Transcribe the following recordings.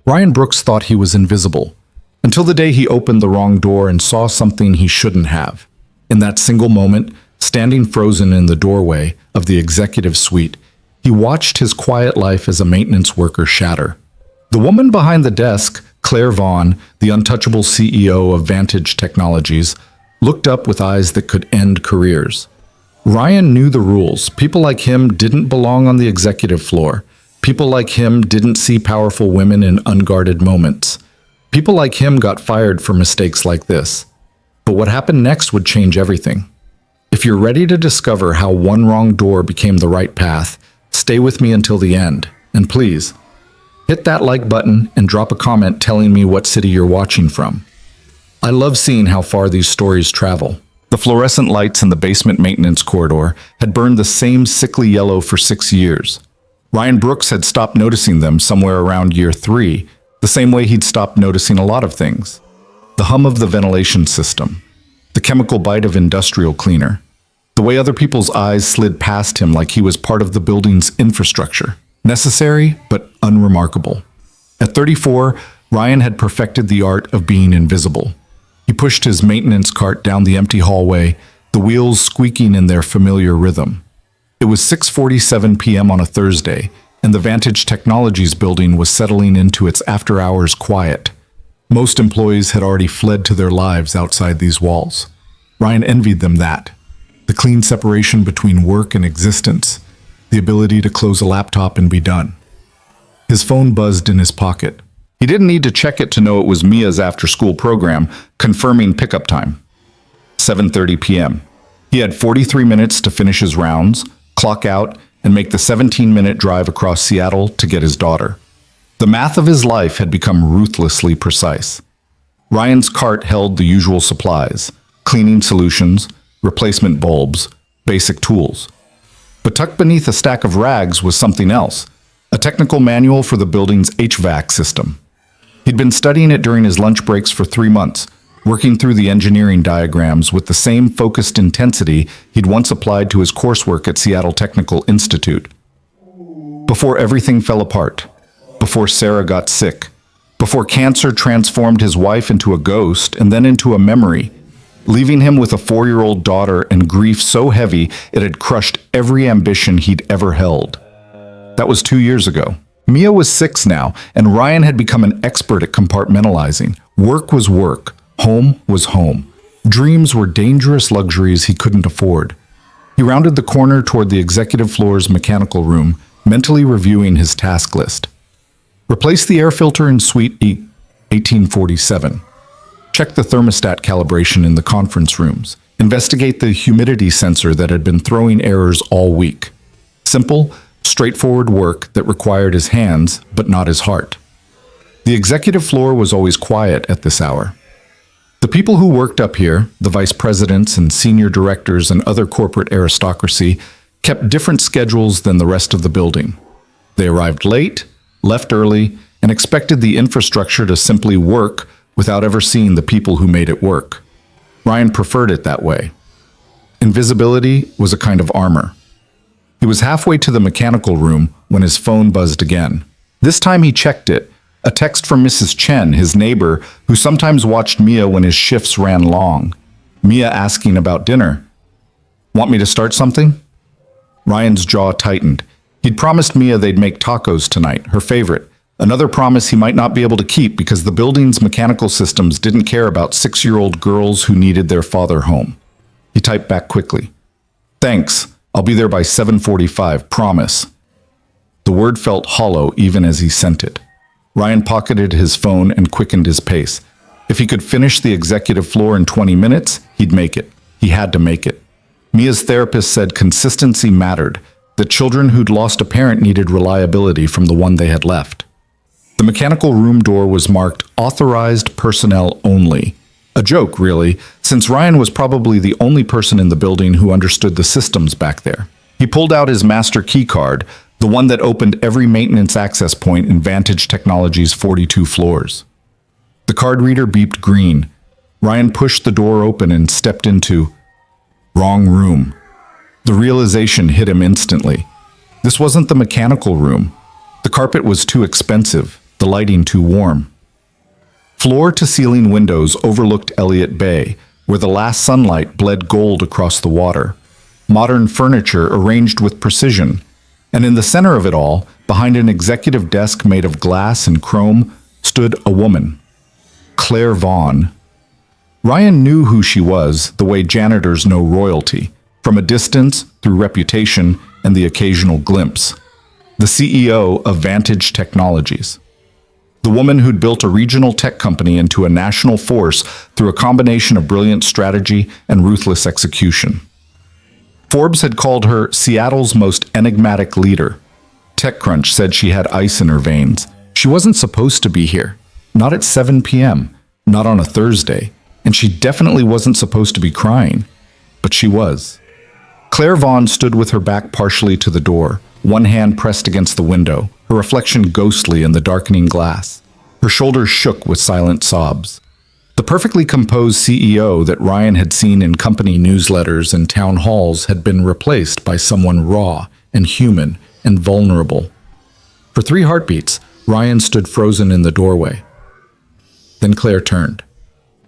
Ryan Brooks thought he was invisible, until the day he opened the wrong door and saw something he shouldn't have. In that single moment, standing frozen in the doorway of the executive suite, he watched his quiet life as a maintenance worker shatter. The woman behind the desk, Claire Vaughn, the untouchable CEO of Vantage Technologies, looked up with eyes that could end careers. Ryan knew the rules. People like him didn't belong on the executive floor. People like him didn't see powerful women in unguarded moments. People like him got fired for mistakes like this. But what happened next would change everything. If you're ready to discover how one wrong door became the right path, stay with me until the end. And please, hit that like button and drop a comment telling me what city you're watching from. I love seeing how far these stories travel. The fluorescent lights in the basement maintenance corridor had burned the same sickly yellow for 6 years. Ryan Brooks had stopped noticing them somewhere around year 3, the same way he'd stopped noticing a lot of things. The hum of the ventilation system, the chemical bite of industrial cleaner, the way other people's eyes slid past him like he was part of the building's infrastructure. Necessary, but unremarkable. At 34, Ryan had perfected the art of being invisible. He pushed his maintenance cart down the empty hallway, the wheels squeaking in their familiar rhythm. It was 6:47 p.m. on a Thursday, and the Vantage Technologies building was settling into its after-hours quiet. Most employees had already fled to their lives outside these walls. Ryan envied them that. The clean separation between work and existence, the ability to close a laptop and be done. His phone buzzed in his pocket. He didn't need to check it to know it was Mia's after-school program, confirming pickup time. 7:30 p.m. He had 43 minutes to finish his rounds, clock out, and make the 17-minute drive across Seattle to get his daughter. The math of his life had become ruthlessly precise. Ryan's cart held the usual supplies, cleaning solutions, replacement bulbs, basic tools. But tucked beneath a stack of rags was something else, a technical manual for the building's HVAC system. He'd been studying it during his lunch breaks for 3 months, working through the engineering diagrams with the same focused intensity he'd once applied to his coursework at Seattle Technical Institute. Before everything fell apart, before Sarah got sick, before cancer transformed his wife into a ghost and then into a memory, leaving him with a 4-year-old daughter and grief so heavy it had crushed every ambition he'd ever held. That was 2 years ago. Mia was 6 now, and Ryan had become an expert at compartmentalizing. Work was work. Home was home. Dreams were dangerous luxuries he couldn't afford. He rounded the corner toward the executive floor's mechanical room, mentally reviewing his task list. Replace the air filter in suite 1847. Check the thermostat calibration in the conference rooms. Investigate the humidity sensor that had been throwing errors all week. Simple, straightforward work that required his hands, but not his heart. The executive floor was always quiet at this hour. The people who worked up here, the vice presidents and senior directors and other corporate aristocracy, kept different schedules than the rest of the building. They arrived late, left early, and expected the infrastructure to simply work without ever seeing the people who made it work. Ryan preferred it that way. Invisibility was a kind of armor. He was halfway to the mechanical room when his phone buzzed again. This time he checked it. A text from Mrs. Chen, his neighbor, who sometimes watched Mia when his shifts ran long. Mia asking about dinner. Want me to start something? Ryan's jaw tightened. He'd promised Mia they'd make tacos tonight, her favorite. Another promise he might not be able to keep because the building's mechanical systems didn't care about 6-year-old girls who needed their father home. He typed back quickly. Thanks. I'll be there by 7:45, promise. The word felt hollow even as he sent it. Ryan pocketed his phone and quickened his pace. If he could finish the executive floor in 20 minutes, he'd make it. He had to make it. Mia's therapist said consistency mattered, that children who'd lost a parent needed reliability from the one they had left. The mechanical room door was marked authorized personnel only. A joke, really, since Ryan was probably the only person in the building who understood the systems back there. He pulled out his master key card, the one that opened every maintenance access point in Vantage Technologies' 42 floors. The card reader beeped green. Ryan pushed the door open and stepped into wrong room. The realization hit him instantly. This wasn't the mechanical room. The carpet was too expensive. the lighting too warm. Floor-to-ceiling windows overlooked Elliott Bay, where the last sunlight bled gold across the water. Modern furniture arranged with precision, and in the center of it all, behind an executive desk made of glass and chrome, stood a woman. Claire Vaughn. Ryan knew who she was the way janitors know royalty, from a distance, through reputation, and the occasional glimpse. The CEO of Vantage Technologies. The woman who'd built a regional tech company into a national force through a combination of brilliant strategy and ruthless execution. Forbes had called her Seattle's most enigmatic leader. TechCrunch said she had ice in her veins. She wasn't supposed to be here. Not at 7 p.m., not on a Thursday, and she definitely wasn't supposed to be crying. But she was. Claire Vaughn stood with her back partially to the door, one hand pressed against the window, her reflection ghostly in the darkening glass. Her shoulders shook with silent sobs. The perfectly composed CEO that Ryan had seen in company newsletters and town halls had been replaced by someone raw and human and vulnerable. For 3 heartbeats, Ryan stood frozen in the doorway. Then Claire turned.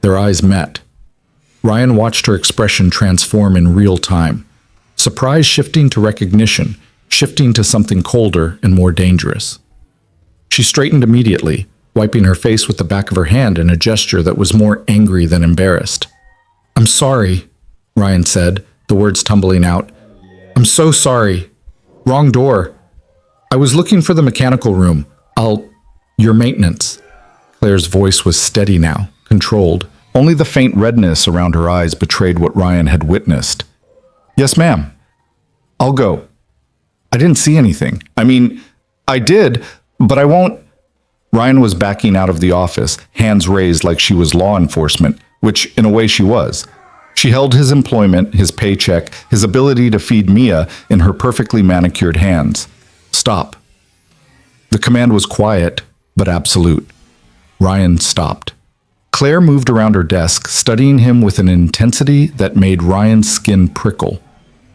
Their eyes met. Ryan watched her expression transform in real time, surprise shifting to recognition, shifting to something colder and more dangerous. She straightened immediately, wiping her face with the back of her hand in a gesture that was more angry than embarrassed. "I'm sorry," Ryan said, the words tumbling out. "I'm so sorry. Wrong door. I was looking for the mechanical room. Your maintenance." Claire's voice was steady now, controlled. Only the faint redness around her eyes betrayed what Ryan had witnessed. "Yes, ma'am. I'll go. I didn't see anything. I mean, I did, but I won't." Ryan was backing out of the office, hands raised like she was law enforcement, which in a way she was. She held his employment, his paycheck, his ability to feed Mia in her perfectly manicured hands. "Stop." The command was quiet, but absolute. Ryan stopped. Claire moved around her desk, studying him with an intensity that made Ryan's skin prickle.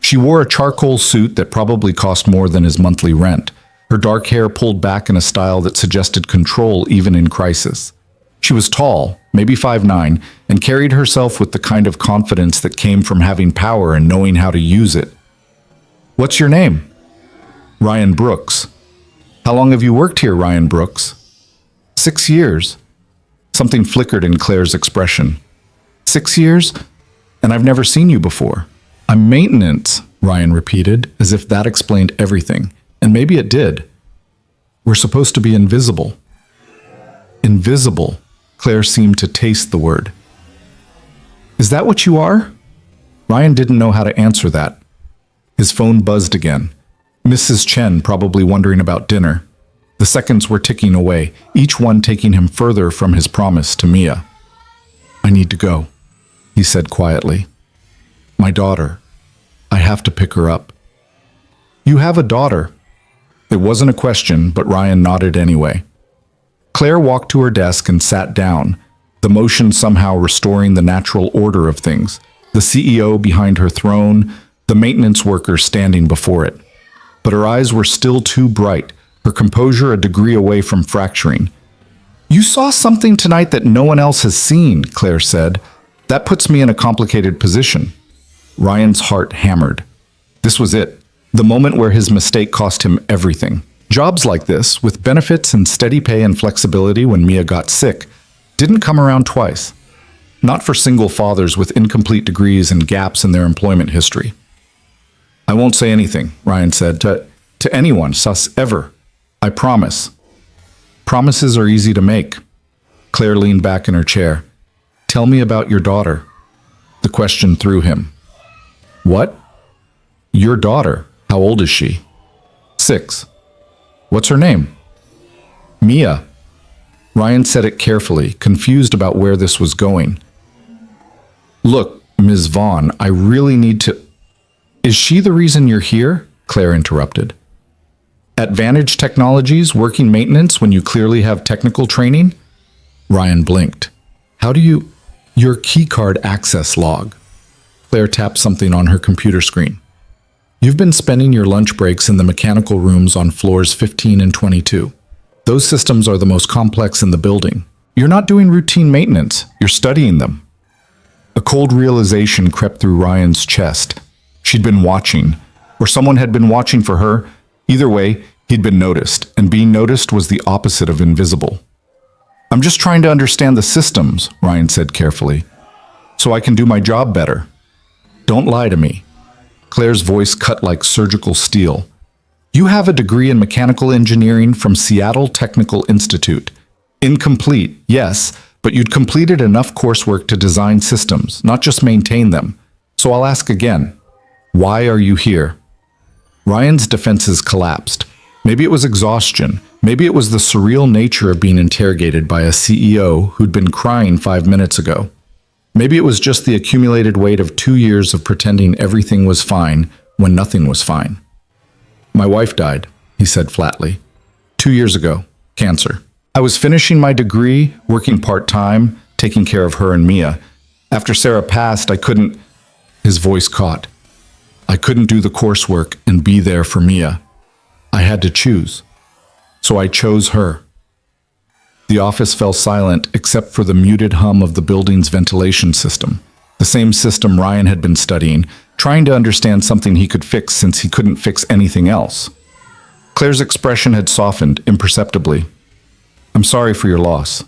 She wore a charcoal suit that probably cost more than his monthly rent. Her dark hair pulled back in a style that suggested control even in crisis. She was tall, maybe 5'9", and carried herself with the kind of confidence that came from having power and knowing how to use it. "What's your name?" "Ryan Brooks." "How long have you worked here, Ryan Brooks?" 6 years. Something flickered in Claire's expression. 6 years? And I've never seen you before." "I'm maintenance," Ryan repeated, as if that explained everything. And maybe it did. "We're supposed to be invisible." Invisible. Claire seemed to taste the word. "Is that what you are?" Ryan didn't know how to answer that. His phone buzzed again. Mrs. Chen probably wondering about dinner. The seconds were ticking away, each one taking him further from his promise to Mia. "I need to go," he said quietly. "My daughter. I have to pick her up." "You have a daughter." It wasn't a question, but Ryan nodded anyway. Claire walked to her desk and sat down, the motion somehow restoring the natural order of things. The CEO behind her throne, the maintenance worker standing before it. But her eyes were still too bright, her composure a degree away from fracturing. "You saw something tonight that no one else has seen," Claire said. "That puts me in a complicated position." Ryan's heart hammered. This was it. The moment where his mistake cost him everything. Jobs like this, with benefits and steady pay and flexibility when Mia got sick, didn't come around twice. Not for single fathers with incomplete degrees and gaps in their employment history. "I won't say anything," Ryan said, to anyone, sus ever. "I promise." Promises are easy to make. Claire leaned back in her chair. "Tell me about your daughter." The question threw him. "What?" "Your daughter. How old is she?" 6. "What's her name?" "Mia." Ryan said it carefully, confused about where this was going. "Look, Ms. Vaughn, I really need to—" "Is she the reason you're here?" Claire interrupted. "At Vantage Technologies, working maintenance when you clearly have technical training?" Ryan blinked. "How do you—" "Your keycard access log." Claire tapped something on her computer screen. "You've been spending your lunch breaks in the mechanical rooms on floors 15 and 22. Those systems are the most complex in the building. You're not doing routine maintenance, you're studying them. A cold realization crept through Ryan's chest. She'd been watching, or someone had been watching for her. Either way, he'd been noticed, and being noticed was the opposite of invisible. I'm just trying to understand the systems, Ryan said carefully, so I can do my job better. Don't lie to me. Claire's voice cut like surgical steel. You have a degree in mechanical engineering from Seattle Technical Institute. Incomplete, yes, but you'd completed enough coursework to design systems, not just maintain them. So I'll ask again, why are you here? Ryan's defenses collapsed. Maybe it was exhaustion. Maybe it was the surreal nature of being interrogated by a CEO who'd been crying 5 minutes ago. Maybe it was just the accumulated weight of 2 years of pretending everything was fine when nothing was fine. My wife died, he said flatly. 2 years ago, cancer. I was finishing my degree, working part-time, taking care of her and Mia. After Sarah passed, I couldn't... His voice caught. I couldn't do the coursework and be there for Mia. I had to choose. So I chose her. The office fell silent except for the muted hum of the building's ventilation system. The same system Ryan had been studying, trying to understand something he could fix since he couldn't fix anything else. Claire's expression had softened imperceptibly. I'm sorry for your loss.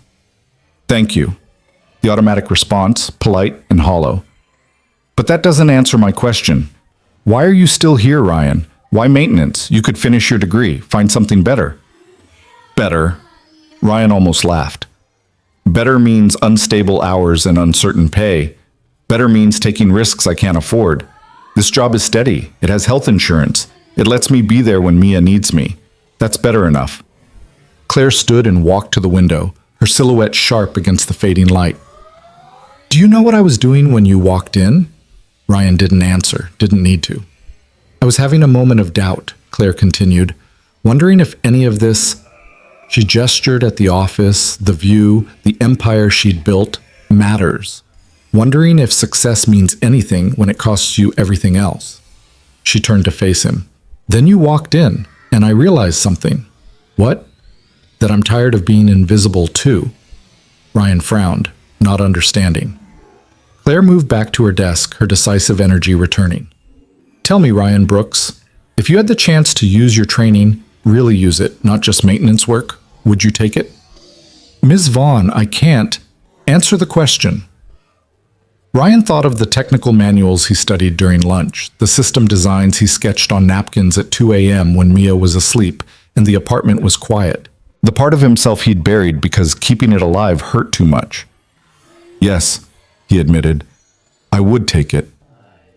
Thank you. The automatic response, polite and hollow. But that doesn't answer my question. Why are you still here, Ryan? Why maintenance? You could finish your degree, find something better. Better? Ryan almost laughed. Better means unstable hours and uncertain pay. Better means taking risks I can't afford. This job is steady. It has health insurance. It lets me be there when Mia needs me. That's better enough. Claire stood and walked to the window, her silhouette sharp against the fading light. Do you know what I was doing when you walked in? Ryan didn't answer, didn't need to. I was having a moment of doubt, Claire continued, wondering if any of this... She gestured at the office, the view, the empire she'd built, matters. Wondering if success means anything when it costs you everything else. She turned to face him. Then you walked in, and I realized something. What? That I'm tired of being invisible too. Ryan frowned, not understanding. Claire moved back to her desk, her decisive energy returning. Tell me, Ryan Brooks, if you had the chance to use your training, really use it, not just maintenance work, would you take it? Ms. Vaughn, I can't. Answer the question. Ryan thought of the technical manuals he studied during lunch, the system designs he sketched on napkins at 2 a.m. when Mia was asleep and the apartment was quiet. The part of himself he'd buried because keeping it alive hurt too much. Yes, he admitted, I would take it.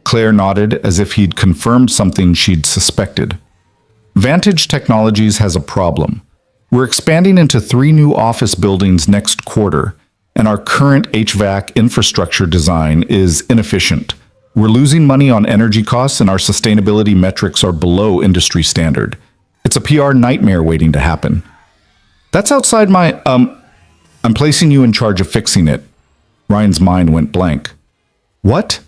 Claire nodded as if he'd confirmed something she'd suspected. Vantage Technologies has a problem. We're expanding into 3 new office buildings next quarter, and our current HVAC infrastructure design is inefficient. We're losing money on energy costs and our sustainability metrics are below industry standard. It's a PR nightmare waiting to happen. That's outside my, I'm placing you in charge of fixing it. Ryan's mind went blank. What?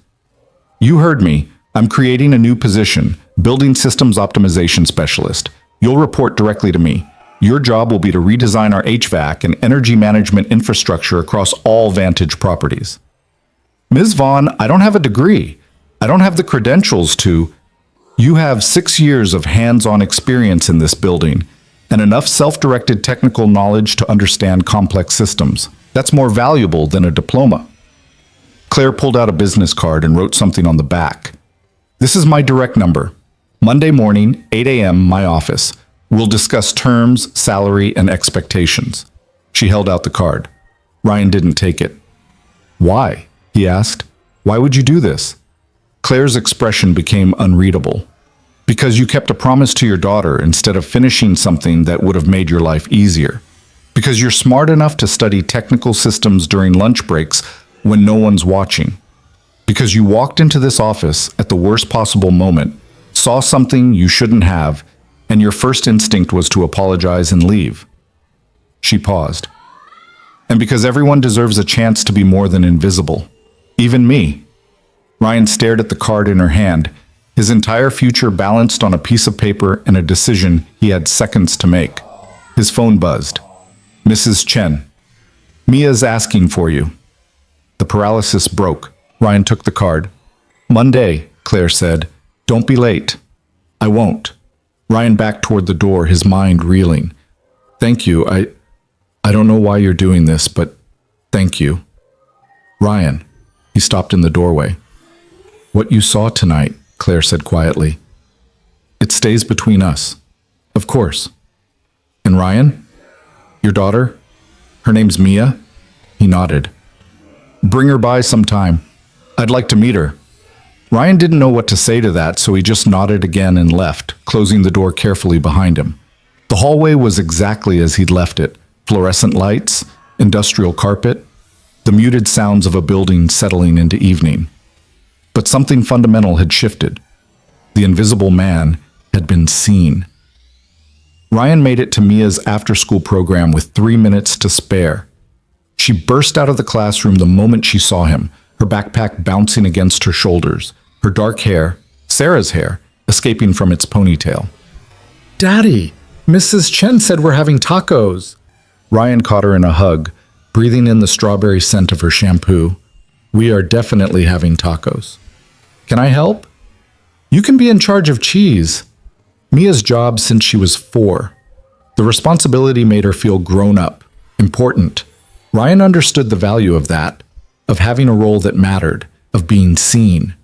You heard me. I'm creating a new position, Building Systems Optimization Specialist. You'll report directly to me. Your job will be to redesign our HVAC and energy management infrastructure across all Vantage properties. Ms. Vaughn, I don't have a degree. I don't have the credentials to... You have 6 years of hands-on experience in this building and enough self-directed technical knowledge to understand complex systems. That's more valuable than a diploma. Claire pulled out a business card and wrote something on the back. This is my direct number. Monday morning, 8 a.m., my office. We'll discuss terms, salary, and expectations. She held out the card. Ryan didn't take it. Why? He asked. Why would you do this? Claire's expression became unreadable. Because you kept a promise to your daughter instead of finishing something that would have made your life easier. Because you're smart enough to study technical systems during lunch breaks when no one's watching. Because you walked into this office at the worst possible moment, saw something you shouldn't have, and your first instinct was to apologize and leave. She paused. And because everyone deserves a chance to be more than invisible. Even me. Ryan stared at the card in her hand, his entire future balanced on a piece of paper and a decision he had seconds to make. His phone buzzed. Mrs. Chen, Mia's asking for you. The paralysis broke. Ryan took the card. Monday, Claire said. Don't be late. I won't. Ryan backed toward the door, his mind reeling. Thank you. I don't know why you're doing this, but thank you. Ryan. He stopped in the doorway. What you saw tonight, Claire said quietly. It stays between us. Of course. And Ryan? Your daughter? Her name's Mia? He nodded. Bring her by sometime. I'd like to meet her. Ryan didn't know what to say to that, so he just nodded again and left, closing the door carefully behind him. The hallway was exactly as he'd left it. Fluorescent lights, industrial carpet, the muted sounds of a building settling into evening. But something fundamental had shifted. The invisible man had been seen. Ryan made it to Mia's after-school program with 3 minutes to spare. She burst out of the classroom the moment she saw him, her backpack bouncing against her shoulders, her dark hair, Sarah's hair, escaping from its ponytail. Daddy, Mrs. Chen said we're having tacos. Ryan caught her in a hug, breathing in the strawberry scent of her shampoo. We are definitely having tacos. Can I help? You can be in charge of cheese. Mia's job since she was 4. The responsibility made her feel grown up, important. Ryan understood the value of that, of having a role that mattered, of being seen.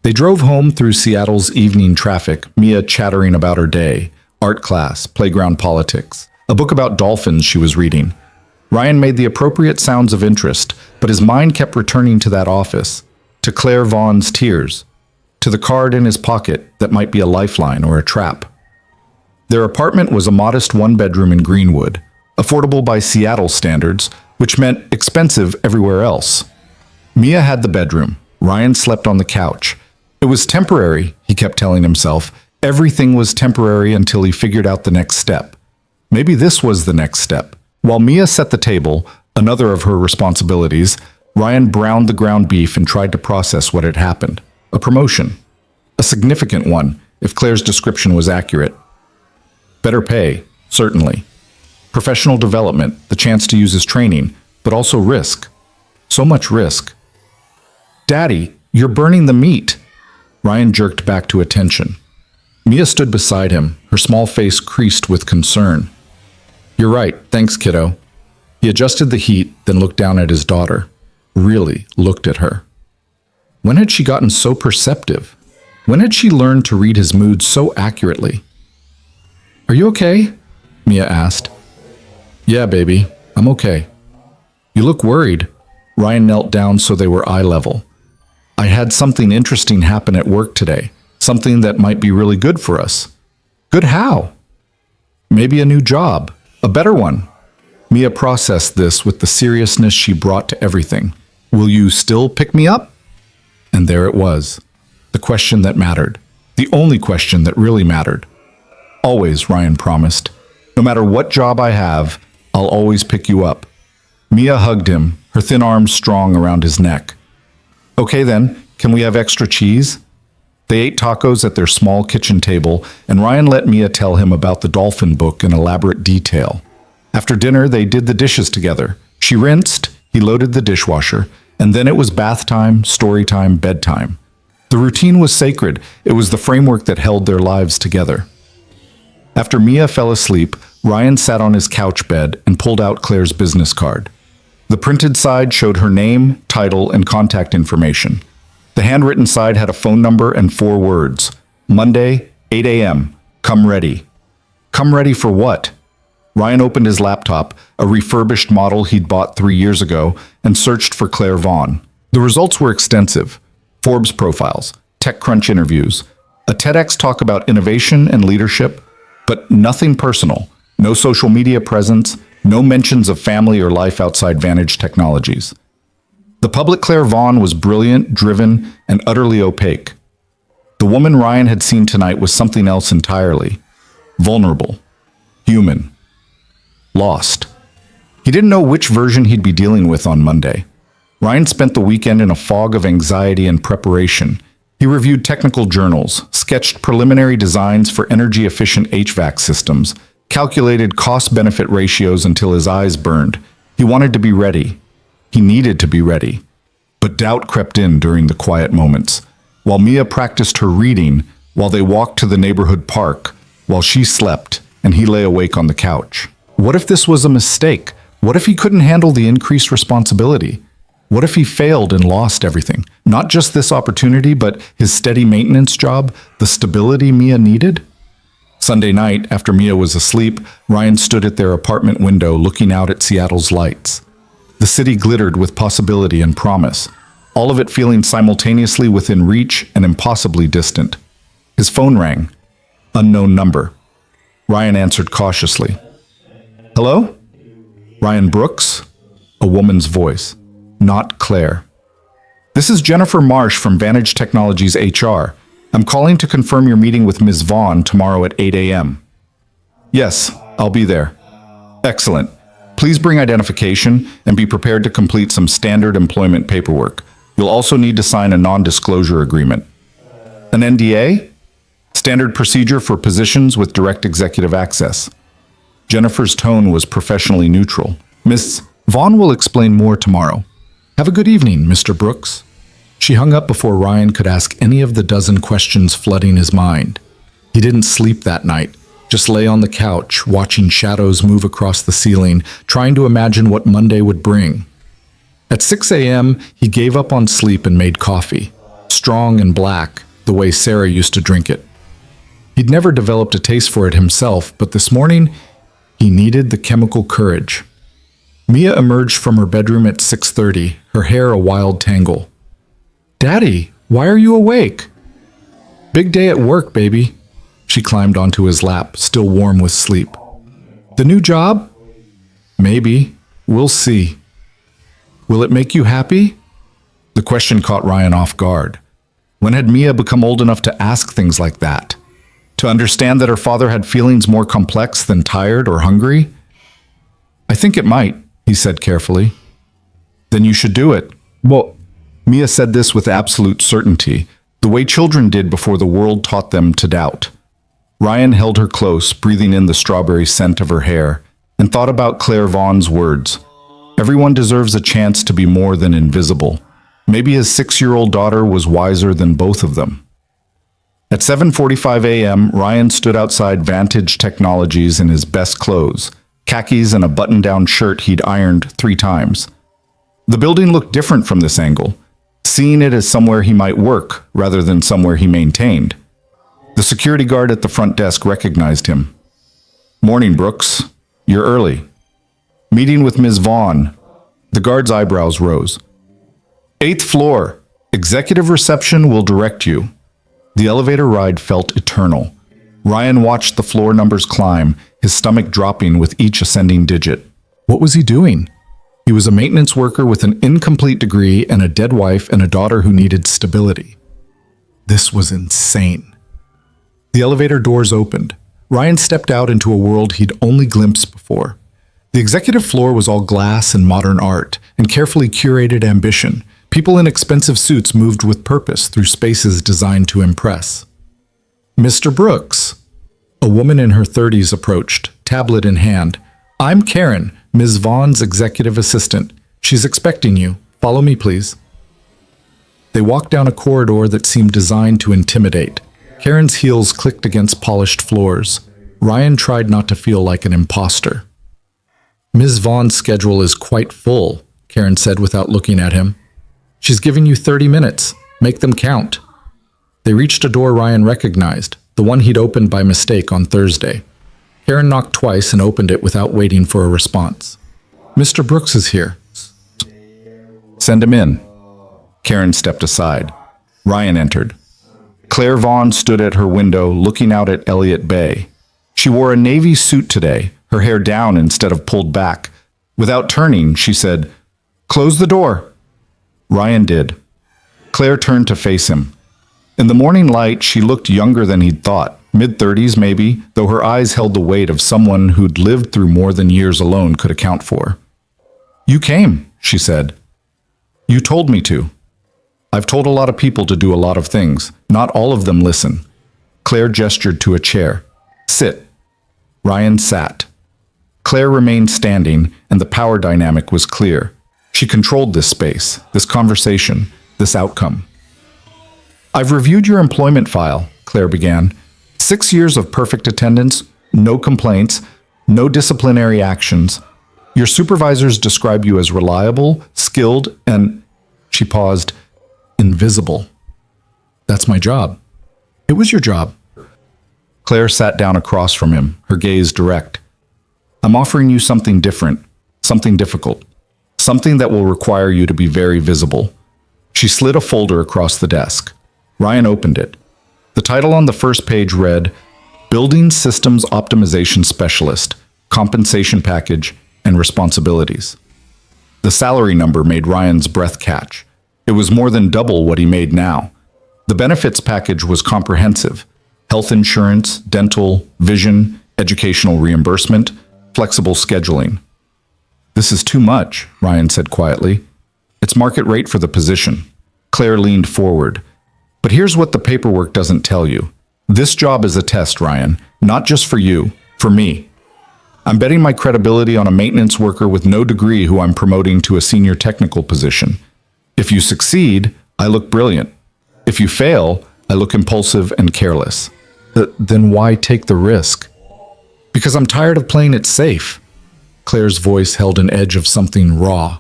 They drove home through Seattle's evening traffic, Mia chattering about her day, art class, playground politics, a book about dolphins she was reading. Ryan made the appropriate sounds of interest, but his mind kept returning to that office, to Claire Vaughn's tears, to the card in his pocket that might be a lifeline or a trap. Their apartment was a modest one-bedroom in Greenwood, affordable by Seattle standards, which meant expensive everywhere else. Mia had the bedroom. Ryan slept on the couch. It was temporary, he kept telling himself. Everything was temporary until he figured out the next step. Maybe this was the next step. While Mia set the table, another of her responsibilities, Ryan browned the ground beef and tried to process what had happened. A promotion. A significant one, if Claire's description was accurate. Better pay, certainly. Professional development, the chance to use his training, but also risk. So much risk. Daddy, you're burning the meat. Ryan jerked back to attention. Mia stood beside him, her small face creased with concern. You're right, thanks, kiddo. He adjusted the heat, then looked down at his daughter. Really looked at her. When had she gotten so perceptive? When had she learned to read his mood so accurately? Are you okay? Mia asked. Yeah, baby, I'm okay. You look worried. Ryan knelt down so they were eye level. I had something interesting happen at work today. Something that might be really good for us. Good how? Maybe a new job. A better one. Mia processed this with the seriousness she brought to everything. Will you still pick me up? And there it was. The question that mattered. The only question that really mattered. Always, Ryan promised. No matter what job I have, I'll always pick you up. Mia hugged him, her thin arms strong around his neck. Okay then, can we have extra cheese? They ate tacos at their small kitchen table, and Ryan let Mia tell him about the dolphin book in elaborate detail. After dinner, they did the dishes together. She rinsed, he loaded the dishwasher, and then it was bath time, story time, bedtime. The routine was sacred. It was the framework that held their lives together. After Mia fell asleep, Ryan sat on his couch bed and pulled out Claire's business card. The printed side showed her name, title, and contact information. The handwritten side had a phone number and 4 words. Monday, 8 a.m. Come ready. Come ready for what? Ryan opened his laptop, a refurbished model he'd bought 3 years ago, and searched for Claire Vaughn. The results were extensive. Forbes profiles, TechCrunch interviews, a TEDx talk about innovation and leadership, but nothing personal. No social media presence, no mentions of family or life outside Vantage Technologies. The public Claire Vaughn was brilliant, driven, and utterly opaque. The woman Ryan had seen tonight was something else entirely. Vulnerable. Human. Lost. He didn't know which version he'd be dealing with on Monday. Ryan spent the weekend in a fog of anxiety and preparation. He reviewed technical journals, sketched preliminary designs for energy-efficient HVAC systems, calculated cost-benefit ratios until his eyes burned. He wanted to be ready. He needed to be ready. But doubt crept in during the quiet moments. While Mia practiced her reading, while they walked to the neighborhood park, while she slept and he lay awake on the couch. What if this was a mistake? What if he couldn't handle the increased responsibility? What if he failed and lost everything? Not just this opportunity, but his steady maintenance job, the stability Mia needed? Sunday night, after Mia was asleep, Ryan stood at their apartment window looking out at Seattle's lights. The city glittered with possibility and promise, all of it feeling simultaneously within reach and impossibly distant. His phone rang. Unknown number. Ryan answered cautiously. Hello? Ryan Brooks? A woman's voice. Not Claire. This is Jennifer Marsh from Vantage Technologies HR. I'm calling to confirm your meeting with Ms. Vaughn tomorrow at 8 a.m. Yes, I'll be there. Excellent. Please bring identification and be prepared to complete some standard employment paperwork. You'll also need to sign a non-disclosure agreement. An NDA? Standard procedure for positions with direct executive access. Jennifer's tone was professionally neutral. Miss Vaughn will explain more tomorrow. Have a good evening, Mr. Brooks. She hung up before Ryan could ask any of the dozen questions flooding his mind. He didn't sleep that night, just lay on the couch, watching shadows move across the ceiling, trying to imagine what Monday would bring. At 6 a.m., he gave up on sleep and made coffee, strong and black, the way Sarah used to drink it. He'd never developed a taste for it himself, but this morning, he needed the chemical courage. Mia emerged from her bedroom at 6:30, her hair a wild tangle. Daddy, why are you awake? Big day at work, baby. She climbed onto his lap, still warm with sleep. The new job? Maybe. We'll see. Will it make you happy? The question caught Ryan off guard. When had Mia become old enough to ask things like that? To understand that her father had feelings more complex than tired or hungry? I think it might, he said carefully. Then you should do it. Well, Mia said this with absolute certainty, the way children did before the world taught them to doubt. Ryan held her close, breathing in the strawberry scent of her hair, and thought about Claire Vaughn's words. Everyone deserves a chance to be more than invisible. Maybe his 6-year-old daughter was wiser than both of them. At 7:45 a.m., Ryan stood outside Vantage Technologies in his best clothes, khakis and a button-down shirt he'd ironed 3 times. The building looked different from this angle, seeing it as somewhere he might work rather than somewhere he maintained. The security guard at the front desk recognized him. Morning, Brooks. You're early. Meeting with Ms. Vaughn. The guard's eyebrows rose. 8th floor. Executive reception will direct you. The elevator ride felt eternal. Ryan watched the floor numbers climb, his stomach dropping with each ascending digit. What was he doing? He was a maintenance worker with an incomplete degree and a dead wife and a daughter who needed stability. This was insane. The elevator doors opened. Ryan stepped out into a world he'd only glimpsed before. The executive floor was all glass and modern art and carefully curated ambition. People in expensive suits moved with purpose through spaces designed to impress. Mr. Brooks. A woman in her 30s approached, tablet in hand. I'm Karen, Ms. Vaughn's executive assistant. She's expecting you. Follow me, please. They walked down a corridor that seemed designed to intimidate. Karen's heels clicked against polished floors. Ryan tried not to feel like an imposter. Ms. Vaughn's schedule is quite full, Karen said without looking at him. She's giving you 30 minutes. Make them count. They reached a door Ryan recognized, the one he'd opened by mistake on Thursday. Karen knocked twice and opened it without waiting for a response. Mr. Brooks is here. Send him in. Karen stepped aside. Ryan entered. Claire Vaughn stood at her window looking out at Elliott Bay. She wore a navy suit today, her hair down instead of pulled back. Without turning, she said, "Close the door." Ryan did. Claire turned to face him. In the morning light, she looked younger than he'd thought, mid-30s maybe, though her eyes held the weight of someone who'd lived through more than years alone could account for. "You came," she said. "You told me to. I've told a lot of people to do a lot of things. Not all of them listen." Claire gestured to a chair. "Sit." Ryan sat. Claire remained standing, and the power dynamic was clear. She controlled this space, this conversation, this outcome. "I've reviewed your employment file," Claire began. 6 years of perfect attendance, no complaints, no disciplinary actions. Your supervisors describe you as reliable, skilled, and, she paused, invisible. That's my job. It was your job. Claire sat down across from him, her gaze direct. I'm offering you something different, something difficult, something that will require you to be very visible. She slid a folder across the desk. Ryan opened it. The title on the first page read, Building Systems Optimization Specialist, Compensation Package, and Responsibilities. The salary number made Ryan's breath catch. It was more than double what he made now. The benefits package was comprehensive. Health insurance, dental, vision, educational reimbursement, flexible scheduling. This is too much, Ryan said quietly. It's market rate for the position. Claire leaned forward. But here's what the paperwork doesn't tell you. This job is a test, Ryan, not just for you, for me. I'm betting my credibility on a maintenance worker with no degree who I'm promoting to a senior technical position. If you succeed, I look brilliant. If you fail, I look impulsive and careless. Then why take the risk? Because I'm tired of playing it safe. Claire's voice held an edge of something raw.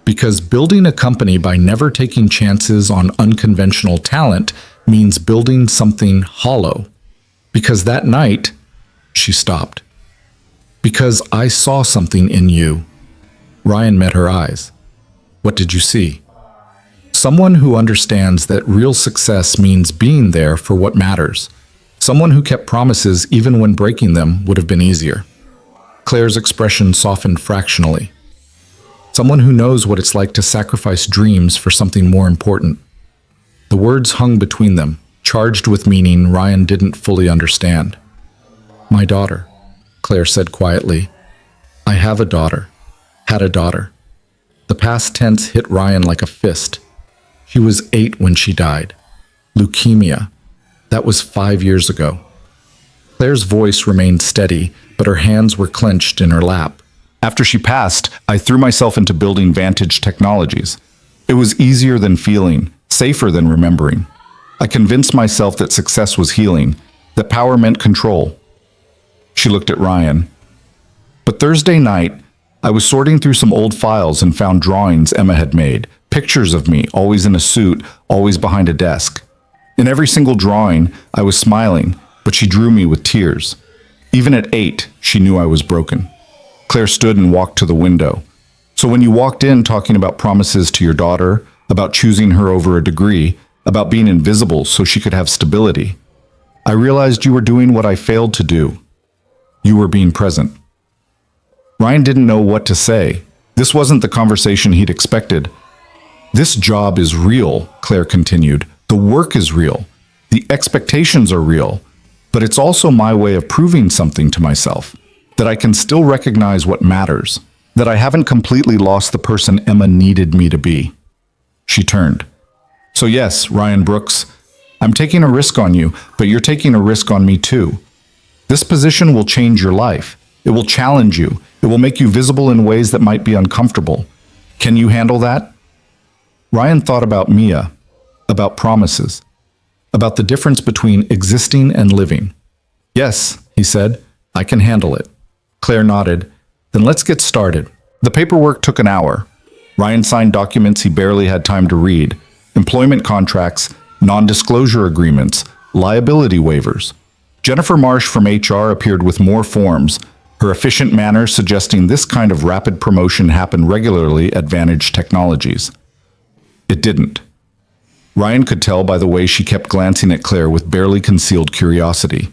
Because building a company by never taking chances on unconventional talent means building something hollow. Because that night, she stopped. Because I saw something in you. Ryan met her eyes. What did you see? Someone who understands that real success means being there for what matters. Someone who kept promises even when breaking them would have been easier. Claire's expression softened fractionally. Someone who knows what it's like to sacrifice dreams for something more important. The words hung between them, charged with meaning Ryan didn't fully understand. My daughter, Claire said quietly. I have a daughter. Had a daughter. The past tense hit Ryan like a fist. She was 8 when she died. Leukemia. That was 5 years ago. Claire's voice remained steady, but her hands were clenched in her lap. After she passed, I threw myself into building Vantage Technologies. It was easier than feeling, safer than remembering. I convinced myself that success was healing, that power meant control. She looked at Ryan. But Thursday night, I was sorting through some old files and found drawings Emma had made, pictures of me, always in a suit, always behind a desk. In every single drawing, I was smiling, but she drew me with tears. Even at 8, she knew I was broken. Claire stood and walked to the window. So when you walked in talking about promises to your daughter, about choosing her over a degree, about being invisible so she could have stability, I realized you were doing what I failed to do. You were being present. Ryan didn't know what to say. This wasn't the conversation he'd expected. This job is real, Claire continued. The work is real. The expectations are real. But it's also my way of proving something to myself. That I can still recognize what matters. That I haven't completely lost the person Emma needed me to be. She turned. So yes, Ryan Brooks, I'm taking a risk on you, but you're taking a risk on me too. This position will change your life. It will challenge you. It will make you visible in ways that might be uncomfortable. Can you handle that? Ryan thought about Mia, about promises, about the difference between existing and living. Yes, he said, I can handle it. Claire nodded. Then let's get started. The paperwork took an hour. Ryan signed documents he barely had time to read. Employment contracts, non-disclosure agreements, liability waivers. Jennifer Marsh from HR appeared with more forms, her efficient manner suggesting this kind of rapid promotion happened regularly at Vantage Technologies. It didn't. Ryan could tell by the way she kept glancing at Claire with barely concealed curiosity.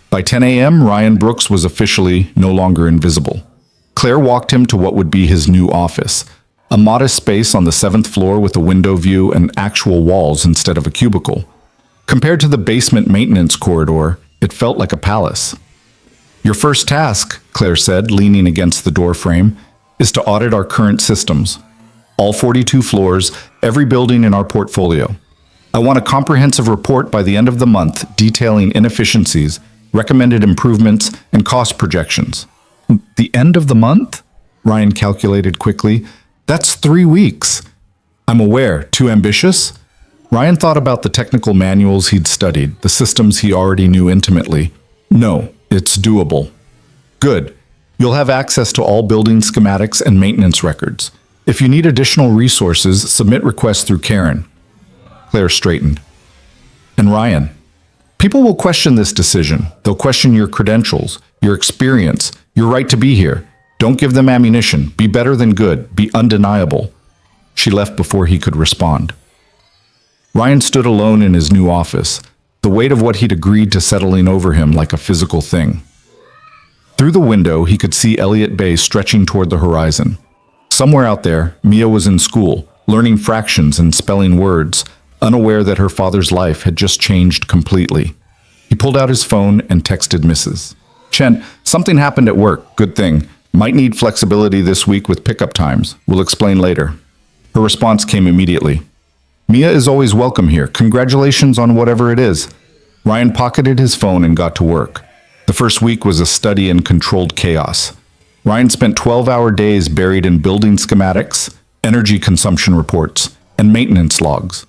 By 10 a.m., Ryan Brooks was officially no longer invisible. Claire walked him to what would be his new office, a modest space on the 7th floor with a window view and actual walls instead of a cubicle. Compared to the basement maintenance corridor, it felt like a palace. Your first task, Claire said, leaning against the door frame, is to audit our current systems. All 42 floors, every building in our portfolio. I want a comprehensive report by the end of the month detailing inefficiencies, recommended improvements, and cost projections. The end of the month? Ryan calculated quickly. That's 3 weeks. I'm aware. Too ambitious? Ryan thought about the technical manuals he'd studied, the systems he already knew intimately. No, it's doable. Good. You'll have access to all building schematics and maintenance records. If you need additional resources, submit requests through Karen. Claire straightened. And Ryan, people will question this decision. They'll question your credentials, your experience, your right to be here. Don't give them ammunition. Be better than good. Be undeniable. She left before he could respond. Ryan stood alone in his new office, the weight of what he'd agreed to settling over him like a physical thing. Through the window, he could see Elliott Bay stretching toward the horizon. Somewhere out there, Mia was in school, learning fractions and spelling words, unaware that her father's life had just changed completely. He pulled out his phone and texted Mrs. Chen, something happened at work. Good thing. Might need flexibility this week with pickup times. We'll explain later. Her response came immediately. Mia is always welcome here. Congratulations on whatever it is. Ryan pocketed his phone and got to work. The first week was a study in controlled chaos. Ryan spent 12-hour days buried in building schematics, energy consumption reports, and maintenance logs.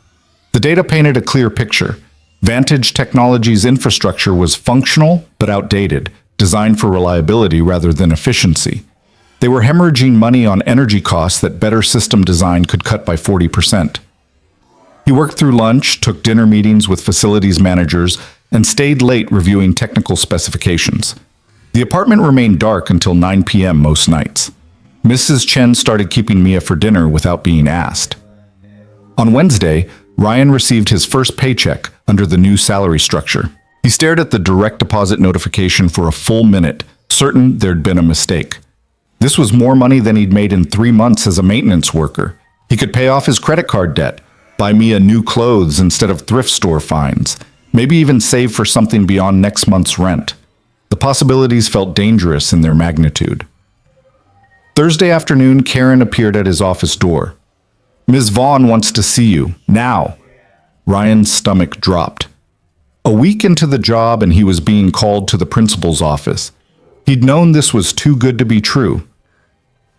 The data painted a clear picture. Vantage Technologies' infrastructure was functional but outdated, designed for reliability rather than efficiency. They were hemorrhaging money on energy costs that better system design could cut by 40%. He worked through lunch, took dinner meetings with facilities managers, and stayed late reviewing technical specifications. The apartment remained dark until 9 p.m. most nights. Mrs. Chen started keeping Mia for dinner without being asked. On Wednesday, Ryan received his first paycheck under the new salary structure. He stared at the direct deposit notification for a full minute, certain there'd been a mistake. This was more money than he'd made in 3 months as a maintenance worker. He could pay off his credit card debt, buy Mia new clothes instead of thrift store finds, maybe even save for something beyond next month's rent. The possibilities felt dangerous in their magnitude. Thursday afternoon, Karen appeared at his office door. Ms. Vaughn wants to see you, now. Ryan's stomach dropped. A week into the job and he was being called to the principal's office. He'd known this was too good to be true.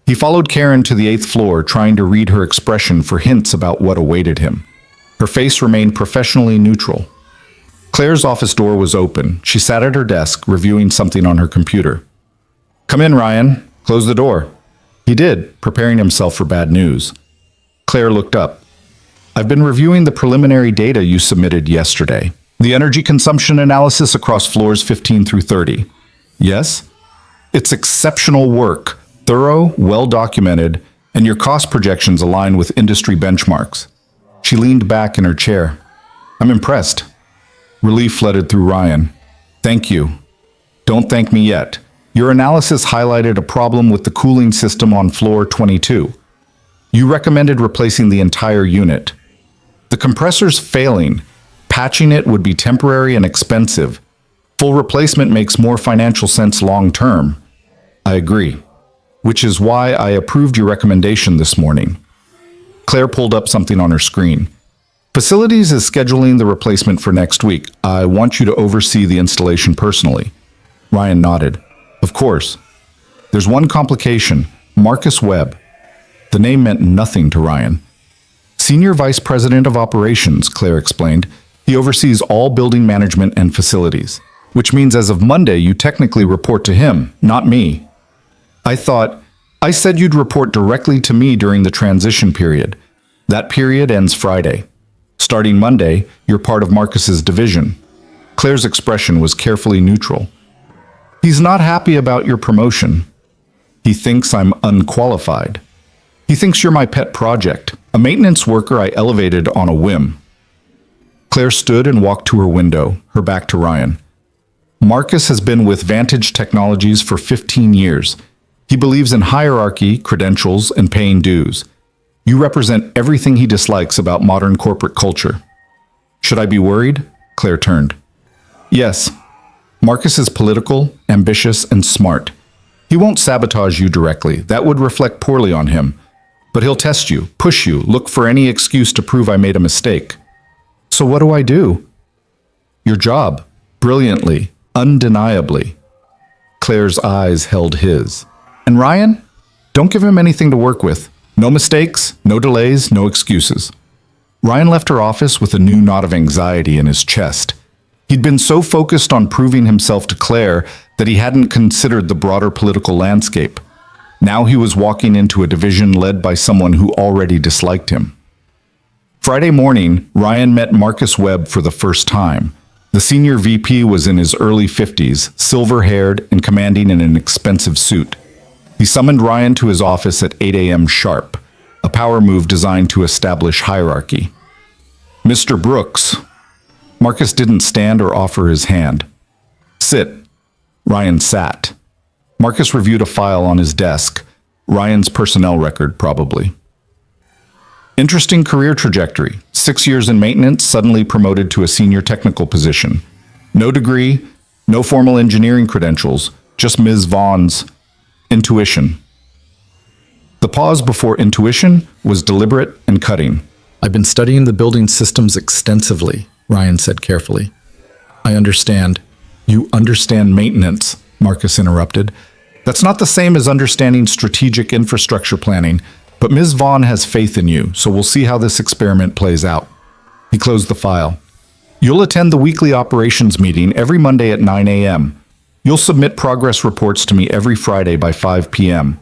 He followed Karen to the 8th floor, trying to read her expression for hints about what awaited him. Her face remained professionally neutral. Claire's office door was open. She sat at her desk, reviewing something on her computer. Come in, Ryan. Close the door. He did, preparing himself for bad news. Claire looked up. I've been reviewing the preliminary data you submitted yesterday. The energy consumption analysis across floors 15 through 30. Yes? It's exceptional work, thorough, well-documented, and your cost projections align with industry benchmarks. She leaned back in her chair. I'm impressed. Relief flooded through Ryan. Thank you. Don't thank me yet. Your analysis highlighted a problem with the cooling system on floor 22. You recommended replacing the entire unit. The compressor's failing. Patching it would be temporary and expensive. Full replacement makes more financial sense long-term. I agree. Which is why I approved your recommendation this morning. Claire pulled up something on her screen. Facilities is scheduling the replacement for next week. I want you to oversee the installation personally. Ryan nodded. Of course. There's one complication. Marcus Webb. The name meant nothing to Ryan. Senior Vice President of Operations, Claire explained. He oversees all building management and facilities. Which means as of Monday, you technically report to him, not me. I said you'd report directly to me during the transition period. That period ends Friday. Starting Monday, you're part of Marcus's division. Claire's expression was carefully neutral. He's not happy about your promotion. He thinks I'm unqualified. He thinks you're my pet project, a maintenance worker I elevated on a whim. Claire stood and walked to her window, her back to Ryan. Marcus has been with Vantage Technologies for 15 years. He believes in hierarchy, credentials, and paying dues. You represent everything he dislikes about modern corporate culture. Should I be worried? Claire turned. Yes. Marcus is political, ambitious, and smart. He won't sabotage you directly. That would reflect poorly on him. But he'll test you, push you, look for any excuse to prove I made a mistake. So what do I do? Your job. Brilliantly. Undeniably. Claire's eyes held his. And Ryan? Don't give him anything to work with. No mistakes, no delays, no excuses. Ryan left her office with a new knot of anxiety in his chest. He'd been so focused on proving himself to Claire that he hadn't considered the broader political landscape. Now he was walking into a division led by someone who already disliked him. Friday morning, Ryan met Marcus Webb for the first time. The senior VP was in his early 50s, silver-haired and commanding in an expensive suit. He summoned Ryan to his office at 8 a.m. sharp, a power move designed to establish hierarchy. Mr. Brooks. Marcus didn't stand or offer his hand. Sit. Ryan sat. Marcus reviewed a file on his desk, Ryan's personnel record, probably. Interesting career trajectory. 6 years in maintenance, suddenly promoted to a senior technical position. No degree, no formal engineering credentials, just Ms. Vaughn's intuition. The pause before intuition was deliberate and cutting. I've been studying the building systems extensively, Ryan said carefully. I understand. You understand maintenance, Marcus interrupted. That's not the same as understanding strategic infrastructure planning, but Ms. Vaughn has faith in you, so we'll see how this experiment plays out. He closed the file. You'll attend the weekly operations meeting every Monday at 9 a.m. You'll submit progress reports to me every Friday by 5 p.m.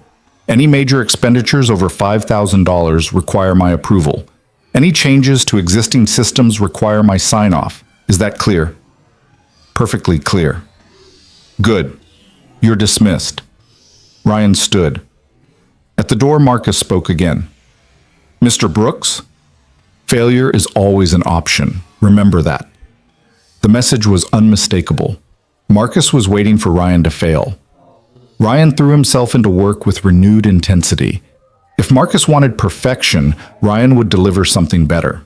Any major expenditures over $5,000 require my approval. Any changes to existing systems require my sign-off. Is that clear? Perfectly clear. Good. You're dismissed. Ryan stood. At the door, Marcus spoke again. Mr. Brooks? Failure is always an option. Remember that. The message was unmistakable. Marcus was waiting for Ryan to fail. Ryan threw himself into work with renewed intensity. If Marcus wanted perfection, Ryan would deliver something better.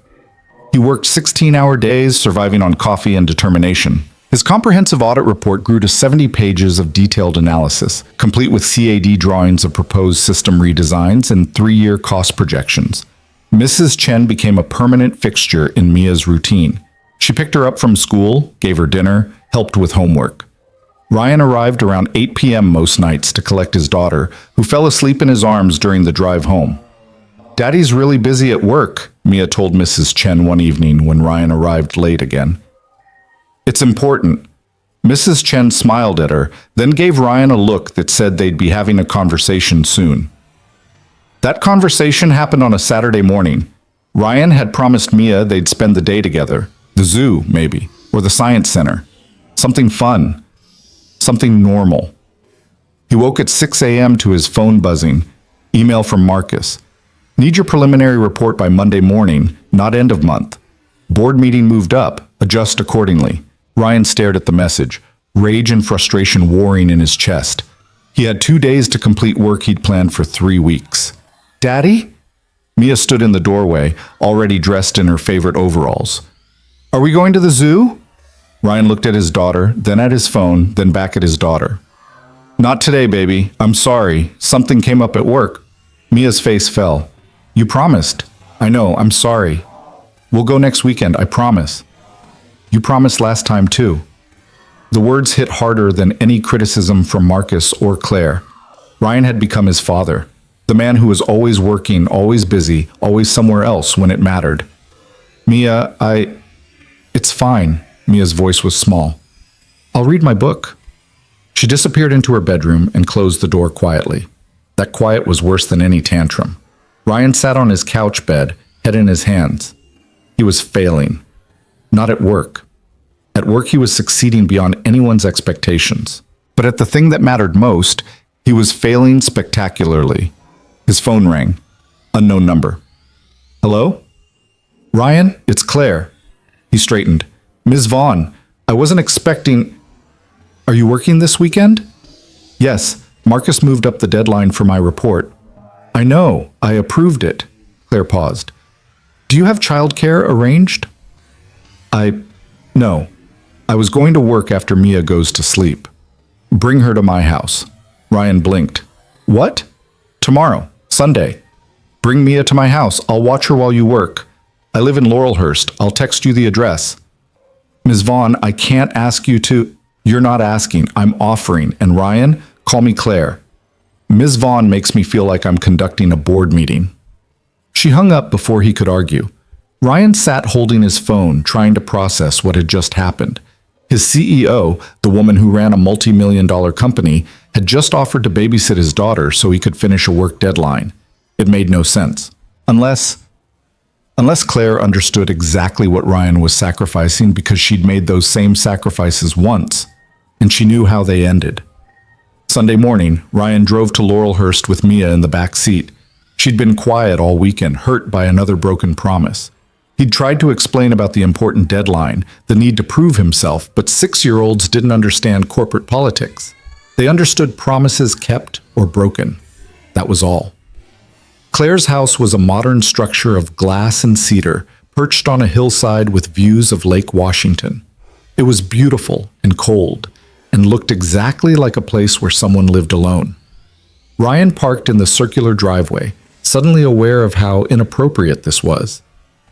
He worked 16-hour days, surviving on coffee and determination. His comprehensive audit report grew to 70 pages of detailed analysis, complete with CAD drawings of proposed system redesigns and 3-year cost projections. Mrs. Chen became a permanent fixture in Mia's routine. She picked her up from school, gave her dinner, helped with homework. Ryan arrived around 8 p.m. most nights to collect his daughter, who fell asleep in his arms during the drive home. Daddy's really busy at work, Mia told Mrs. Chen one evening when Ryan arrived late again. It's important. Mrs. Chen smiled at her, then gave Ryan a look that said they'd be having a conversation soon. That conversation happened on a Saturday morning. Ryan had promised Mia they'd spend the day together. The zoo, maybe, or the science center. Something fun. Something normal. He woke at 6 a.m. to his phone buzzing. Email from Marcus. Need your preliminary report by Monday morning, not end of month. Board meeting moved up. Adjust accordingly. Ryan stared at the message, rage and frustration warring in his chest. He had 2 days to complete work he'd planned for 3 weeks. Daddy? Mia stood in the doorway, already dressed in her favorite overalls. Are we going to the zoo? Ryan looked at his daughter, then at his phone, then back at his daughter. Not today, baby. I'm sorry. Something came up at work. Mia's face fell. You promised. I know. I'm sorry. We'll go next weekend, I promise. You promised last time, too. The words hit harder than any criticism from Marcus or Claire. Ryan had become his father, the man who was always working, always busy, always somewhere else when it mattered. Mia, It's fine. Mia's voice was small. I'll read my book. She disappeared into her bedroom and closed the door quietly. That quiet was worse than any tantrum. Ryan sat on his couch bed, head in his hands. He was failing. Not at work. At work he was succeeding beyond anyone's expectations. But at the thing that mattered most, he was failing spectacularly. His phone rang. Unknown number. Hello? Ryan, it's Claire. He straightened. Ms. Vaughn, I wasn't expecting... Are you working this weekend? Yes, Marcus moved up the deadline for my report. I know, I approved it. Claire paused. Do you have childcare arranged? No. I was going to work after Mia goes to sleep. Bring her to my house. Ryan blinked. What? Tomorrow, Sunday. Bring Mia to my house. I'll watch her while you work. I live in Laurelhurst. I'll text you the address. Ms. Vaughn, I can't ask you to... You're not asking, I'm offering. And Ryan, call me Claire. Ms. Vaughn makes me feel like I'm conducting a board meeting. She hung up before he could argue. Ryan sat holding his phone, trying to process what had just happened. His CEO, the woman who ran a multi-million-dollar company, had just offered to babysit his daughter so he could finish a work deadline. It made no sense. Unless Claire understood exactly what Ryan was sacrificing because she'd made those same sacrifices once, and she knew how they ended. Sunday morning, Ryan drove to Laurelhurst with Mia in the back seat. She'd been quiet all weekend, hurt by another broken promise. He'd tried to explain about the important deadline, the need to prove himself, but 6-year-olds didn't understand corporate politics. They understood promises kept or broken. That was all. Claire's house was a modern structure of glass and cedar, perched on a hillside with views of Lake Washington. It was beautiful and cold, and looked exactly like a place where someone lived alone. Ryan parked in the circular driveway, suddenly aware of how inappropriate this was.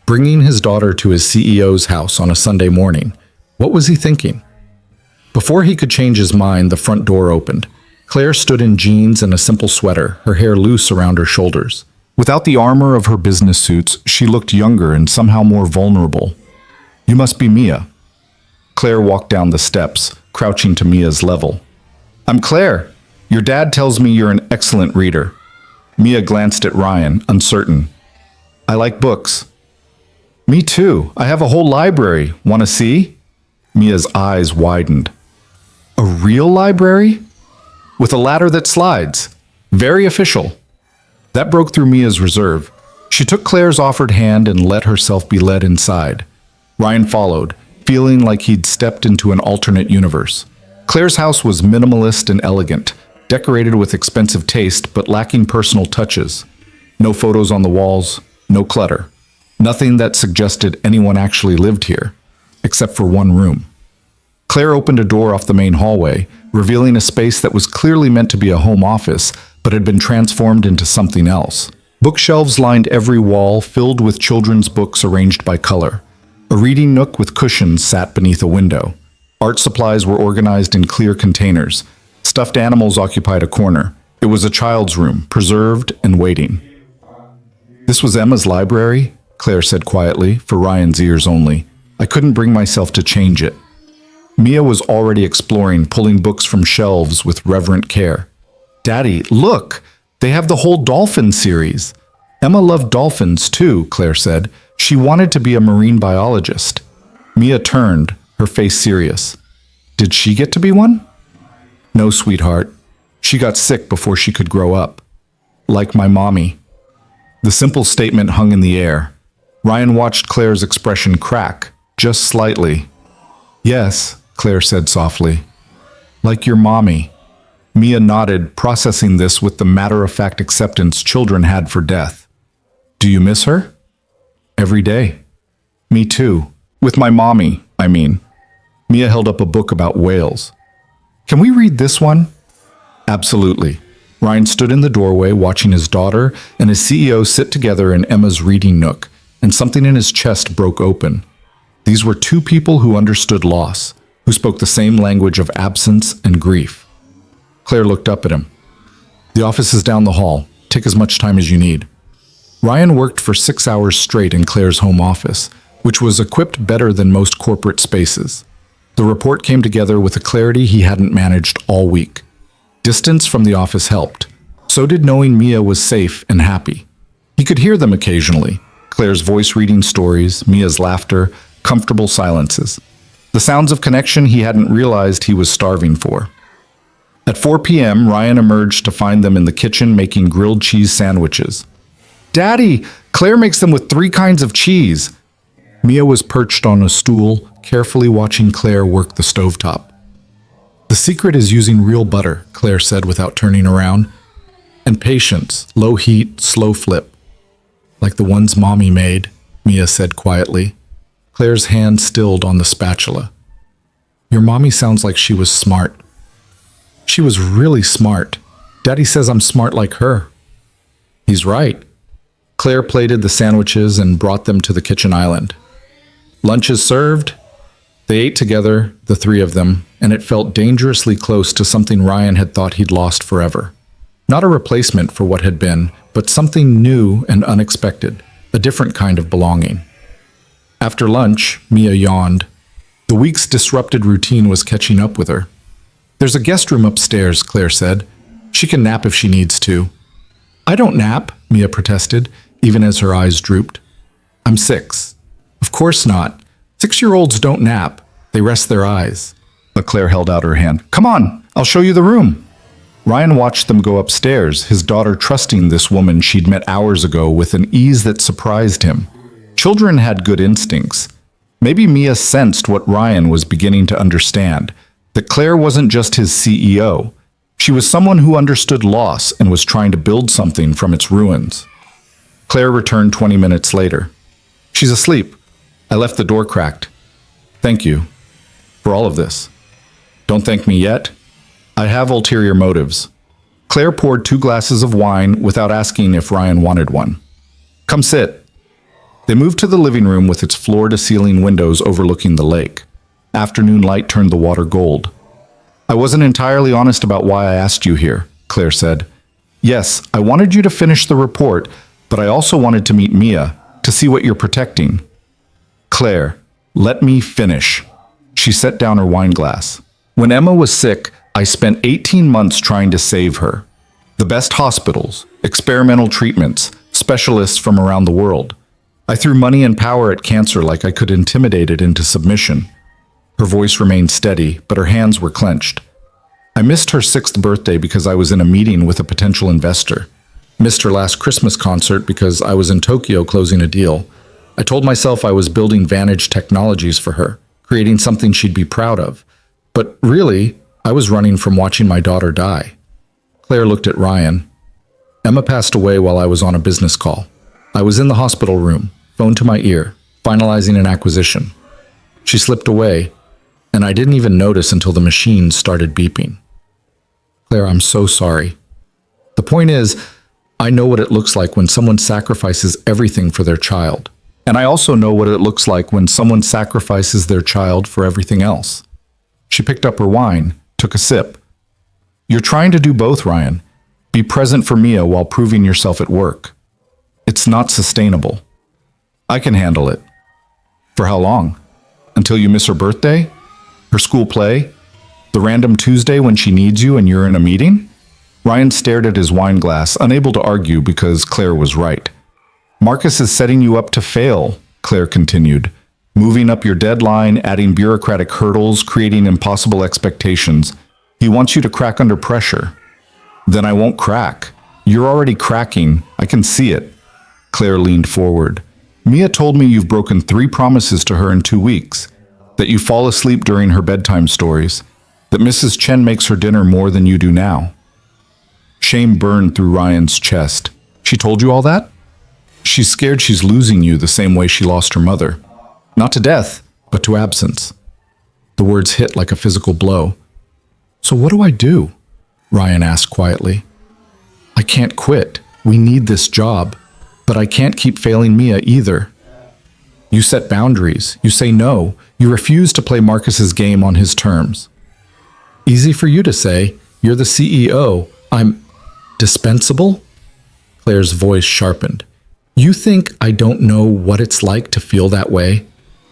Bringing his daughter to his CEO's house on a Sunday morning. What was he thinking? Before he could change his mind, the front door opened. Claire stood in jeans and a simple sweater, her hair loose around her shoulders. Without the armor of her business suits, she looked younger and somehow more vulnerable. You must be Mia. Claire walked down the steps, crouching to Mia's level. I'm Claire. Your dad tells me you're an excellent reader. Mia glanced at Ryan, uncertain. I like books. Me too. I have a whole library. Want to see? Mia's eyes widened. A real library? With a ladder that slides. Very official. That broke through Mia's reserve. She took Claire's offered hand and let herself be led inside. Ryan followed, feeling like he'd stepped into an alternate universe. Claire's house was minimalist and elegant, decorated with expensive taste but lacking personal touches. No photos on the walls, no clutter. Nothing that suggested anyone actually lived here, except for one room. Claire opened a door off the main hallway, revealing a space that was clearly meant to be a home office, but had been transformed into something else. Bookshelves lined every wall, filled with children's books arranged by color. A reading nook with cushions sat beneath a window. Art supplies were organized in clear containers. Stuffed animals occupied a corner. It was a child's room, preserved and waiting. This was Emma's library, Claire said quietly, for Ryan's ears only. I couldn't bring myself to change it. Mia was already exploring, pulling books from shelves with reverent care. Daddy, look! They have the whole dolphin series. Emma loved dolphins too, Claire said. She wanted to be a marine biologist. Mia turned, her face serious. Did she get to be one? No, sweetheart. She got sick before she could grow up. Like my mommy. The simple statement hung in the air. Ryan watched Claire's expression crack, just slightly. Yes, Claire said softly. Like your mommy. Mia nodded, processing this with the matter-of-fact acceptance children had for death. Do you miss her? Every day. Me too. With my mommy, I mean. Mia held up a book about whales. Can we read this one? Absolutely. Ryan stood in the doorway watching his daughter and his CEO sit together in Emma's reading nook, and something in his chest broke open. These were two people who understood loss, who spoke the same language of absence and grief. Claire looked up at him. The office is down the hall. Take as much time as you need. Ryan worked for 6 hours straight in Claire's home office, which was equipped better than most corporate spaces. The report came together with a clarity he hadn't managed all week. Distance from the office helped. So did knowing Mia was safe and happy. He could hear them occasionally, Claire's voice reading stories, Mia's laughter, comfortable silences. The sounds of connection he hadn't realized he was starving for. At 4 p.m., Ryan emerged to find them in the kitchen making grilled cheese sandwiches. Daddy, Claire makes them with 3 kinds of cheese. Mia was perched on a stool, carefully watching Claire work the stovetop. The secret is using real butter, Claire said without turning around. And patience, low heat, slow flip. Like the ones Mommy made, Mia said quietly. Claire's hand stilled on the spatula. Your mommy sounds like she was smart. She was really smart. Daddy says I'm smart like her. He's right. Claire plated the sandwiches and brought them to the kitchen island. Lunch is served. They ate together, the three of them, and it felt dangerously close to something Ryan had thought he'd lost forever. Not a replacement for what had been, but something new and unexpected, a different kind of belonging. After lunch, Mia yawned. The week's disrupted routine was catching up with her. "There's a guest room upstairs," Claire said. "She can nap if she needs to." "I don't nap," Mia protested, even as her eyes drooped. "I'm 6. "Of course not. 6-year-olds don't nap. They rest their eyes." But Claire held out her hand. "Come on, I'll show you the room." Ryan watched them go upstairs, his daughter trusting this woman she'd met hours ago with an ease that surprised him. Children had good instincts. Maybe Mia sensed what Ryan was beginning to understand, that Claire wasn't just his CEO. She was someone who understood loss and was trying to build something from its ruins. Claire returned 20 minutes later. "She's asleep. I left the door cracked. Thank you for all of this." "Don't thank me yet. I have ulterior motives." Claire poured 2 glasses of wine without asking if Ryan wanted one. "Come sit." They moved to the living room with its floor-to-ceiling windows overlooking the lake. Afternoon light turned the water gold. "I wasn't entirely honest about why I asked you here," Claire said. "Yes, I wanted you to finish the report, but I also wanted to meet Mia, to see what you're protecting." "Claire, let me finish." She set down her wine glass. "When Emma was sick, I spent 18 months trying to save her. The best hospitals, experimental treatments, specialists from around the world. I threw money and power at cancer like I could intimidate it into submission." Her voice remained steady, but her hands were clenched. "I missed her 6th birthday because I was in a meeting with a potential investor. Missed her last Christmas concert because I was in Tokyo closing a deal. I told myself I was building Vantage Technologies for her, creating something she'd be proud of. But really, I was running from watching my daughter die." Claire looked at Ryan. "Emma passed away while I was on a business call. I was in the hospital room, phone to my ear, finalizing an acquisition. She slipped away, and I didn't even notice until the machine started beeping." "Claire, I'm so sorry. The point is, I know what it looks like when someone sacrifices everything for their child. And I also know what it looks like when someone sacrifices their child for everything else." She picked up her wine, took a sip. "You're trying to do both, Ryan. Be present for Mia while proving yourself at work. It's not sustainable." "I can handle it." "For how long? Until you miss her birthday? Her school play? The random Tuesday when she needs you and you're in a meeting?" Ryan stared at his wine glass, unable to argue because Claire was right. "Marcus is setting you up to fail," Claire continued. "Moving up your deadline, adding bureaucratic hurdles, creating impossible expectations. He wants you to crack under pressure." "Then I won't crack. You're already cracking. I can see it." Claire leaned forward. "Mia told me you've broken 3 promises to her in 2 weeks. That you fall asleep during her bedtime stories. That Mrs. Chen makes her dinner more than you do now." Shame burned through Ryan's chest. "She told you all that?" "She's scared she's losing you the same way she lost her mother. Not to death, but to absence." The words hit like a physical blow. "So what do I do?" Ryan asked quietly. "I can't quit. We need this job. But I can't keep failing Mia either." "You set boundaries. You say no. You refuse to play Marcus's game on his terms." "Easy for you to say. You're the CEO. I'm dispensable?" Claire's voice sharpened. "You think I don't know what it's like to feel that way?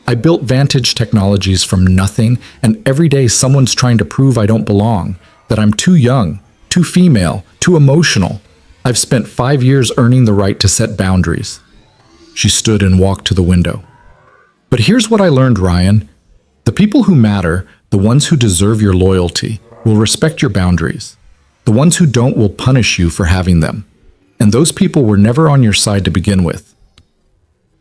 I built Vantage Technologies from nothing, and every day someone's trying to prove I don't belong, that I'm too young, too female, too emotional. I've spent 5 years earning the right to set boundaries." She stood and walked to the window. "But here's what I learned, Ryan. The people who matter, the ones who deserve your loyalty, will respect your boundaries. The ones who don't will punish you for having them. And those people were never on your side to begin with."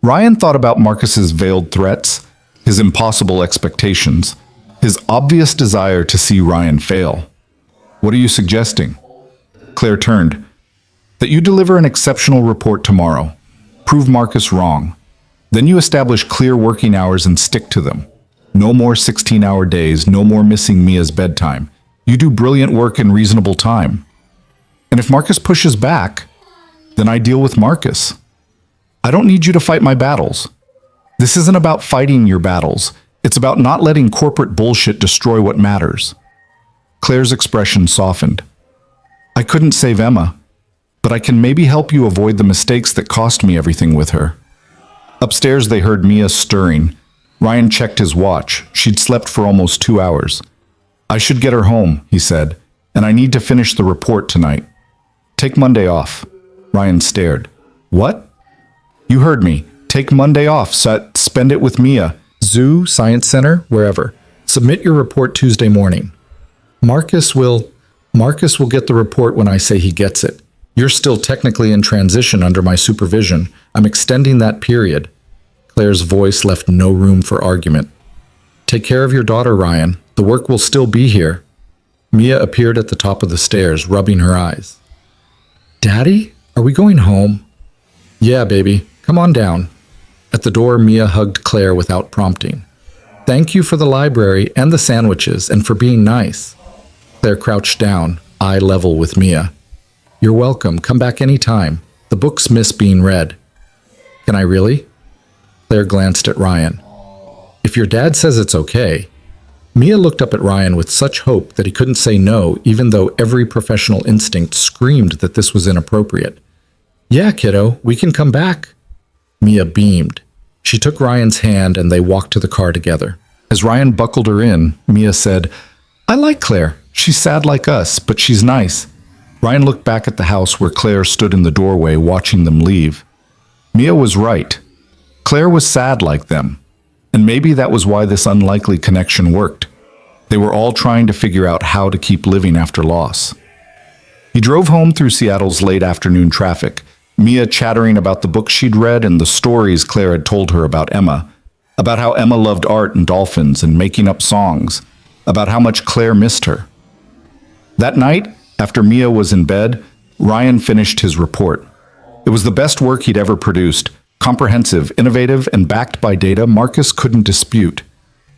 Ryan thought about Marcus's veiled threats, his impossible expectations, his obvious desire to see Ryan fail. "What are you suggesting?" Claire turned. "That you deliver an exceptional report tomorrow. Prove Marcus wrong. Then you establish clear working hours and stick to them. No more 16-hour days, no more missing Mia's bedtime. You do brilliant work in reasonable time. And if Marcus pushes back, then I deal with Marcus. I don't need you to fight my battles. This isn't about fighting your battles. It's about not letting corporate bullshit destroy what matters. Claire's expression softened. I couldn't save Emma, but I can maybe help you avoid the mistakes that cost me everything with her. Upstairs, they heard Mia stirring. Ryan checked his watch. She'd slept for almost 2 hours. I should get her home, he said, and I need to finish the report tonight. Take Monday off. Ryan stared. What? You heard me. Take Monday off, spend it with Mia. Zoo, Science Center, wherever. Submit your report Tuesday morning. Marcus will get the report when I say he gets it. You're still technically in transition under my supervision. I'm extending that period. Claire's voice left no room for argument. Take care of your daughter, Ryan. The work will still be here. Mia appeared at the top of the stairs, rubbing her eyes. Daddy, are we going home? Yeah, baby. Come on down. At the door, Mia hugged Claire without prompting. Thank you for the library and the sandwiches and for being nice. Claire crouched down, eye level with Mia. You're welcome. Come back any time. The books miss being read. Can I really? Claire glanced at Ryan. If your dad says it's okay. Mia looked up at Ryan with such hope that he couldn't say no, even though every professional instinct screamed that this was inappropriate. Yeah, kiddo, we can come back. Mia beamed. She took Ryan's hand and they walked to the car together. As Ryan buckled her in, Mia said, I like Claire. She's sad like us, but she's nice. Ryan looked back at the house where Claire stood in the doorway watching them leave. Mia was right. Claire was sad like them. And maybe that was why this unlikely connection worked. They were all trying to figure out how to keep living after loss. He drove home through Seattle's late afternoon traffic, Mia chattering about the books she'd read and the stories Claire had told her about Emma, about how Emma loved art and dolphins and making up songs, about how much Claire missed her. That night, after Mia was in bed, Ryan finished his report. It was the best work he'd ever produced, comprehensive, innovative, and backed by data Marcus couldn't dispute.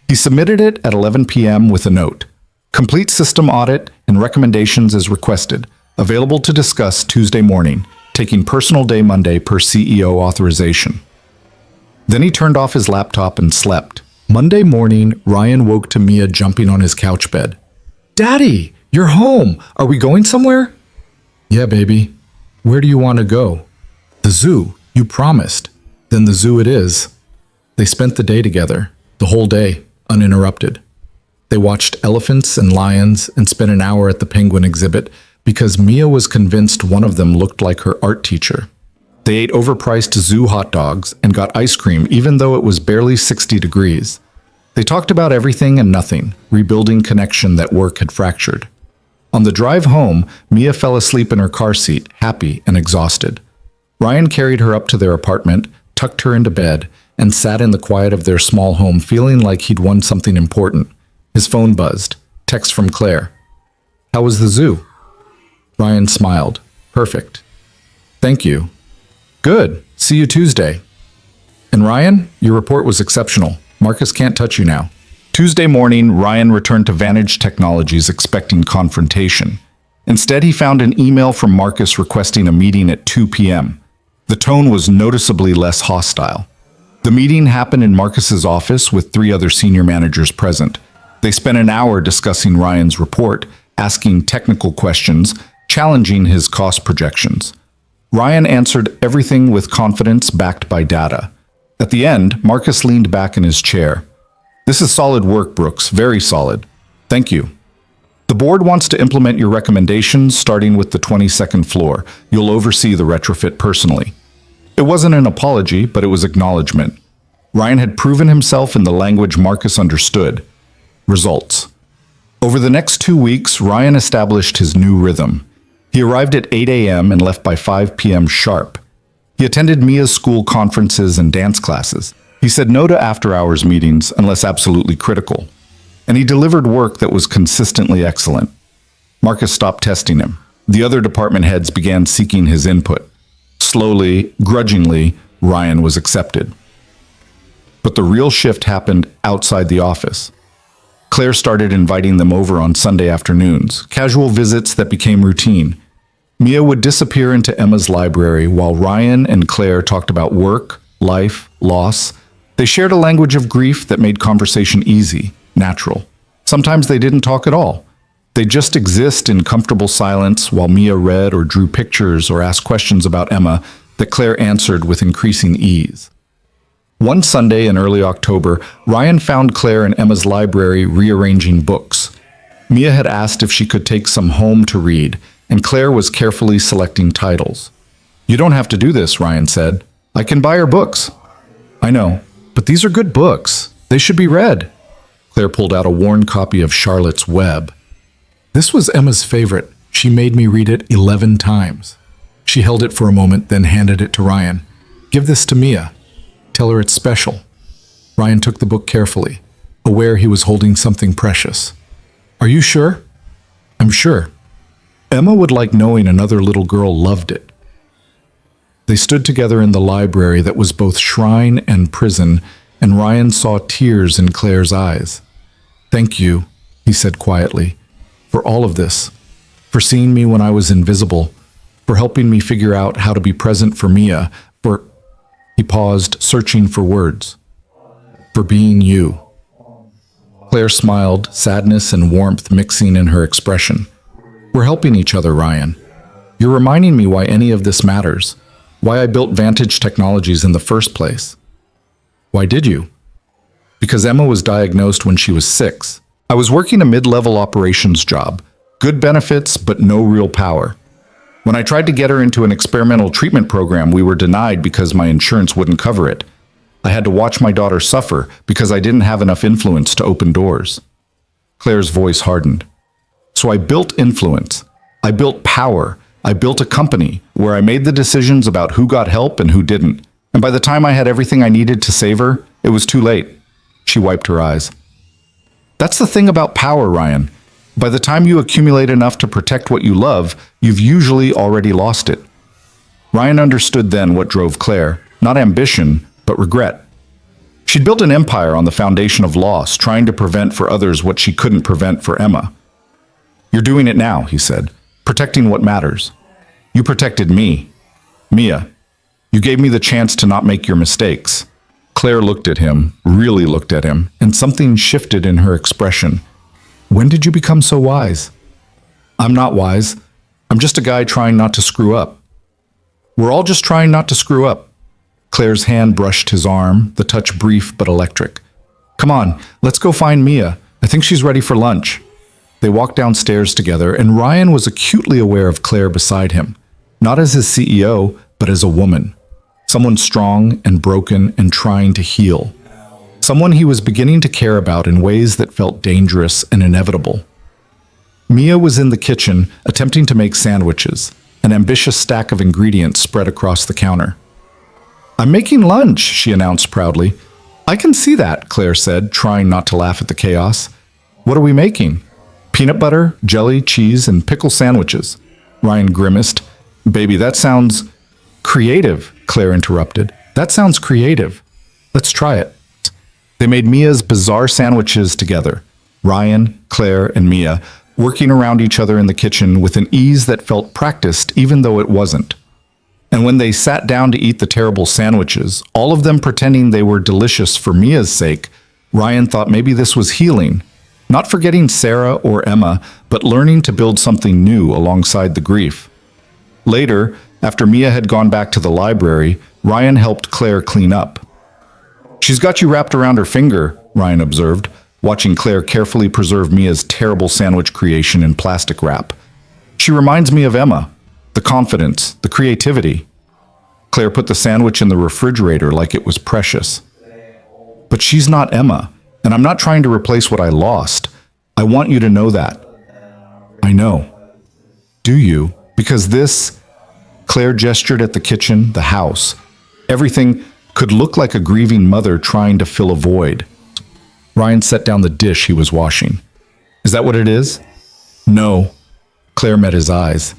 He submitted it at 11 p.m. with a note. Complete system audit and recommendations as requested. Available to discuss Tuesday morning, taking personal day Monday per CEO authorization. Then he turned off his laptop and slept. Monday morning, Ryan woke to Mia jumping on his couch bed. Daddy, you're home. Are we going somewhere? Yeah, baby. Where do you want to go? The zoo. You promised. Then the zoo it is. They spent the day together, the whole day, uninterrupted. They watched elephants and lions and spent an hour at the penguin exhibit because Mia was convinced one of them looked like her art teacher. They ate overpriced zoo hot dogs and got ice cream even though it was barely 60 degrees. They talked about everything and nothing, rebuilding connection that work had fractured. On the drive home, Mia fell asleep in her car seat, happy and exhausted. Ryan carried her up to their apartment, tucked her into bed, and sat in the quiet of their small home feeling like he'd won something important. His phone buzzed. Text from Claire. How was the zoo? Ryan smiled. Perfect. Thank you. Good. See you Tuesday. And Ryan, your report was exceptional. Marcus can't touch you now. Tuesday morning, Ryan returned to Vantage Technologies expecting confrontation. Instead, he found an email from Marcus requesting a meeting at 2 p.m. The tone was noticeably less hostile. The meeting happened in Marcus's office with 3 other senior managers present. They spent an hour discussing Ryan's report, asking technical questions, challenging his cost projections. Ryan answered everything with confidence backed by data. At the end, Marcus leaned back in his chair. This is solid work, Brooks, very solid. Thank you. The board wants to implement your recommendations starting with the 22nd floor. You'll oversee the retrofit personally. It wasn't an apology, but it was acknowledgement. Ryan had proven himself in the language Marcus understood. Results. Over the next 2 weeks, Ryan established his new rhythm. He arrived at 8 a.m. and left by 5 p.m. sharp. He attended Mia's school conferences and dance classes. He said no to after-hours meetings unless absolutely critical. And he delivered work that was consistently excellent. Marcus stopped testing him. The other department heads began seeking his input. Slowly, grudgingly, Ryan was accepted. But the real shift happened outside the office. Claire started inviting them over on Sunday afternoons, casual visits that became routine. Mia would disappear into Emma's library while Ryan and Claire talked about work, life, loss. They shared a language of grief that made conversation easy, natural. Sometimes they didn't talk at all. They'd just exist in comfortable silence while Mia read or drew pictures or asked questions about Emma that Claire answered with increasing ease. One Sunday in early October, Ryan found Claire in Emma's library rearranging books. Mia had asked if she could take some home to read, and Claire was carefully selecting titles. "You don't have to do this," Ryan said. "I can buy your books." "I know, but these are good books. They should be read." Claire pulled out a worn copy of Charlotte's Web. This was Emma's favorite. She made me read it 11 times. She held it for a moment, then handed it to Ryan. "Give this to Mia. Tell her it's special." Ryan took the book carefully, aware he was holding something precious. "Are you sure?" "I'm sure. Emma would like knowing another little girl loved it." They stood together in the library that was both shrine and prison, and Ryan saw tears in Claire's eyes. "Thank you," he said quietly, "for all of this, for seeing me when I was invisible, for helping me figure out how to be present for Mia, for—" He paused, searching for words. "For being you." Claire smiled, sadness and warmth mixing in her expression. "We're helping each other, Ryan. You're reminding me why any of this matters, why I built Vantage Technologies in the first place." "Why did you?" "Because Emma was diagnosed when she was 6. I was working a mid-level operations job, good benefits, but no real power. When I tried to get her into an experimental treatment program, we were denied because my insurance wouldn't cover it. I had to watch my daughter suffer because I didn't have enough influence to open doors." Claire's voice hardened. "So I built influence. I built power. I built a company where I made the decisions about who got help and who didn't. And by the time I had everything I needed to save her, it was too late." She wiped her eyes. "That's the thing about power, Ryan. By the time you accumulate enough to protect what you love, you've usually already lost it." Ryan understood then what drove Claire, not ambition, but regret. She'd built an empire on the foundation of loss, trying to prevent for others what she couldn't prevent for Emma. "You're doing it now," he said, "protecting what matters. You protected me. Mia, you gave me the chance to not make your mistakes." Claire looked at him, really looked at him, and something shifted in her expression. "When did you become so wise?" "I'm not wise. I'm just a guy trying not to screw up." "We're all just trying not to screw up." Claire's hand brushed his arm, the touch brief but electric. "Come on, let's go find Mia. I think she's ready for lunch." They walked downstairs together, and Ryan was acutely aware of Claire beside him, not as his CEO, but as a woman. Someone strong and broken and trying to heal. Someone he was beginning to care about in ways that felt dangerous and inevitable. Mia was in the kitchen, attempting to make sandwiches, an ambitious stack of ingredients spread across the counter. "I'm making lunch," she announced proudly. "I can see that," Claire said, trying not to laugh at the chaos. "What are we making?" "Peanut butter, jelly, cheese, and pickle sandwiches." Ryan grimaced. "Baby, that sounds—" "Creative," Claire interrupted. "That sounds creative. Let's try it." They made Mia's bizarre sandwiches together, Ryan, Claire, and Mia, working around each other in the kitchen with an ease that felt practiced even though it wasn't. And when they sat down to eat the terrible sandwiches, all of them pretending they were delicious for Mia's sake, Ryan thought maybe this was healing, not forgetting Sarah or Emma, but learning to build something new alongside the grief. Later, after Mia had gone back to the library, Ryan helped Claire clean up. "She's got you wrapped around her finger," Ryan observed, watching Claire carefully preserve Mia's terrible sandwich creation in plastic wrap. "She reminds me of Emma. The confidence, the creativity." Claire put the sandwich in the refrigerator like it was precious. "But she's not Emma, and I'm not trying to replace what I lost. I want you to know that." "I know." "Do you? Because this—" Claire gestured at the kitchen, the house. Everything could look like a grieving mother trying to fill a void. Ryan set down the dish he was washing. "Is that what it is?" "No." Claire met his eyes.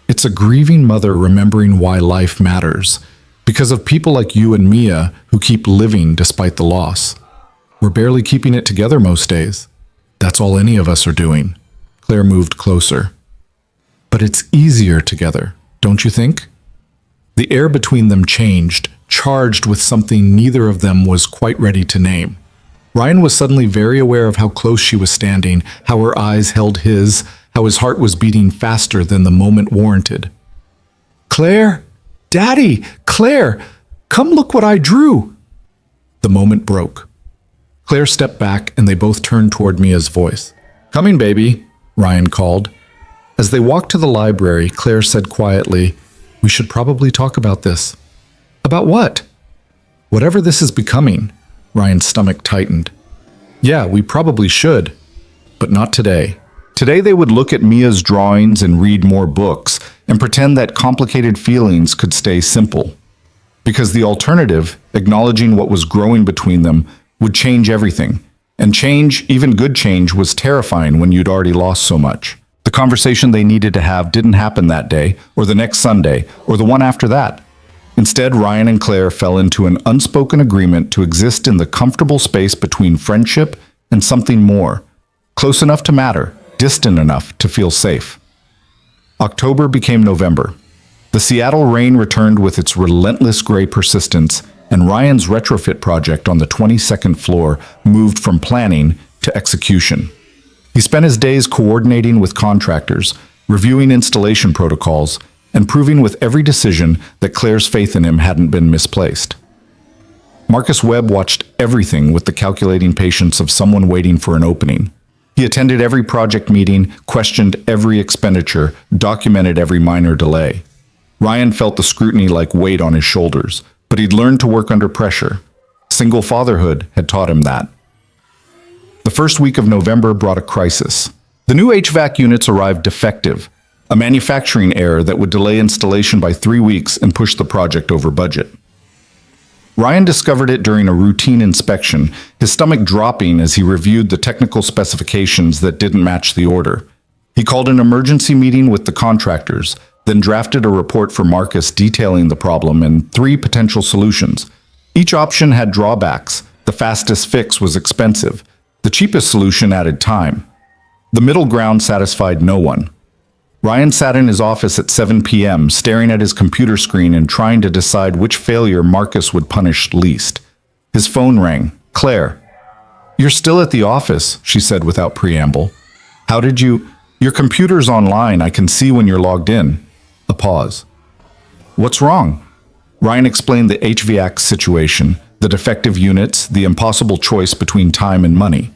"It's a grieving mother remembering why life matters, because of people like you and Mia who keep living despite the loss. We're barely keeping it together most days. That's all any of us are doing." Claire moved closer. "But it's easier together, don't you think?" The air between them changed, charged charged with something neither of them was quite ready to name. Ryan was suddenly very aware of how close she was standing, how her eyes held his, how his heart was beating faster than the moment warranted. "Claire! Daddy! Claire! Come look what I drew!" The moment broke. Claire stepped back and they both turned toward Mia's voice. "Coming, baby," Ryan called. As they walked to the library, Claire said quietly, "We should probably talk about this." "About what?" "Whatever this is becoming." Ryan's stomach tightened. "Yeah, we probably should, but not today." Today they would look at Mia's drawings and read more books and pretend that complicated feelings could stay simple. Because the alternative, acknowledging what was growing between them, would change everything. And change, even good change, was terrifying when you'd already lost so much. The conversation they needed to have didn't happen that day, or the next Sunday, or the one after that. Instead, Ryan and Claire fell into an unspoken agreement to exist in the comfortable space between friendship and something more, close enough to matter, distant enough to feel safe. October became November. The Seattle rain returned with its relentless gray persistence, and Ryan's retrofit project on the 22nd floor moved from planning to execution. He spent his days coordinating with contractors, reviewing installation protocols, and proving with every decision that Claire's faith in him hadn't been misplaced. Marcus Webb watched everything with the calculating patience of someone waiting for an opening. He attended every project meeting, questioned every expenditure, documented every minor delay. Ryan felt the scrutiny like weight on his shoulders, but he'd learned to work under pressure. Single fatherhood had taught him that. The first week of November brought a crisis. The new HVAC units arrived defective, a manufacturing error that would delay installation by 3 weeks and push the project over budget. Ryan discovered it during a routine inspection, his stomach dropping as he reviewed the technical specifications that didn't match the order. He called an emergency meeting with the contractors, then drafted a report for Marcus detailing the problem and 3 potential solutions. Each option had drawbacks. The fastest fix was expensive. The cheapest solution added time. The middle ground satisfied no one. Ryan sat in his office at 7 p.m., staring at his computer screen and trying to decide which failure Marcus would punish least. His phone rang. "Claire." "You're still at the office," she said without preamble. "How did you—" "Your computer's online. I can see when you're logged in." A pause. "What's wrong?" Ryan explained the HVAC situation, the defective units, the impossible choice between time and money.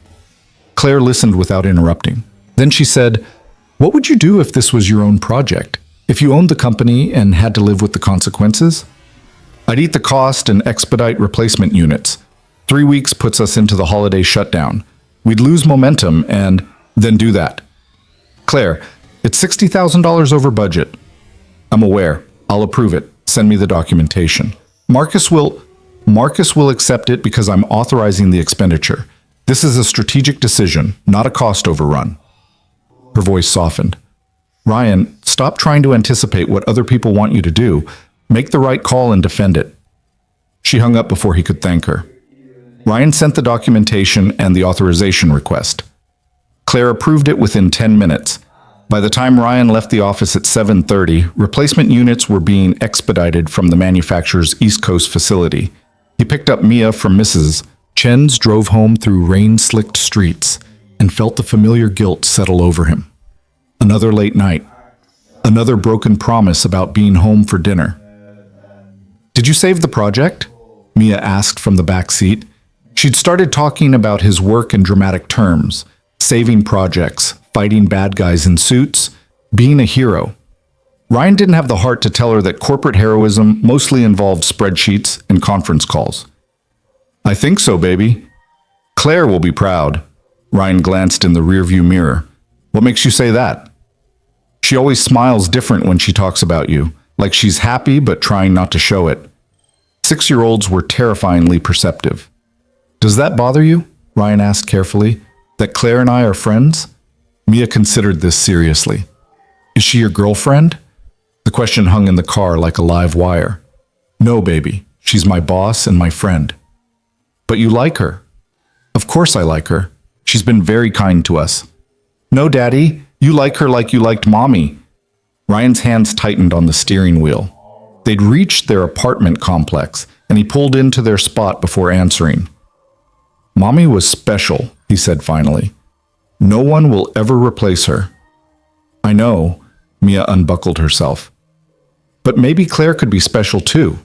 Claire listened without interrupting. Then she said, "What would you do if this was your own project? If you owned the company and had to live with the consequences?" "I'd eat the cost and expedite replacement units. 3 weeks puts us into the holiday shutdown. We'd lose momentum and then do that." "Claire, it's $60,000 over budget." "I'm aware. I'll approve it. Send me the documentation." Marcus will accept it because I'm authorizing the expenditure. This is a strategic decision, not a cost overrun." Her voice softened. "Ryan, stop trying to anticipate what other people want you to do. Make the right call and defend it." She hung up before he could thank her. Ryan sent the documentation and the authorization request. Claire approved it within 10 minutes. By the time Ryan left the office at 7:30, replacement units were being expedited from the manufacturer's East Coast facility. He picked up Mia from Mrs. Chen's, drove home through rain-slicked streets, and felt the familiar guilt settle over him. Another late night. Another broken promise about being home for dinner. "Did you save the project?" Mia asked from the back seat. She'd started talking about his work in dramatic terms, saving projects, fighting bad guys in suits, being a hero. Ryan didn't have the heart to tell her that corporate heroism mostly involved spreadsheets and conference calls. "I think so, baby." "Claire will be proud." Ryan glanced in the rearview mirror. "What makes you say that?" "She always smiles different when she talks about you, like she's happy but trying not to show it." 6-year-olds were terrifyingly perceptive. "Does that bother you?" Ryan asked carefully. "That Claire and I are friends?" Mia considered this seriously. "Is she your girlfriend?" The question hung in the car like a live wire. "No, baby. She's my boss and my friend." "But you like her." "Of course I like her. She's been very kind to us." "No, Daddy. You like her like you liked Mommy." Ryan's hands tightened on the steering wheel. They'd reached their apartment complex, and he pulled into their spot before answering. "Mommy was special," he said finally. "No one will ever replace her." "I know," Mia unbuckled herself. "But maybe Claire could be special too,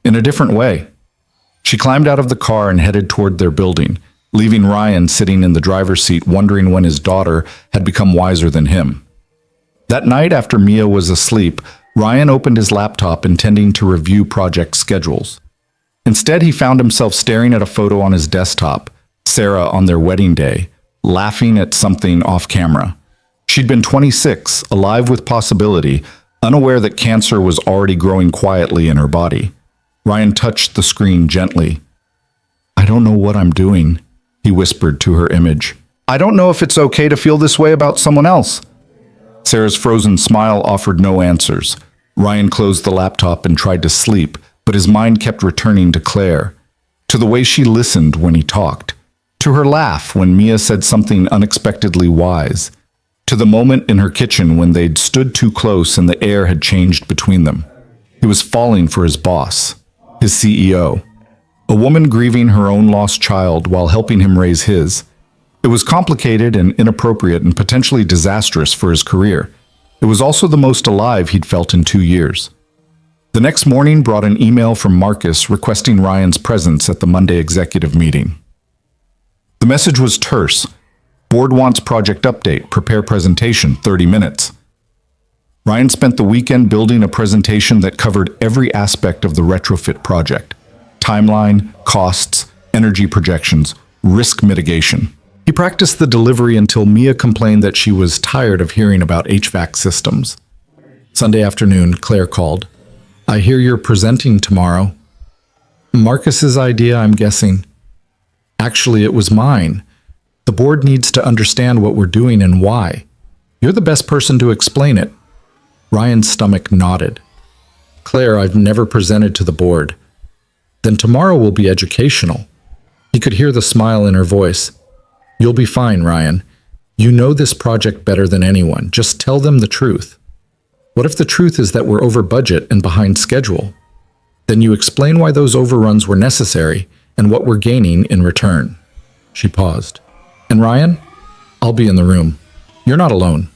in a different way." She climbed out of the car and headed toward their building, leaving Ryan sitting in the driver's seat wondering when his daughter had become wiser than him. That night after Mia was asleep, Ryan opened his laptop intending to review project schedules. Instead, he found himself staring at a photo on his desktop, Sarah on their wedding day, laughing at something off camera. She'd been 26, alive with possibility, unaware that cancer was already growing quietly in her body. Ryan touched the screen gently. "I don't know what I'm doing," he whispered to her image. "I don't know if it's okay to feel this way about someone else." Sarah's frozen smile offered no answers. Ryan closed the laptop and tried to sleep, but his mind kept returning to Claire, to the way she listened when he talked, to her laugh when Mia said something unexpectedly wise, to the moment in her kitchen when they'd stood too close and the air had changed between them. He was falling for his boss, his CEO, a woman grieving her own lost child while helping him raise his. It was complicated and inappropriate and potentially disastrous for his career. It was also the most alive he'd felt in 2 years. The next morning brought an email from Marcus requesting Ryan's presence at the Monday executive meeting. The message was terse. "Board wants project update, prepare presentation, 30 minutes. Ryan spent the weekend building a presentation that covered every aspect of the retrofit project: timeline, costs, energy projections, risk mitigation. He practiced the delivery until Mia complained that she was tired of hearing about HVAC systems. Sunday afternoon, Claire called. "I hear you're presenting tomorrow." "Marcus's idea, I'm guessing." "Actually, it was mine. The board needs to understand what we're doing and why. You're the best person to explain it." Ryan's stomach nodded. "Claire, I've never presented to the board." "Then tomorrow will be educational." He could hear the smile in her voice. "You'll be fine, Ryan. You know this project better than anyone. Just tell them the truth." "What if the truth is that we're over budget and behind schedule?" "Then you explain why those overruns were necessary and what we're gaining in return." She paused. "And Ryan, I'll be in the room. You're not alone."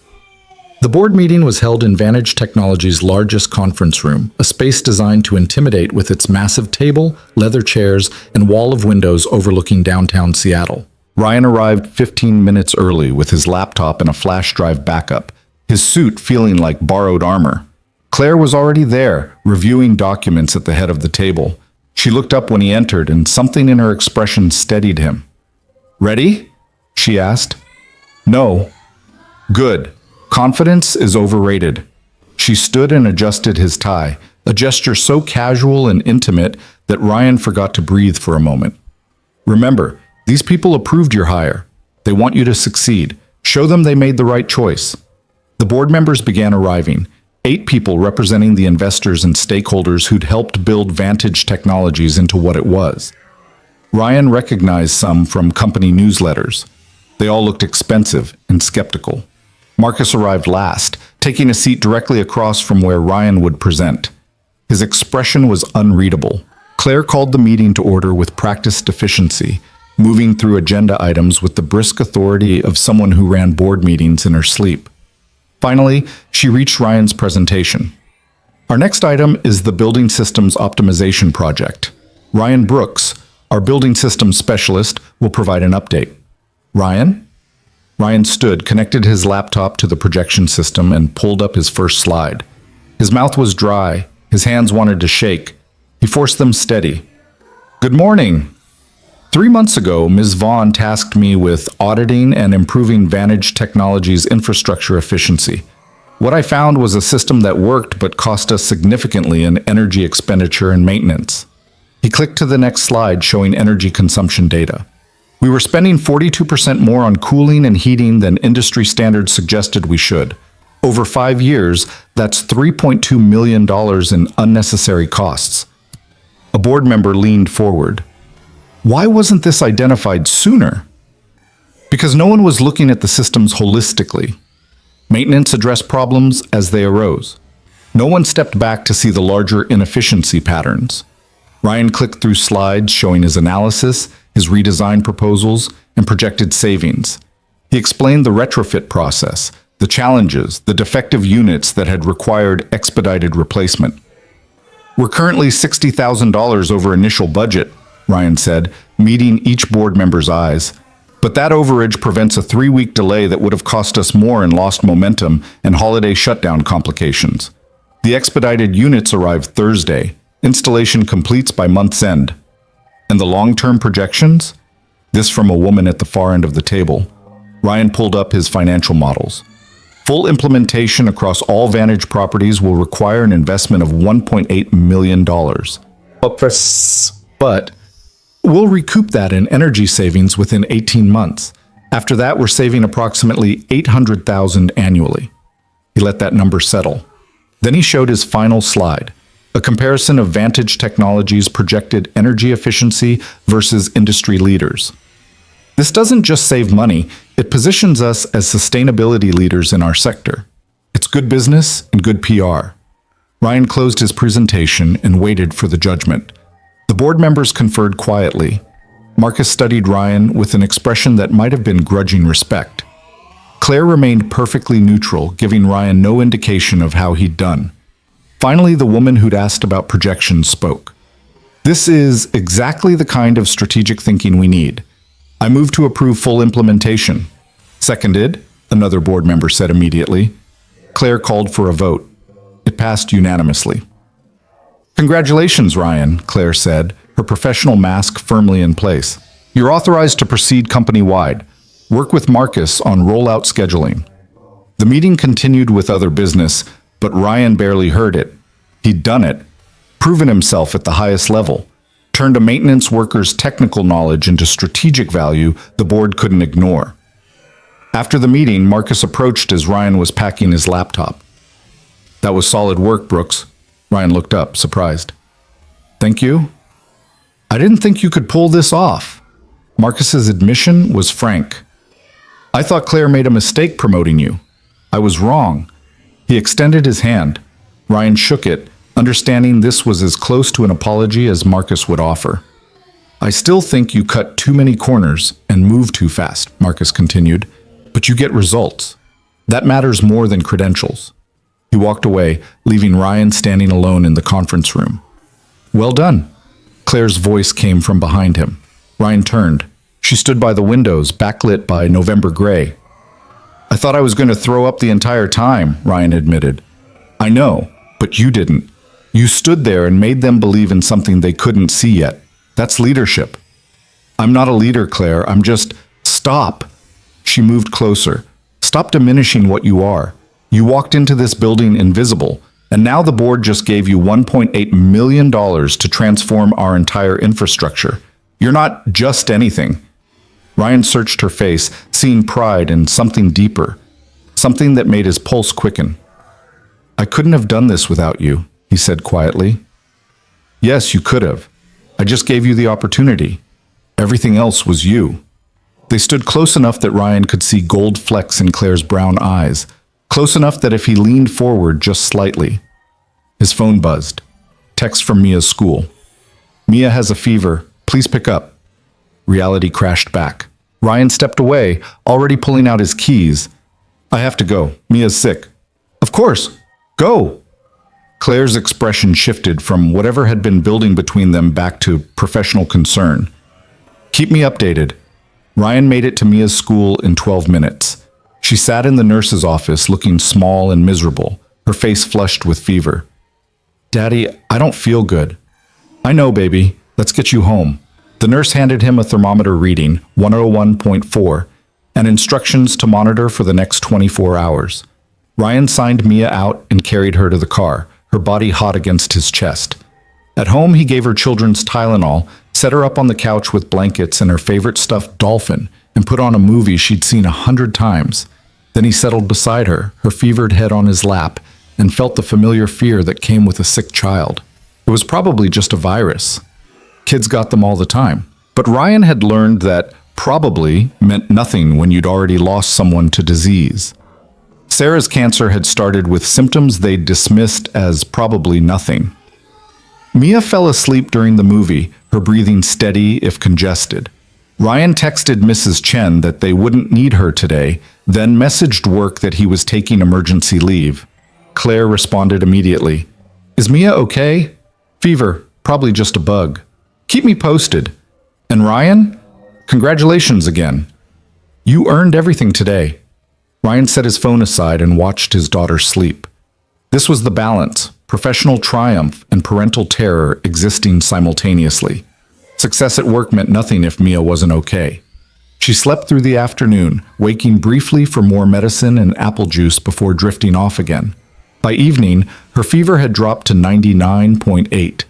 The board meeting was held in Vantage Technologies' largest conference room, a space designed to intimidate with its massive table, leather chairs, and wall of windows overlooking downtown Seattle. Ryan arrived 15 minutes early with his laptop and a flash drive backup, his suit feeling like borrowed armor. Claire was already there, reviewing documents at the head of the table. She looked up when he entered, and something in her expression steadied him. "Ready?" she asked. "No." "Good. Confidence is overrated." She stood and adjusted his tie, a gesture so casual and intimate that Ryan forgot to breathe for a moment. "Remember, these people approved your hire. They want you to succeed. Show them they made the right choice." The board members began arriving, 8 people representing the investors and stakeholders who'd helped build Vantage Technologies into what it was. Ryan recognized some from company newsletters. They all looked expensive and skeptical. Marcus arrived last, taking a seat directly across from where Ryan would present. His expression was unreadable. Claire called the meeting to order with practiced efficiency, moving through agenda items with the brisk authority of someone who ran board meetings in her sleep. Finally, she reached Ryan's presentation. "Our next item is the Building Systems Optimization Project. Ryan Brooks, our building systems specialist, will provide an update." "Ryan?" Ryan stood, connected his laptop to the projection system, and pulled up his first slide. His mouth was dry. His hands wanted to shake. He forced them steady. "Good morning. 3 months ago, Ms. Vaughn tasked me with auditing and improving Vantage Technologies' infrastructure efficiency. What I found was a system that worked but cost us significantly in energy expenditure and maintenance." He clicked to the next slide showing energy consumption data. "We were spending 42% more on cooling and heating than industry standards suggested we should. Over 5 years, that's $3.2 million in unnecessary costs." A board member leaned forward. "Why wasn't this identified sooner?" "Because no one was looking at the systems holistically. Maintenance addressed problems as they arose. No one stepped back to see the larger inefficiency patterns." Ryan clicked through slides showing his analysis, his redesign proposals, and projected savings. He explained the retrofit process, the challenges, the defective units that had required expedited replacement. We're currently $60,000 over initial budget, Ryan said, meeting each board member's eyes. But that overage prevents a 3-week delay that would have cost us more in lost momentum and holiday shutdown complications. The expedited units arrive Thursday. Installation completes by month's end. And the long-term projections? This from a woman at the far end of the table. Ryan pulled up his financial models. Full implementation across all Vantage properties will require an investment of $1.8 million. But we'll recoup that in energy savings within 18 months. After that, we're saving approximately $800,000 annually. He let that number settle. Then he showed his final slide, a comparison of Vantage Technologies' projected energy efficiency versus industry leaders. This doesn't just save money, it positions us as sustainability leaders in our sector. It's good business and good PR. Ryan closed his presentation and waited for the judgment. The board members conferred quietly. Marcus studied Ryan with an expression that might have been grudging respect. Claire remained perfectly neutral, giving Ryan no indication of how he'd done. Finally, the woman who'd asked about projections spoke. This is exactly the kind of strategic thinking we need. I move to approve full implementation. Seconded, another board member said immediately. Claire called for a vote. It passed unanimously. Congratulations, Ryan, Claire said, her professional mask firmly in place. You're authorized to proceed company-wide. Work with Marcus on rollout scheduling. The meeting continued with other business, but Ryan barely heard it. He'd done it, proven himself at the highest level, turned a maintenance worker's technical knowledge into strategic value the board couldn't ignore. After the meeting, Marcus approached as Ryan was packing his laptop. That was solid work, Brooks. Ryan looked up, surprised. Thank you? I didn't think you could pull this off. Marcus's admission was frank. I thought Claire made a mistake promoting you. I was wrong. He extended his hand. Ryan shook it, understanding this was as close to an apology as Marcus would offer. I still think you cut too many corners and move too fast, Marcus continued, but you get results. That matters more than credentials. He walked away, leaving Ryan standing alone in the conference room. Well done. Claire's voice came from behind him. Ryan turned. She stood by the windows, backlit by November gray. I thought I was going to throw up the entire time, Ryan admitted. I know, but you didn't. You stood there and made them believe in something they couldn't see yet. That's leadership. I'm not a leader, Claire. I'm just... Stop. She moved closer. Stop diminishing what you are. You walked into this building invisible, and now the board just gave you $1.8 million to transform our entire infrastructure. You're not just anything. Ryan searched her face, seeing pride and something deeper, something that made his pulse quicken. I couldn't have done this without you, he said quietly. Yes, you could have. I just gave you the opportunity. Everything else was you. They stood close enough that Ryan could see gold flecks in Claire's brown eyes, close enough that if he leaned forward just slightly. His phone buzzed. Text from Mia's school. Mia has a fever. Please pick up. Reality crashed back. Ryan stepped away, already pulling out his keys. I have to go. Mia's sick. Of course. Go. Claire's expression shifted from whatever had been building between them back to professional concern. Keep me updated. Ryan made it to Mia's school in 12 minutes. She sat in the nurse's office looking small and miserable, her face flushed with fever. Daddy, I don't feel good. I know, baby. Let's get you home. The nurse handed him a thermometer reading, 101.4, and instructions to monitor for the next 24 hours. Ryan signed Mia out and carried her to the car, her body hot against his chest. At home, he gave her children's Tylenol, set her up on the couch with blankets and her favorite stuffed dolphin, and put on a movie she'd seen 100 times. Then he settled beside her, her fevered head on his lap, and felt the familiar fear that came with a sick child. It was probably just a virus. Kids got them all the time. But Ryan had learned that probably meant nothing when you'd already lost someone to disease. Sarah's cancer had started with symptoms they'd dismissed as probably nothing. Mia fell asleep during the movie, her breathing steady if congested. Ryan texted Mrs. Chen that they wouldn't need her today, then messaged work that he was taking emergency leave. Claire responded immediately. Is Mia okay? Fever, probably just a bug. Keep me posted. And Ryan? Congratulations again. You earned everything today. Ryan set his phone aside and watched his daughter sleep. This was the balance, professional triumph and parental terror existing simultaneously. Success at work meant nothing if Mia wasn't okay. She slept through the afternoon, waking briefly for more medicine and apple juice before drifting off again. By evening, her fever had dropped to 99.8.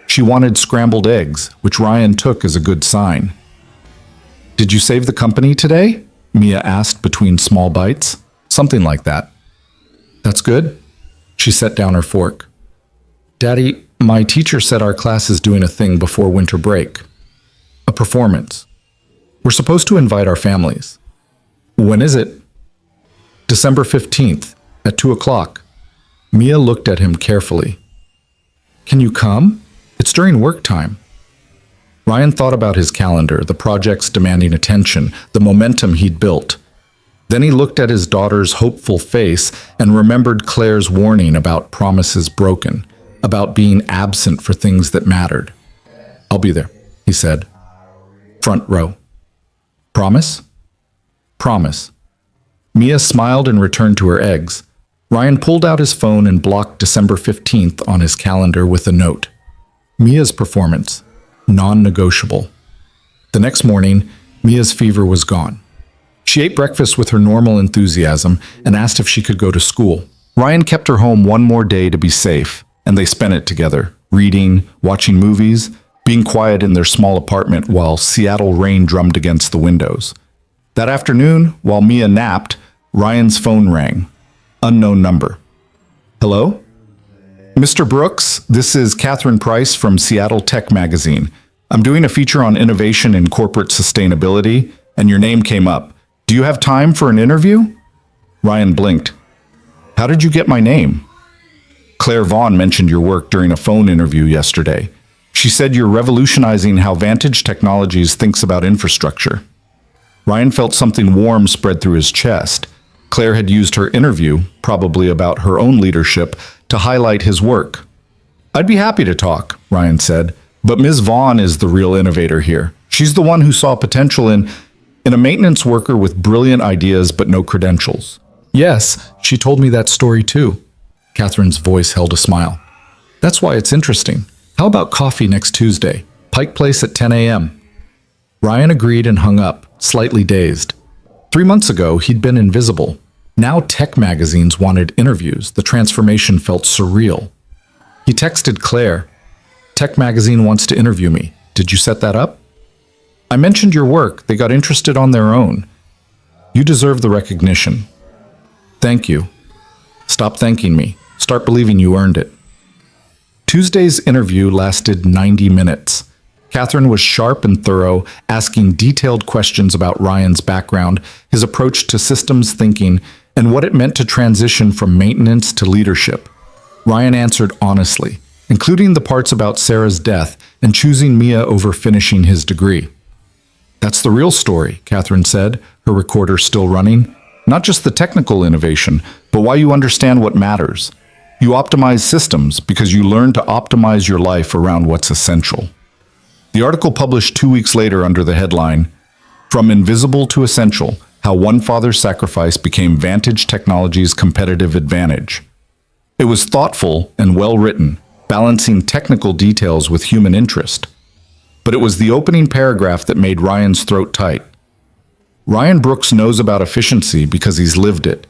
She wanted scrambled eggs, which Ryan took as a good sign. Did you save the company today? Mia asked between small bites. Something like that. That's good. She set down her fork. Daddy, my teacher said our class is doing a thing before winter break. A performance. We're supposed to invite our families. When is it? December 15th, at 2 o'clock. Mia looked at him carefully. Can you come? It's during work time. Ryan thought about his calendar, the projects demanding attention, the momentum he'd built. Then he looked at his daughter's hopeful face and remembered Claire's warning about promises broken, about being absent for things that mattered. I'll be there, he said. Front row. Promise? Promise. Mia smiled and returned to her eggs. Ryan pulled out his phone and blocked December 15th on his calendar with a note. Mia's performance. Non-negotiable. The next morning, Mia's fever was gone. She ate breakfast with her normal enthusiasm and asked if she could go to school. Ryan kept her home one more day to be safe, and they spent it together, reading, watching movies, being quiet in their small apartment while Seattle rain drummed against the windows. That afternoon, while Mia napped, Ryan's phone rang. Unknown number. Hello? Mr. Brooks, this is Catherine Price from Seattle Tech Magazine. I'm doing a feature on innovation in corporate sustainability, and your name came up. Do you have time for an interview? Ryan blinked. How did you get my name? Claire Vaughn mentioned your work during a phone interview yesterday. She said you're revolutionizing how Vantage Technologies thinks about infrastructure. Ryan felt something warm spread through his chest. Claire had used her interview, probably about her own leadership, to highlight his work. I'd be happy to talk, Ryan said, but Ms. Vaughn is the real innovator here. She's the one who saw potential in a maintenance worker with brilliant ideas but no credentials. Yes, she told me that story too. Catherine's voice held a smile. That's why it's interesting. How about coffee next Tuesday? Pike Place at 10 a.m. Ryan agreed and hung up, slightly dazed. 3 months ago, he'd been invisible. Now tech magazines wanted interviews. The transformation felt surreal. He texted Claire. Tech magazine wants to interview me. Did you set that up? I mentioned your work. They got interested on their own. You deserve the recognition. Thank you. Stop thanking me. Start believing you earned it. Tuesday's interview lasted 90 minutes. Catherine was sharp and thorough, asking detailed questions about Ryan's background, his approach to systems thinking, and what it meant to transition from maintenance to leadership. Ryan answered honestly, including the parts about Sarah's death and choosing Mia over finishing his degree. That's the real story, Catherine said, her recorder still running. Not just the technical innovation, but why you understand what matters. You optimize systems because you learn to optimize your life around what's essential. The article published 2 weeks later under the headline, From Invisible to Essential, How One Father's Sacrifice Became Vantage Technology's Competitive Advantage. It was thoughtful and well-written, balancing technical details with human interest. But it was the opening paragraph that made Ryan's throat tight. Ryan Brooks knows about efficiency because he's lived it.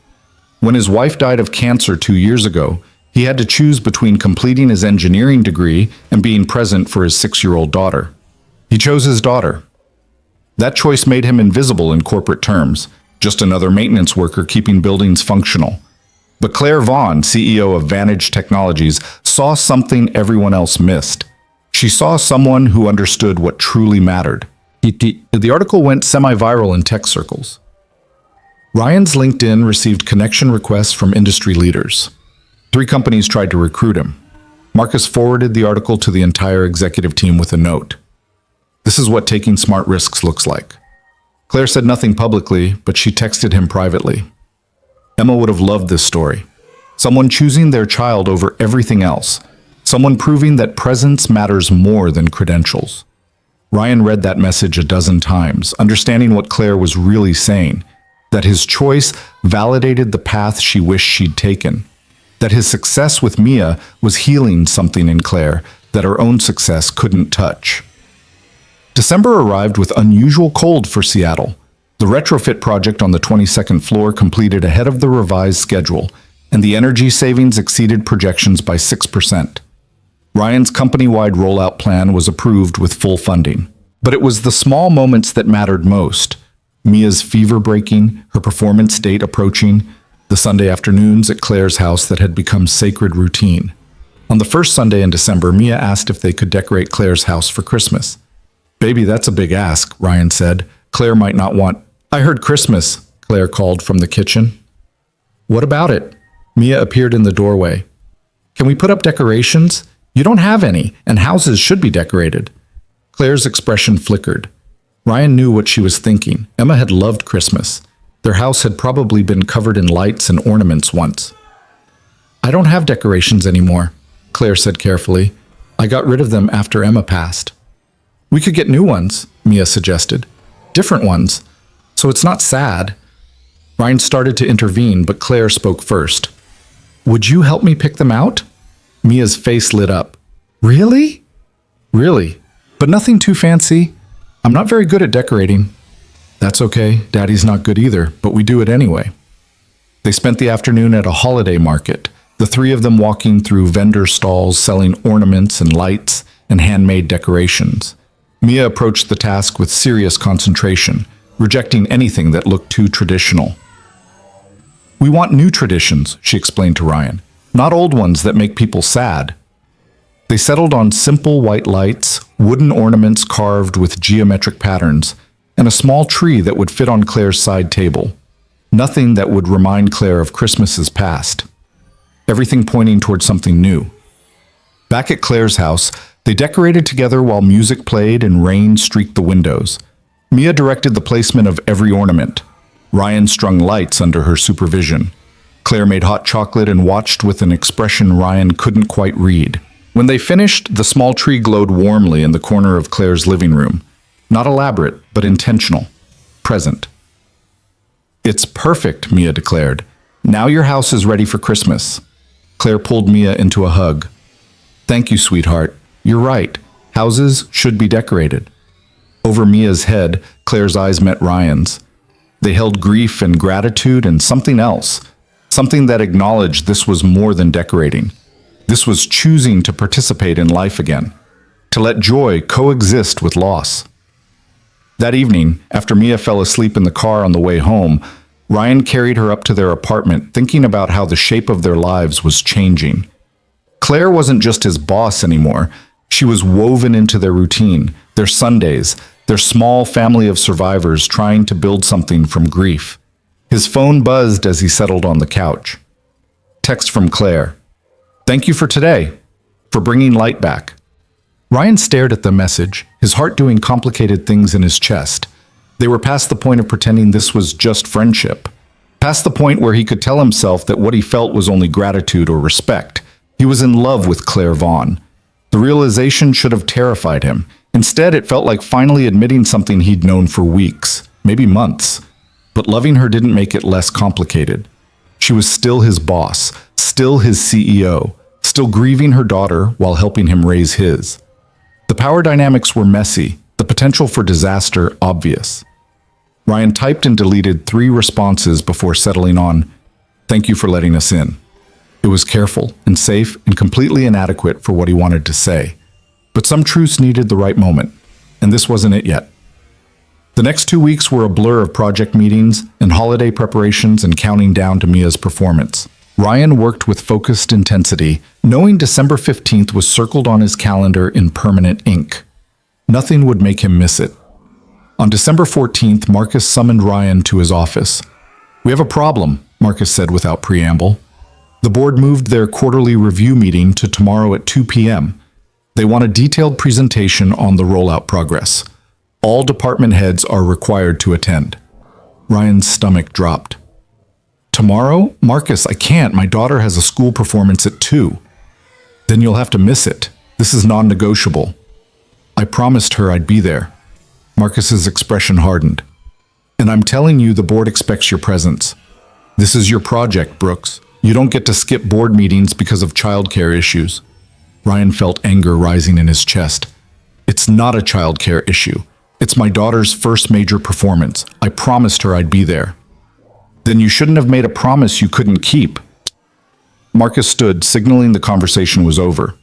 When his wife died of cancer 2 years ago, he had to choose between completing his engineering degree and being present for his 6-year-old daughter. He chose his daughter. That choice made him invisible in corporate terms, just another maintenance worker keeping buildings functional. But Claire Vaughn, CEO of Vantage Technologies, saw something everyone else missed. She saw someone who understood what truly mattered. The article went semi-viral in tech circles. Ryan's LinkedIn received connection requests from industry leaders. 3 companies tried to recruit him. Marcus forwarded the article to the entire executive team with a note. This is what taking smart risks looks like. Claire said nothing publicly, but she texted him privately. Emma would have loved this story. Someone choosing their child over everything else. Someone proving that presence matters more than credentials. Ryan read that message a dozen times, understanding what Claire was really saying, that his choice validated the path she wished she'd taken, that his success with Mia was healing something in Claire that her own success couldn't touch. December arrived with unusual cold for Seattle. The retrofit project on the 22nd floor completed ahead of the revised schedule, and the energy savings exceeded projections by 6%. Ryan's company-wide rollout plan was approved with full funding. But it was the small moments that mattered most. Mia's fever breaking, her performance date approaching, the Sunday afternoons at Claire's house that had become sacred routine. On the first Sunday in December, Mia asked if they could decorate Claire's house for Christmas. "Baby, that's a big ask," Ryan said. "Claire might not want—" "I heard Christmas," Claire called from the kitchen. "What about it?" Mia appeared in the doorway. "Can we put up decorations? You don't have any, and houses should be decorated." Claire's expression flickered. Ryan knew what she was thinking. Emma had loved Christmas. Their house had probably been covered in lights and ornaments once. "I don't have decorations anymore," Claire said carefully. "I got rid of them after Emma passed." "We could get new ones," Mia suggested. "Different ones, so it's not sad." Ryan started to intervene, but Claire spoke first. "Would you help me pick them out?" Mia's face lit up. "Really?" "Really, but nothing too fancy. I'm not very good at decorating." "That's okay, Daddy's not good either, but we do it anyway." They spent the afternoon at a holiday market, the three of them walking through vendor stalls selling ornaments and lights and handmade decorations. Mia approached the task with serious concentration, rejecting anything that looked too traditional. "We want new traditions," she explained to Ryan, "not old ones that make people sad." They settled on simple white lights, wooden ornaments carved with geometric patterns, and a small tree that would fit on Claire's side table. Nothing that would remind Claire of Christmases past. Everything pointing toward something new. Back at Claire's house, they decorated together while music played and rain streaked the windows. Mia directed the placement of every ornament. Ryan strung lights under her supervision. Claire made hot chocolate and watched with an expression Ryan couldn't quite read. When they finished, the small tree glowed warmly in the corner of Claire's living room. Not elaborate, but intentional. Present. "It's perfect," Mia declared. "Now your house is ready for Christmas." Claire pulled Mia into a hug. "Thank you, sweetheart. You're right. Houses should be decorated." Over Mia's head, Claire's eyes met Ryan's. They held grief and gratitude and something else. Something that acknowledged this was more than decorating. This was choosing to participate in life again. To let joy coexist with loss. That evening, after Mia fell asleep in the car on the way home, Ryan carried her up to their apartment, thinking about how the shape of their lives was changing. Claire wasn't just his boss anymore. She was woven into their routine, their Sundays, their small family of survivors trying to build something from grief. His phone buzzed as he settled on the couch. Text from Claire. "Thank you for today, for bringing light back." Ryan stared at the message, his heart doing complicated things in his chest. They were past the point of pretending this was just friendship. Past the point where he could tell himself that what he felt was only gratitude or respect. He was in love with Claire Vaughn. The realization should have terrified him. Instead, it felt like finally admitting something he'd known for weeks, maybe months. But loving her didn't make it less complicated. She was still his boss, still his CEO, still grieving her daughter while helping him raise his. The power dynamics were messy, the potential for disaster obvious. Ryan typed and deleted 3 responses before settling on, "Thank you for letting us in." It was careful and safe and completely inadequate for what he wanted to say. But some truths needed the right moment, and this wasn't it yet. The next 2 weeks were a blur of project meetings and holiday preparations and counting down to Mia's performance. Ryan worked with focused intensity, knowing December 15th was circled on his calendar in permanent ink. Nothing would make him miss it. On December 14th, Marcus summoned Ryan to his office. "We have a problem," Marcus said without preamble. The board moved their quarterly review meeting to tomorrow at 2 p.m. They want a detailed presentation on the rollout progress. All department heads are required to attend. Ryan's stomach dropped. Tomorrow? Marcus, I can't. My daughter has a school performance at 2. Then you'll have to miss it. This is non-negotiable. I promised her I'd be there. Marcus's expression hardened. And I'm telling you, the board expects your presence. This is your project, Brooks. You don't get to skip board meetings because of childcare issues. Ryan felt anger rising in his chest. It's not a childcare issue. It's my daughter's first major performance. I promised her I'd be there. Then you shouldn't have made a promise you couldn't keep. Marcus stood, signaling the conversation was over.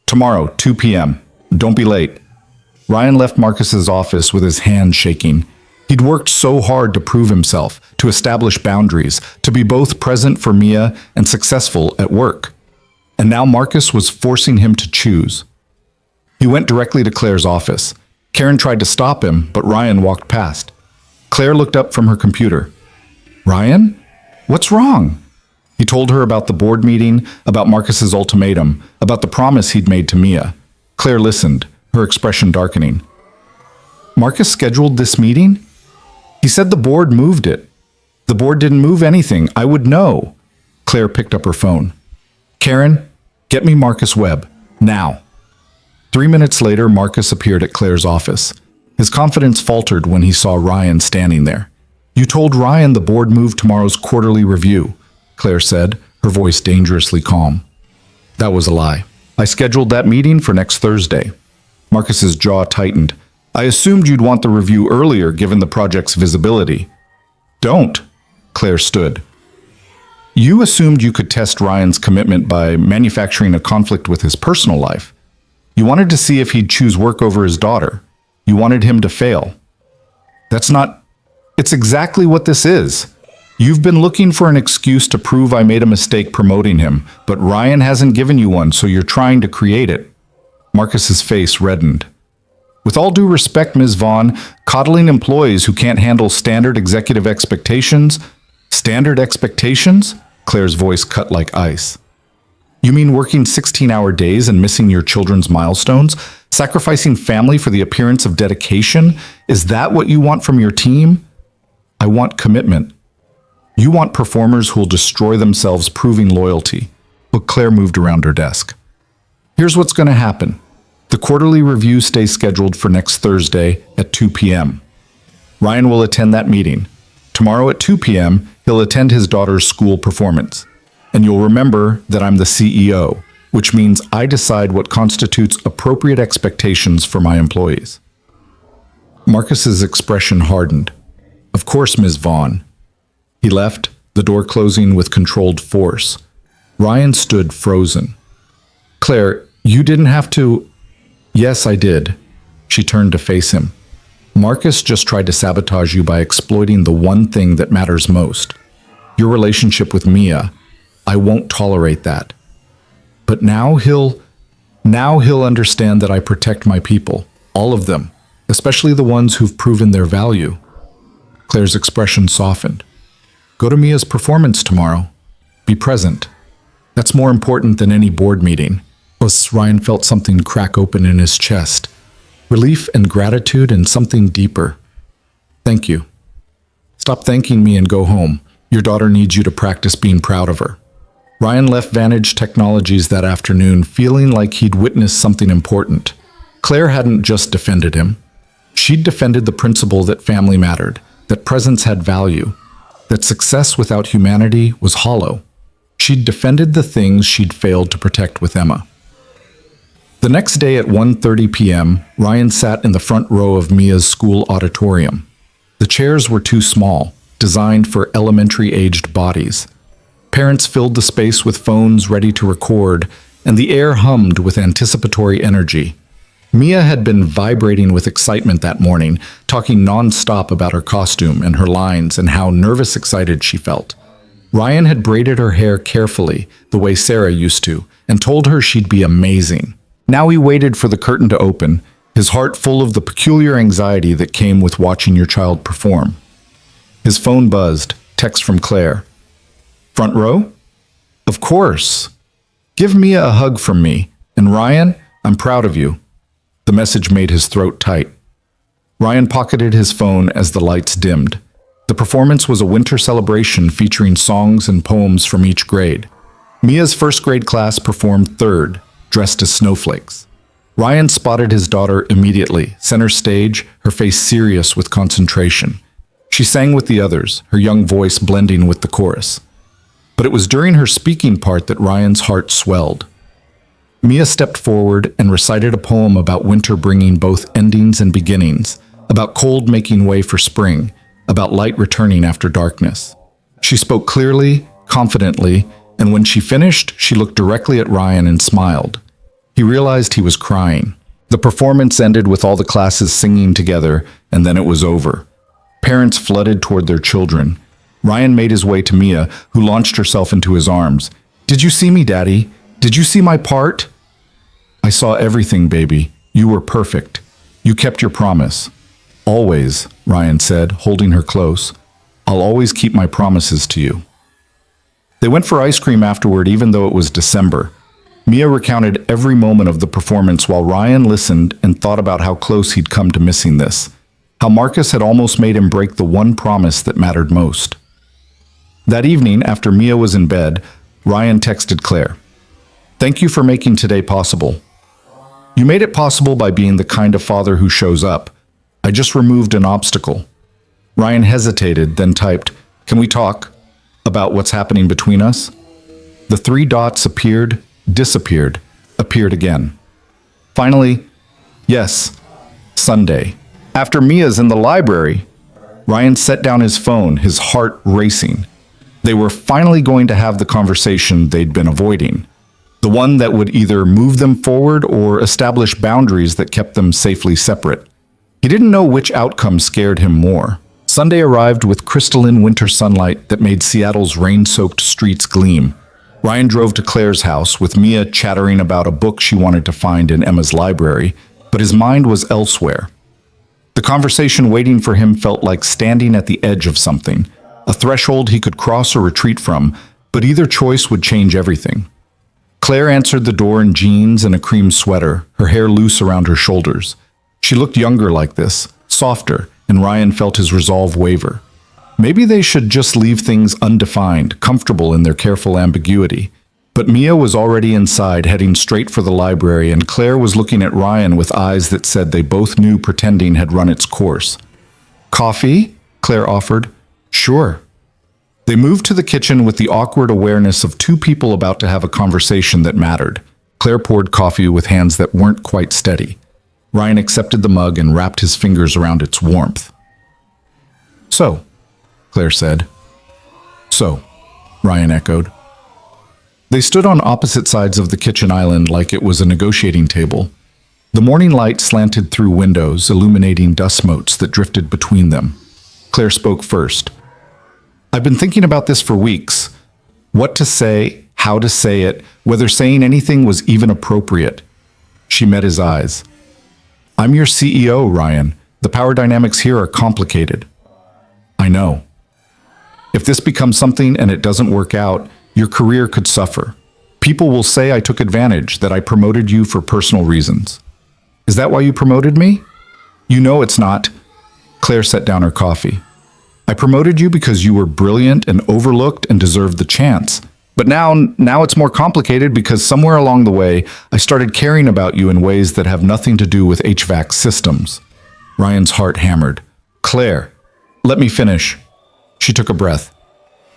Tomorrow, 2 p.m. Don't be late. Ryan left Marcus's office with his hand shaking. He'd worked so hard to prove himself, to establish boundaries, to be both present for Mia and successful at work. And now Marcus was forcing him to choose. He went directly to Claire's office. Karen tried to stop him, but Ryan walked past. Claire looked up from her computer. Ryan? What's wrong? He told her about the board meeting, about Marcus's ultimatum, about the promise he'd made to Mia. Claire listened, her expression darkening. Marcus scheduled this meeting? He said the board moved it. The board didn't move anything. I would know. Claire picked up her phone. Karen, get me Marcus Webb, now. 3 minutes later, Marcus appeared at Claire's office. His confidence faltered when he saw Ryan standing there. You told Ryan the board moved tomorrow's quarterly review, Claire said, her voice dangerously calm. That was a lie. I scheduled that meeting for next Thursday. Marcus's jaw tightened. I assumed you'd want the review earlier given the project's visibility. Don't, Claire stood. You assumed you could test Ryan's commitment by manufacturing a conflict with his personal life. You wanted to see if he'd choose work over his daughter. You wanted him to fail. It's exactly what this is. You've been looking for an excuse to prove I made a mistake promoting him, but Ryan hasn't given you one, so you're trying to create it. Marcus's face reddened. With all due respect, Ms. Vaughn, coddling employees who can't handle standard executive expectations? Standard expectations? Claire's voice cut like ice. You mean working 16-hour days and missing your children's milestones? Sacrificing family for the appearance of dedication? Is that what you want from your team? I want commitment. You want performers who'll destroy themselves proving loyalty. But Claire moved around her desk. Here's what's going to happen. The quarterly review stays scheduled for next Thursday at 2 p.m. Ryan will attend that meeting. Tomorrow at 2 p.m., he'll attend his daughter's school performance. And you'll remember that I'm the CEO, which means I decide what constitutes appropriate expectations for my employees. Marcus's expression hardened. Of course, Ms. Vaughn. He left, the door closing with controlled force. Ryan stood frozen. Claire, you didn't have to... Yes, I did. She turned to face him. Marcus just tried to sabotage you by exploiting the one thing that matters most. Your relationship with Mia. I won't tolerate that. But now he'll understand that I protect my people, all of them, especially the ones who've proven their value. Claire's expression softened. Go to Mia's performance tomorrow. Be present. That's more important than any board meeting. Ryan felt something crack open in his chest. Relief and gratitude and something deeper. Thank you. Stop thanking me and go home. Your daughter needs you to practice being proud of her. Ryan left Vantage Technologies that afternoon feeling like he'd witnessed something important. Claire hadn't just defended him. She'd defended the principle that family mattered, that presence had value, that success without humanity was hollow. She'd defended the things she'd failed to protect with Emma. The next day at 1:30 p.m., Ryan sat in the front row of Mia's school auditorium. The chairs were too small, designed for elementary-aged bodies. Parents filled the space with phones ready to record, and the air hummed with anticipatory energy. Mia had been vibrating with excitement that morning, talking non-stop about her costume and her lines and how nervous excited she felt. Ryan had braided her hair carefully, the way Sarah used to, and told her she'd be amazing. Now he waited for the curtain to open, his heart full of the peculiar anxiety that came with watching your child perform. His phone buzzed, text from Claire. Front row? Of course. Give Mia a hug from me. And Ryan, I'm proud of you. The message made his throat tight. Ryan pocketed his phone as the lights dimmed. The performance was a winter celebration featuring songs and poems from each grade. Mia's first grade class performed third, dressed as snowflakes. Ryan spotted his daughter immediately, center stage, her face serious with concentration. She sang with the others, her young voice blending with the chorus. But it was during her speaking part that Ryan's heart swelled. Mia stepped forward and recited a poem about winter bringing both endings and beginnings, about cold making way for spring, about light returning after darkness. She spoke clearly, confidently, and when she finished, she looked directly at Ryan and smiled. He realized he was crying. The performance ended with all the classes singing together, and then it was over. Parents flooded toward their children. Ryan made his way to Mia, who launched herself into his arms. "Did you see me, Daddy? Did you see my part?" "I saw everything, baby. You were perfect. You kept your promise." "Always," Ryan said, holding her close. "I'll always keep my promises to you." They went for ice cream afterward, even though it was December. Mia recounted every moment of the performance while Ryan listened and thought about how close he'd come to missing this, how Marcus had almost made him break the one promise that mattered most. That evening, after Mia was in bed, Ryan texted Claire. "Thank you for making today possible. You made it possible by being the kind of father who shows up. I just removed an obstacle." Ryan hesitated, then typed, "Can we talk about what's happening between us?" The three dots appeared, disappeared, appeared again. Finally, "Yes, Sunday. After Mia's in the library." Ryan set down his phone, his heart racing. They were finally going to have the conversation they'd been avoiding. The one that would either move them forward or establish boundaries that kept them safely separate. He didn't know which outcome scared him more. Sunday arrived with crystalline winter sunlight that made Seattle's rain-soaked streets gleam. Ryan drove to Claire's house, with Mia chattering about a book she wanted to find in Emma's library, but his mind was elsewhere. The conversation waiting for him felt like standing at the edge of something, a threshold he could cross or retreat from, but either choice would change everything. Claire answered the door in jeans and a cream sweater, her hair loose around her shoulders. She looked younger like this, softer, and Ryan felt his resolve waver. Maybe they should just leave things undefined, comfortable in their careful ambiguity. But Mia was already inside, heading straight for the library, and Claire was looking at Ryan with eyes that said they both knew pretending had run its course. "Coffee?" Claire offered. "Sure." They moved to the kitchen with the awkward awareness of two people about to have a conversation that mattered. Claire poured coffee with hands that weren't quite steady. Ryan accepted the mug and wrapped his fingers around its warmth. "So," Claire said. "So," Ryan echoed. They stood on opposite sides of the kitchen island like it was a negotiating table. The morning light slanted through windows, illuminating dust motes that drifted between them. Claire spoke first. "I've been thinking about this for weeks. What to say, how to say it, whether saying anything was even appropriate." She met his eyes. "I'm your CEO, Ryan. The power dynamics here are complicated." "I know. If this becomes something and it doesn't work out, your career could suffer. People will say I took advantage, that I promoted you for personal reasons." "Is that why you promoted me?" "You know it's not." Claire set down her coffee. "I promoted you because you were brilliant and overlooked and deserved the chance. But now it's more complicated because somewhere along the way, I started caring about you in ways that have nothing to do with HVAC systems." Ryan's heart hammered. "Claire, let me finish." She took a breath.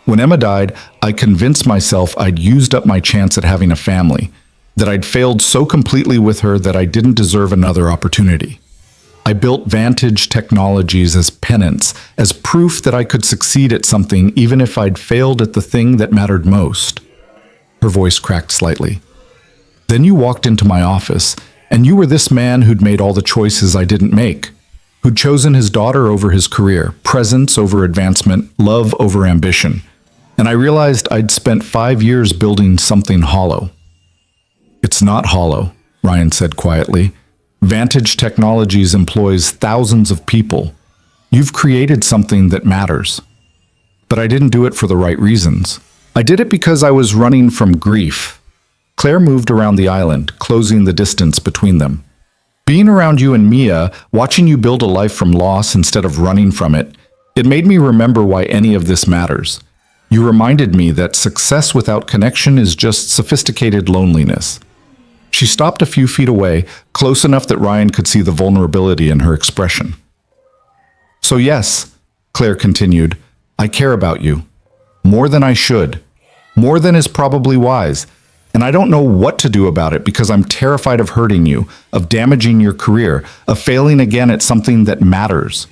"When Emma died, I convinced myself I'd used up my chance at having a family, that I'd failed so completely with her that I didn't deserve another opportunity. I built Vantage Technologies as penance, as proof that I could succeed at something even if I'd failed at the thing that mattered most." Her voice cracked slightly. "Then you walked into my office, and you were this man who'd made all the choices I didn't make, who'd chosen his daughter over his career, presence over advancement, love over ambition. And I realized I'd spent 5 years building something hollow." "It's not hollow," Ryan said quietly. "Vantage Technologies employs thousands of people. You've created something that matters. But I didn't do it for the right reasons. I did it because I was running from grief. Claire moved around the island, closing the distance between them. Being around you and Mia, watching you build a life from loss instead of running from it, it made me remember why any of this matters. You reminded me that success without connection is just sophisticated loneliness. She stopped a few feet away, close enough that Ryan could see the vulnerability in her expression. So yes, Claire continued, I care about you. More than I should. More than is probably wise. And I don't know what to do about it because I'm terrified of hurting you, of damaging your career, of failing again at something that matters.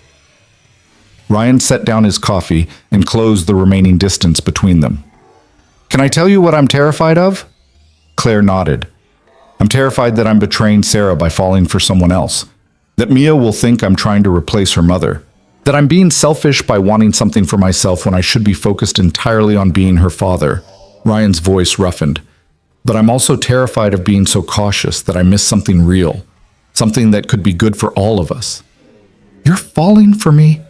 Ryan set down his coffee and closed the remaining distance between them. Can I tell you what I'm terrified of? Claire nodded. I'm terrified that I'm betraying Sarah by falling for someone else. That Mia will think I'm trying to replace her mother. That I'm being selfish by wanting something for myself when I should be focused entirely on being her father. Ryan's voice roughened. But I'm also terrified of being so cautious that I miss something real. Something that could be good for all of us. You're falling for me?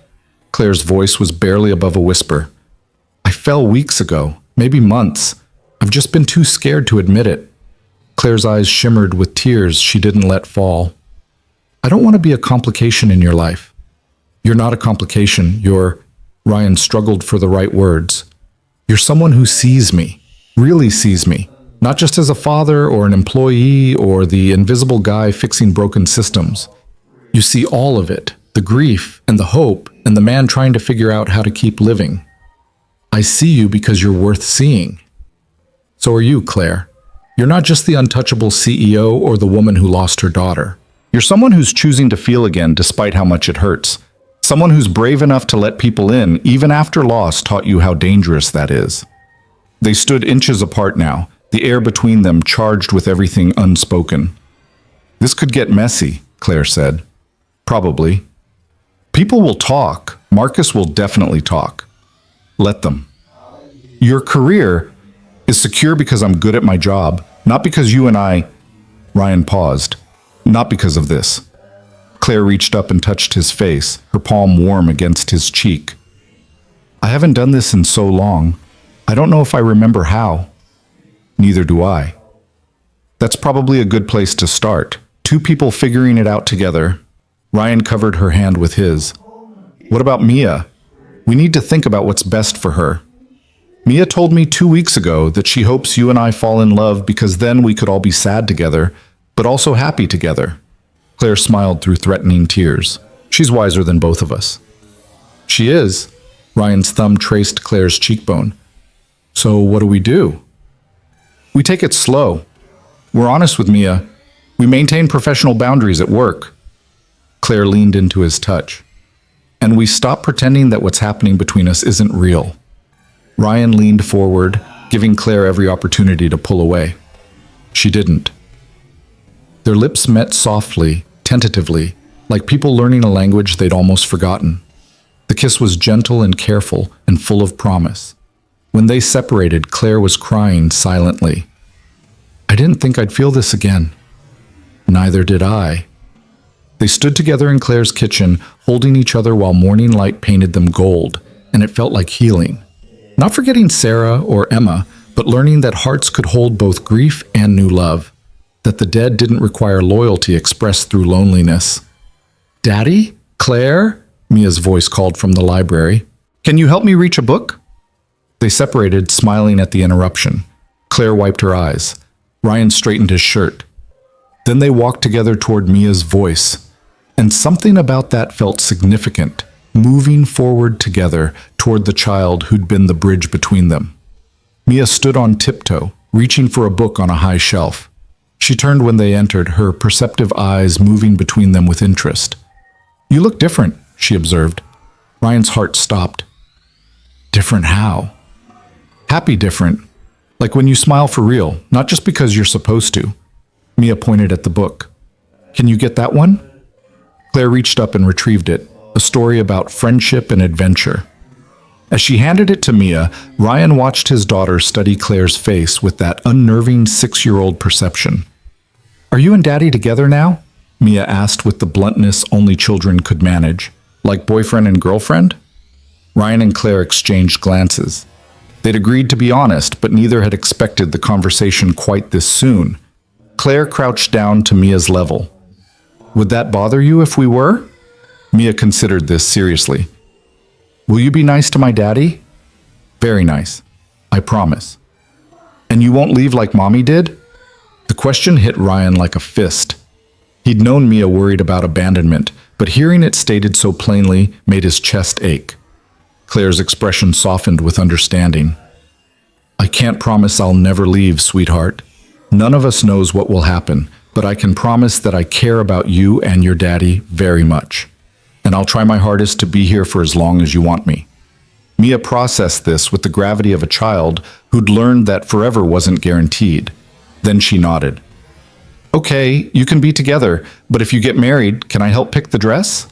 Claire's voice was barely above a whisper. I fell weeks ago, maybe months. I've just been too scared to admit it. Claire's eyes shimmered with tears she didn't let fall. I don't want to be a complication in your life. You're not a complication. Ryan struggled for the right words. You're someone who sees me, really sees me, not just as a father or an employee or the invisible guy fixing broken systems. You see all of it, the grief and the hope and the man trying to figure out how to keep living. I see you because you're worth seeing. So are you, Claire. You're not just the untouchable CEO or the woman who lost her daughter. You're someone who's choosing to feel again despite how much it hurts. Someone who's brave enough to let people in even after loss taught you how dangerous that is. They stood inches apart now, the air between them charged with everything unspoken. This could get messy, Claire said. Probably. People will talk. Marcus will definitely talk. Let them. Your career is secure because I'm good at my job, not because you and I... Ryan paused. Not because of this. Claire reached up and touched his face, her palm warm against his cheek. I haven't done this in so long. I don't know if I remember how. Neither do I. That's probably a good place to start. Two people figuring it out together. Ryan covered her hand with his. What about Mia? We need to think about what's best for her. Mia told me 2 weeks ago that she hopes you and I fall in love because then we could all be sad together, but also happy together. Claire smiled through threatening tears. She's wiser than both of us. She is. Ryan's thumb traced Claire's cheekbone. So what do we do? We take it slow. We're honest with Mia. We maintain professional boundaries at work. Claire leaned into his touch. And we stop pretending that what's happening between us isn't real. Ryan leaned forward, giving Claire every opportunity to pull away. She didn't. Their lips met softly, tentatively, like people learning a language they'd almost forgotten. The kiss was gentle and careful and full of promise. When they separated, Claire was crying silently. I didn't think I'd feel this again. Neither did I. They stood together in Claire's kitchen, holding each other while morning light painted them gold, and it felt like healing. Not forgetting Sarah or Emma, but learning that hearts could hold both grief and new love. That the dead didn't require loyalty expressed through loneliness. Daddy? Claire? Mia's voice called from the library. Can you help me reach a book? They separated, smiling at the interruption. Claire wiped her eyes. Ryan straightened his shirt. Then they walked together toward Mia's voice. And something about that felt significant, moving forward together toward the child who'd been the bridge between them. Mia stood on tiptoe, reaching for a book on a high shelf. She turned when they entered, her perceptive eyes moving between them with interest. You look different, she observed. Ryan's heart stopped. Different how? Happy different. Like when you smile for real, not just because you're supposed to. Mia pointed at the book. Can you get that one? Claire reached up and retrieved it, a story about friendship and adventure. As she handed it to Mia, Ryan watched his daughter study Claire's face with that unnerving 6-year-old perception. Are you and Daddy together now? Mia asked with the bluntness only children could manage. Like boyfriend and girlfriend? Ryan and Claire exchanged glances. They'd agreed to be honest, but neither had expected the conversation quite this soon. Claire crouched down to Mia's level. Would that bother you if we were? Mia considered this seriously. Will you be nice to my daddy? Very nice. I promise. And you won't leave like Mommy did? The question hit Ryan like a fist. He'd known Mia worried about abandonment, but hearing it stated so plainly made his chest ache. Claire's expression softened with understanding. I can't promise I'll never leave, sweetheart. None of us knows what will happen, but I can promise that I care about you and your daddy very much. And I'll try my hardest to be here for as long as you want me. Mia processed this with the gravity of a child who'd learned that forever wasn't guaranteed. Then she nodded. Okay, you can be together, but if you get married, can I help pick the dress?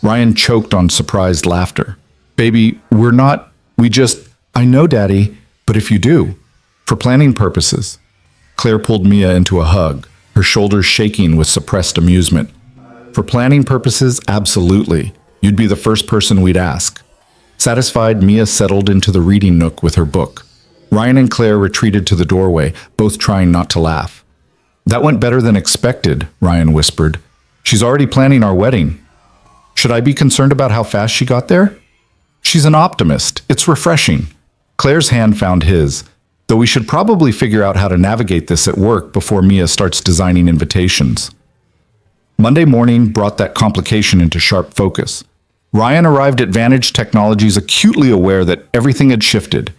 Ryan choked on surprised laughter. Baby, I know, Daddy, but if you do, for planning purposes. Claire pulled Mia into a hug, her shoulders shaking with suppressed amusement. For planning purposes, absolutely. You'd be the first person we'd ask. Satisfied, Mia settled into the reading nook with her book. Ryan and Claire retreated to the doorway, both trying not to laugh. That went better than expected, Ryan whispered. She's already planning our wedding. Should I be concerned about how fast she got there? She's an optimist. It's refreshing. Claire's hand found his, though we should probably figure out how to navigate this at work before Mia starts designing invitations. Monday morning brought that complication into sharp focus. Ryan arrived at Vantage Technologies acutely aware that everything had shifted.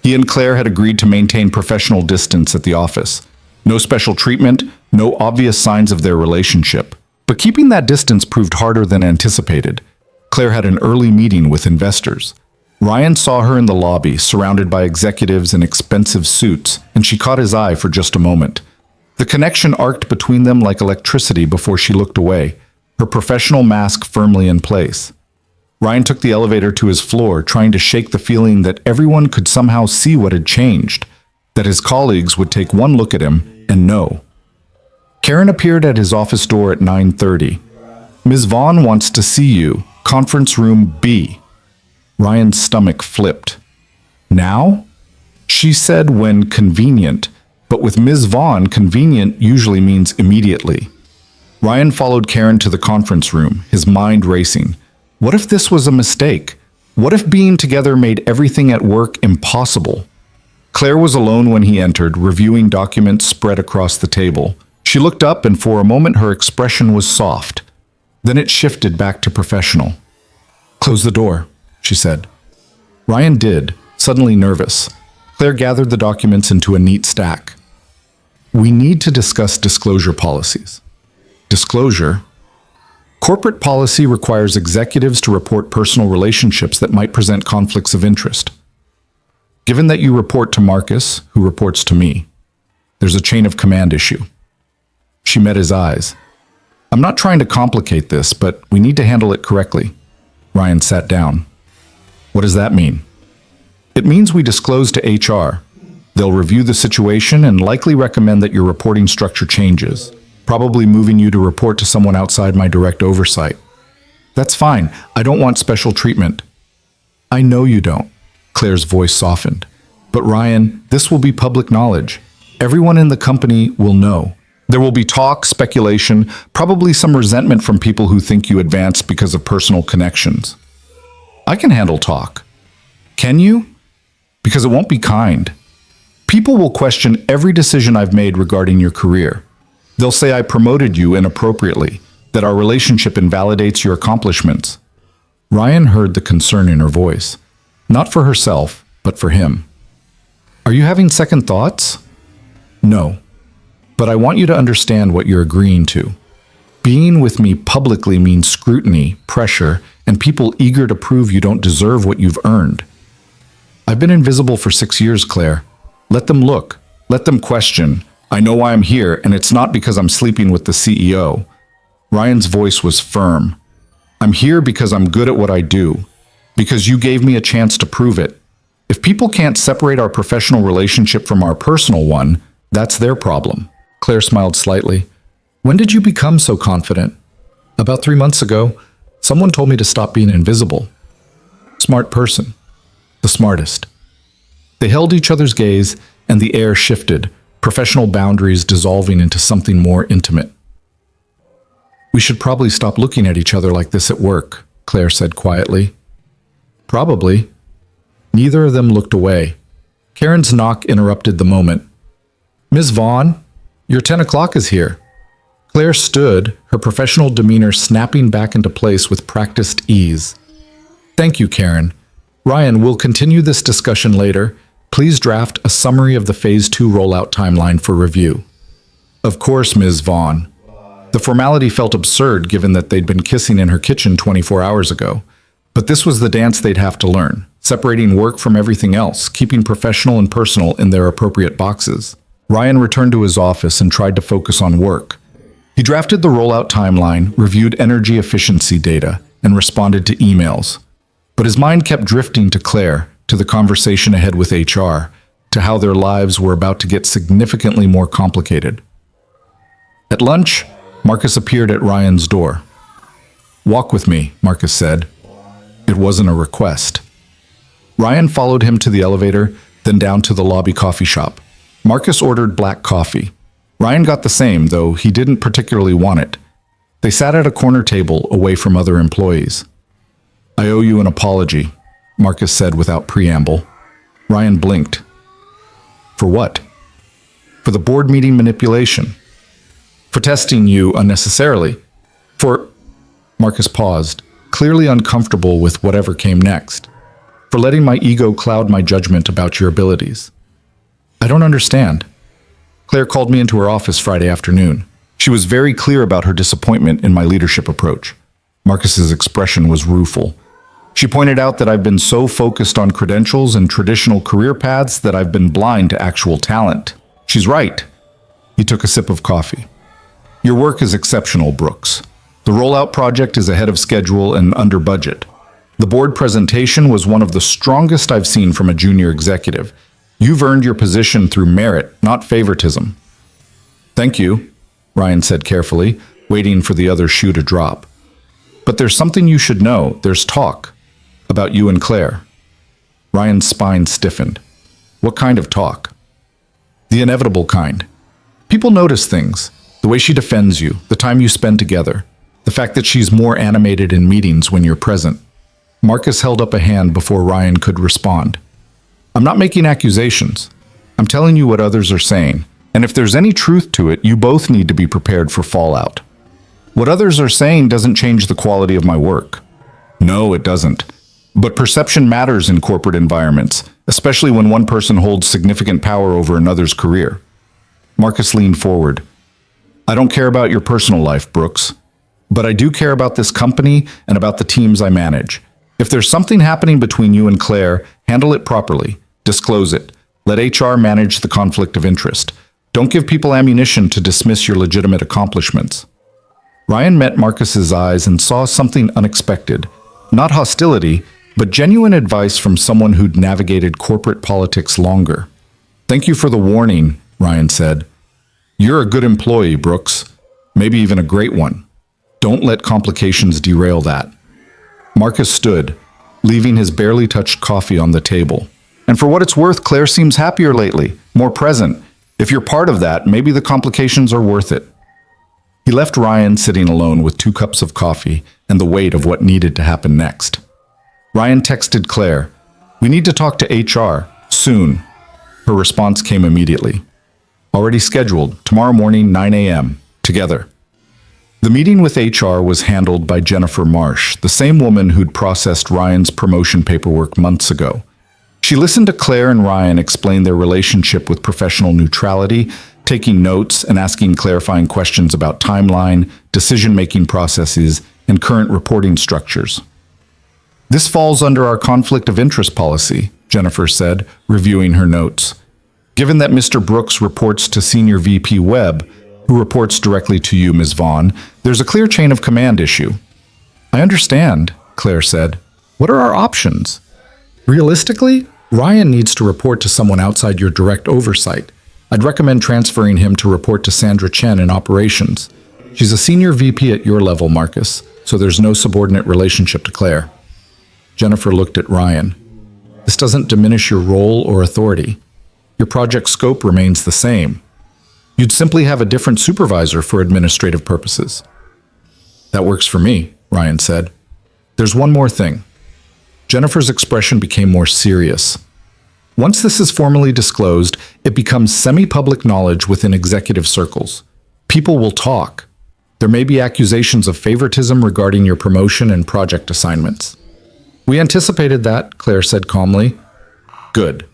He and Claire had agreed to maintain professional distance at the office. No special treatment, no obvious signs of their relationship. But keeping that distance proved harder than anticipated. Claire had an early meeting with investors. Ryan saw her in the lobby, surrounded by executives in expensive suits, and she caught his eye for just a moment. The connection arced between them like electricity before she looked away, her professional mask firmly in place. Ryan took the elevator to his floor, trying to shake the feeling that everyone could somehow see what had changed, that his colleagues would take one look at him and know. Karen appeared at his office door at 9:30. Ms. Vaughn wants to see you. Conference room B. Ryan's stomach flipped. Now? She said when convenient, but with Ms. Vaughn, convenient usually means immediately. Ryan followed Karen to the conference room, his mind racing. What if this was a mistake? What if being together made everything at work impossible? Claire was alone when he entered, reviewing documents spread across the table. She looked up and for a moment her expression was soft. Then it shifted back to professional. Close the door, she said. Ryan did, suddenly nervous. Claire gathered the documents into a neat stack. We need to discuss disclosure policies. Disclosure? Corporate policy requires executives to report personal relationships that might present conflicts of interest. Given that you report to Marcus, who reports to me, there's a chain of command issue. She met his eyes. I'm not trying to complicate this, but we need to handle it correctly. Ryan sat down. What does that mean? It means we disclose to HR. They'll review the situation and likely recommend that your reporting structure changes, probably moving you to report to someone outside my direct oversight. That's fine. I don't want special treatment. I know you don't. Claire's voice softened. But Ryan, this will be public knowledge. Everyone in the company will know. There will be talk, speculation, probably some resentment from people who think you advanced because of personal connections. I can handle talk. Can you? Because it won't be kind. People will question every decision I've made regarding your career. They'll say I promoted you inappropriately, that our relationship invalidates your accomplishments. Ryan heard the concern in her voice. Not for herself, but for him. Are you having second thoughts? No. But I want you to understand what you're agreeing to. Being with me publicly means scrutiny, pressure, and people eager to prove you don't deserve what you've earned. I've been invisible for 6 years, Claire. Let them look. Let them question. I know why I'm here, and it's not because I'm sleeping with the CEO. Ryan's voice was firm. I'm here because I'm good at what I do. Because you gave me a chance to prove it. If people can't separate our professional relationship from our personal one, that's their problem. Claire smiled slightly. When did you become so confident? About 3 months ago, someone told me to stop being invisible. Smart person. The smartest. They held each other's gaze, and the air shifted, professional boundaries dissolving into something more intimate. "We should probably stop looking at each other like this at work," Claire said quietly. "Probably." Neither of them looked away. Karen's knock interrupted the moment. "Ms. Vaughn, your 10 o'clock is here." Claire stood, her professional demeanor snapping back into place with practiced ease. "Thank you, Karen. Ryan, we'll continue this discussion later. Please draft a summary of the Phase 2 rollout timeline for review." "Of course, Ms. Vaughn." The formality felt absurd given that they'd been kissing in her kitchen 24 hours ago. But this was the dance they'd have to learn, separating work from everything else, keeping professional and personal in their appropriate boxes. Ryan returned to his office and tried to focus on work. He drafted the rollout timeline, reviewed energy efficiency data, and responded to emails. But his mind kept drifting to Claire, to the conversation ahead with HR, to how their lives were about to get significantly more complicated. At lunch, Marcus appeared at Ryan's door. "Walk with me," Marcus said. It wasn't a request. Ryan followed him to the elevator, then down to the lobby coffee shop. Marcus ordered black coffee. Ryan got the same, though he didn't particularly want it. They sat at a corner table away from other employees. "I owe you an apology," Marcus said without preamble. Ryan blinked. "For what?" "For the board meeting manipulation. For testing you unnecessarily. For..." Marcus paused, clearly uncomfortable with whatever came next. "For letting my ego cloud my judgment about your abilities." "I don't understand." Claire called me into her office Friday afternoon. She was very clear about her disappointment in my leadership approach. Marcus's expression was rueful. She pointed out that I've been so focused on credentials and traditional career paths that I've been blind to actual talent. She's right. He took a sip of coffee. "Your work is exceptional, Brooks. The rollout project is ahead of schedule and under budget. The board presentation was one of the strongest I've seen from a junior executive. You've earned your position through merit, not favoritism." "Thank you," Ryan said carefully, waiting for the other shoe to drop. "But there's something you should know. There's talk. About you and Claire." Ryan's spine stiffened. "What kind of talk?" "The inevitable kind. People notice things. The way she defends you, the time you spend together, the fact that she's more animated in meetings when you're present." Marcus held up a hand before Ryan could respond. "I'm not making accusations. I'm telling you what others are saying, and if there's any truth to it, you both need to be prepared for fallout. What others are saying doesn't change the quality of my work." "No, it doesn't. But perception matters in corporate environments, especially when one person holds significant power over another's career." Marcus leaned forward. "I don't care about your personal life, Brooks, but I do care about this company and about the teams I manage. If there's something happening between you and Claire, handle it properly. Disclose it. Let HR manage the conflict of interest. Don't give people ammunition to dismiss your legitimate accomplishments." Ryan met Marcus's eyes and saw something unexpected. Not hostility, but genuine advice from someone who'd navigated corporate politics longer. "Thank you for the warning," Ryan said. "You're a good employee, Brooks. Maybe even a great one. Don't let complications derail that." Marcus stood, leaving his barely touched coffee on the table. "And for what it's worth, Claire seems happier lately, more present. If you're part of that, maybe the complications are worth it." He left Ryan sitting alone with 2 cups of coffee and the weight of what needed to happen next. Ryan texted Claire, "We need to talk to HR, soon." Her response came immediately. "Already scheduled, tomorrow morning, 9 a.m., together." The meeting with HR was handled by Jennifer Marsh, the same woman who'd processed Ryan's promotion paperwork months ago. She listened to Claire and Ryan explain their relationship with professional neutrality, taking notes and asking clarifying questions about timeline, decision-making processes, and current reporting structures. "This falls under our conflict of interest policy," Jennifer said, reviewing her notes. "Given that Mr. Brooks reports to Senior VP Webb, who reports directly to you, Ms. Vaughn, there's a clear chain of command issue." "I understand," Claire said. "What are our options?" "Realistically, Ryan needs to report to someone outside your direct oversight. I'd recommend transferring him to report to Sandra Chen in operations. She's a senior VP at your level, Marcus, so there's no subordinate relationship to Claire." Jennifer looked at Ryan. This doesn't diminish your role or authority. Your project scope remains the same. You'd simply have a different supervisor for administrative purposes. That works for me, Ryan said. There's one more thing. Jennifer's expression became more serious. Once this is formally disclosed, it becomes semi-public knowledge within executive circles. People will talk. There may be accusations of favoritism regarding your promotion and project assignments. We anticipated that, Claire said calmly. Good.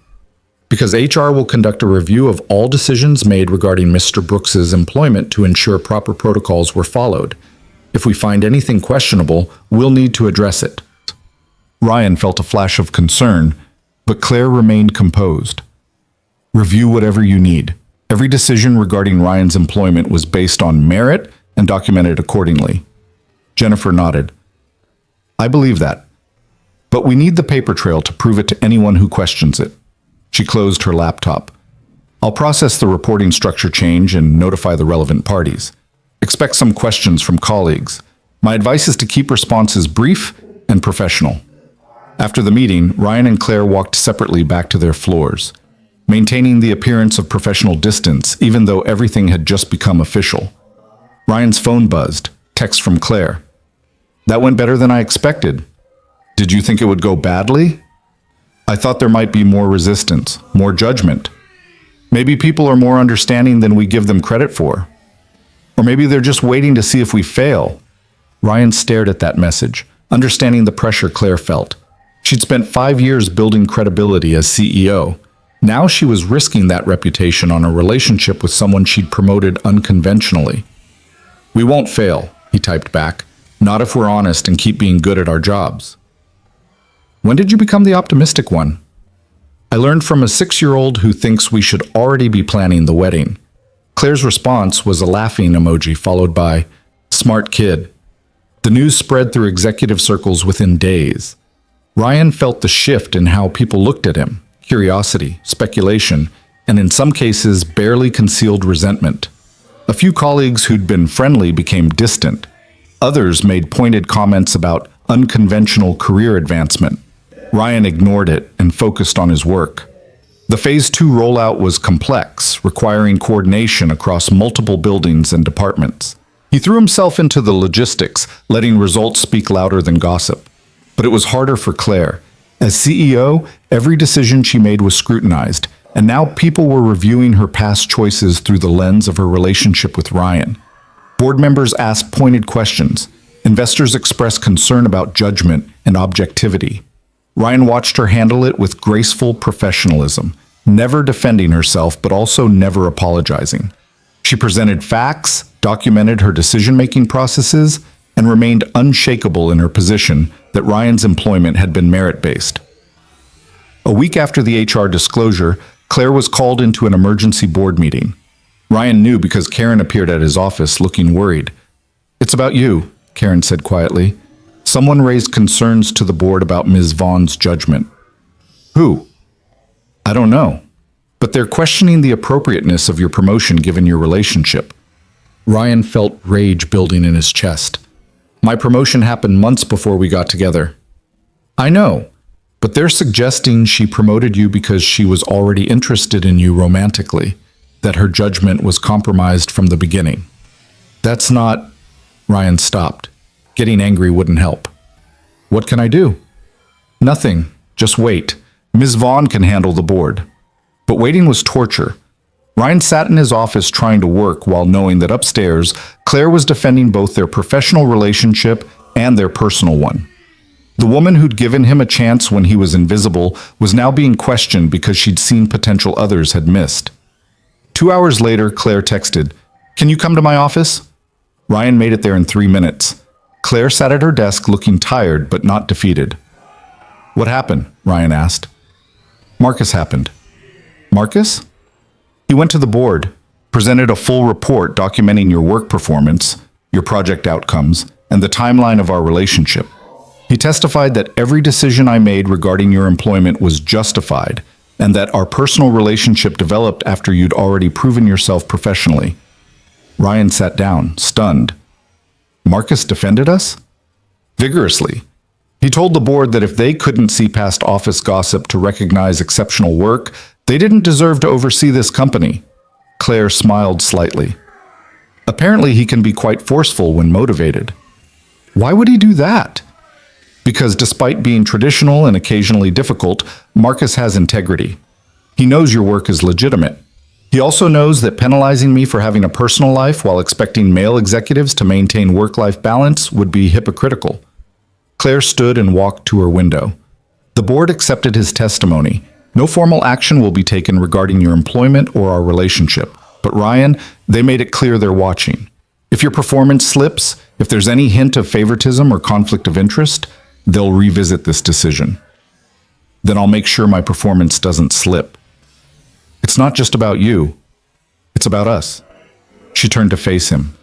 Because HR will conduct a review of all decisions made regarding Mr. Brooks's employment to ensure proper protocols were followed. If we find anything questionable, we'll need to address it. Ryan felt a flash of concern, but Claire remained composed. Review whatever you need. Every decision regarding Ryan's employment was based on merit and documented accordingly. Jennifer nodded. I believe that. But we need the paper trail to prove it to anyone who questions it. She closed her laptop. I'll process the reporting structure change and notify the relevant parties. Expect some questions from colleagues. My advice is to keep responses brief and professional. After the meeting, Ryan and Claire walked separately back to their floors, maintaining the appearance of professional distance even though everything had just become official. Ryan's phone buzzed. Text from Claire. That went better than I expected. Did you think it would go badly? I thought there might be more resistance, more judgment. Maybe people are more understanding than we give them credit for. Or maybe they're just waiting to see if we fail. Ryan stared at that message, understanding the pressure Claire felt. She'd spent 5 years building credibility as CEO. Now she was risking that reputation on a relationship with someone she'd promoted unconventionally. We won't fail, he typed back. Not if we're honest and keep being good at our jobs. When did you become the optimistic one? I learned from a 6-year-old who thinks we should already be planning the wedding. Claire's response was a laughing emoji followed by, smart kid. The news spread through executive circles within days. Ryan felt the shift in how people looked at him, curiosity, speculation, and in some cases barely concealed resentment. A few colleagues who'd been friendly became distant. Others made pointed comments about unconventional career advancement. Ryan ignored it and focused on his work. The Phase 2 rollout was complex, requiring coordination across multiple buildings and departments. He threw himself into the logistics, letting results speak louder than gossip. But it was harder for Claire. As CEO, every decision she made was scrutinized, and now people were reviewing her past choices through the lens of her relationship with Ryan. Board members asked pointed questions. Investors expressed concern about judgment and objectivity. Ryan watched her handle it with graceful professionalism, never defending herself but also never apologizing. She presented facts, documented her decision-making processes, and remained unshakable in her position that Ryan's employment had been merit-based. A week after the HR disclosure, Claire was called into an emergency board meeting. Ryan knew because Karen appeared at his office looking worried. It's about you, Karen said quietly. Someone raised concerns to the board about Ms. Vaughn's judgment. Who? I don't know, but they're questioning the appropriateness of your promotion given your relationship. Ryan felt rage building in his chest. My promotion happened months before we got together. I know, but they're suggesting she promoted you because she was already interested in you romantically, that her judgment was compromised from the beginning. That's not... Ryan stopped. Getting angry wouldn't help. What can I do? Nothing. Just wait. Ms. Vaughn can handle the board. But waiting was torture. Ryan sat in his office trying to work while knowing that upstairs, Claire was defending both their professional relationship and their personal one. The woman who'd given him a chance when he was invisible was now being questioned because she'd seen potential others had missed. 2 hours later, Claire texted, "Can you come to my office?" Ryan made it there in 3 minutes. Claire sat at her desk looking tired but not defeated. What happened? Ryan asked. Marcus happened. Marcus? He went to the board, presented a full report documenting your work performance, your project outcomes, and the timeline of our relationship. He testified that every decision I made regarding your employment was justified, and that our personal relationship developed after you'd already proven yourself professionally. Ryan sat down, stunned. Marcus defended us? Vigorously. He told the board that if they couldn't see past office gossip to recognize exceptional work, they didn't deserve to oversee this company. Claire smiled slightly. Apparently, he can be quite forceful when motivated. Why would he do that? Because despite being traditional and occasionally difficult, Marcus has integrity. He knows your work is legitimate. He also knows that penalizing me for having a personal life while expecting male executives to maintain work-life balance would be hypocritical. Claire stood and walked to her window. The board accepted his testimony. No formal action will be taken regarding your employment or our relationship. But Ryan, they made it clear they're watching. If your performance slips, if there's any hint of favoritism or conflict of interest, they'll revisit this decision. Then I'll make sure my performance doesn't slip. It's not just about you. It's about us. She turned to face him.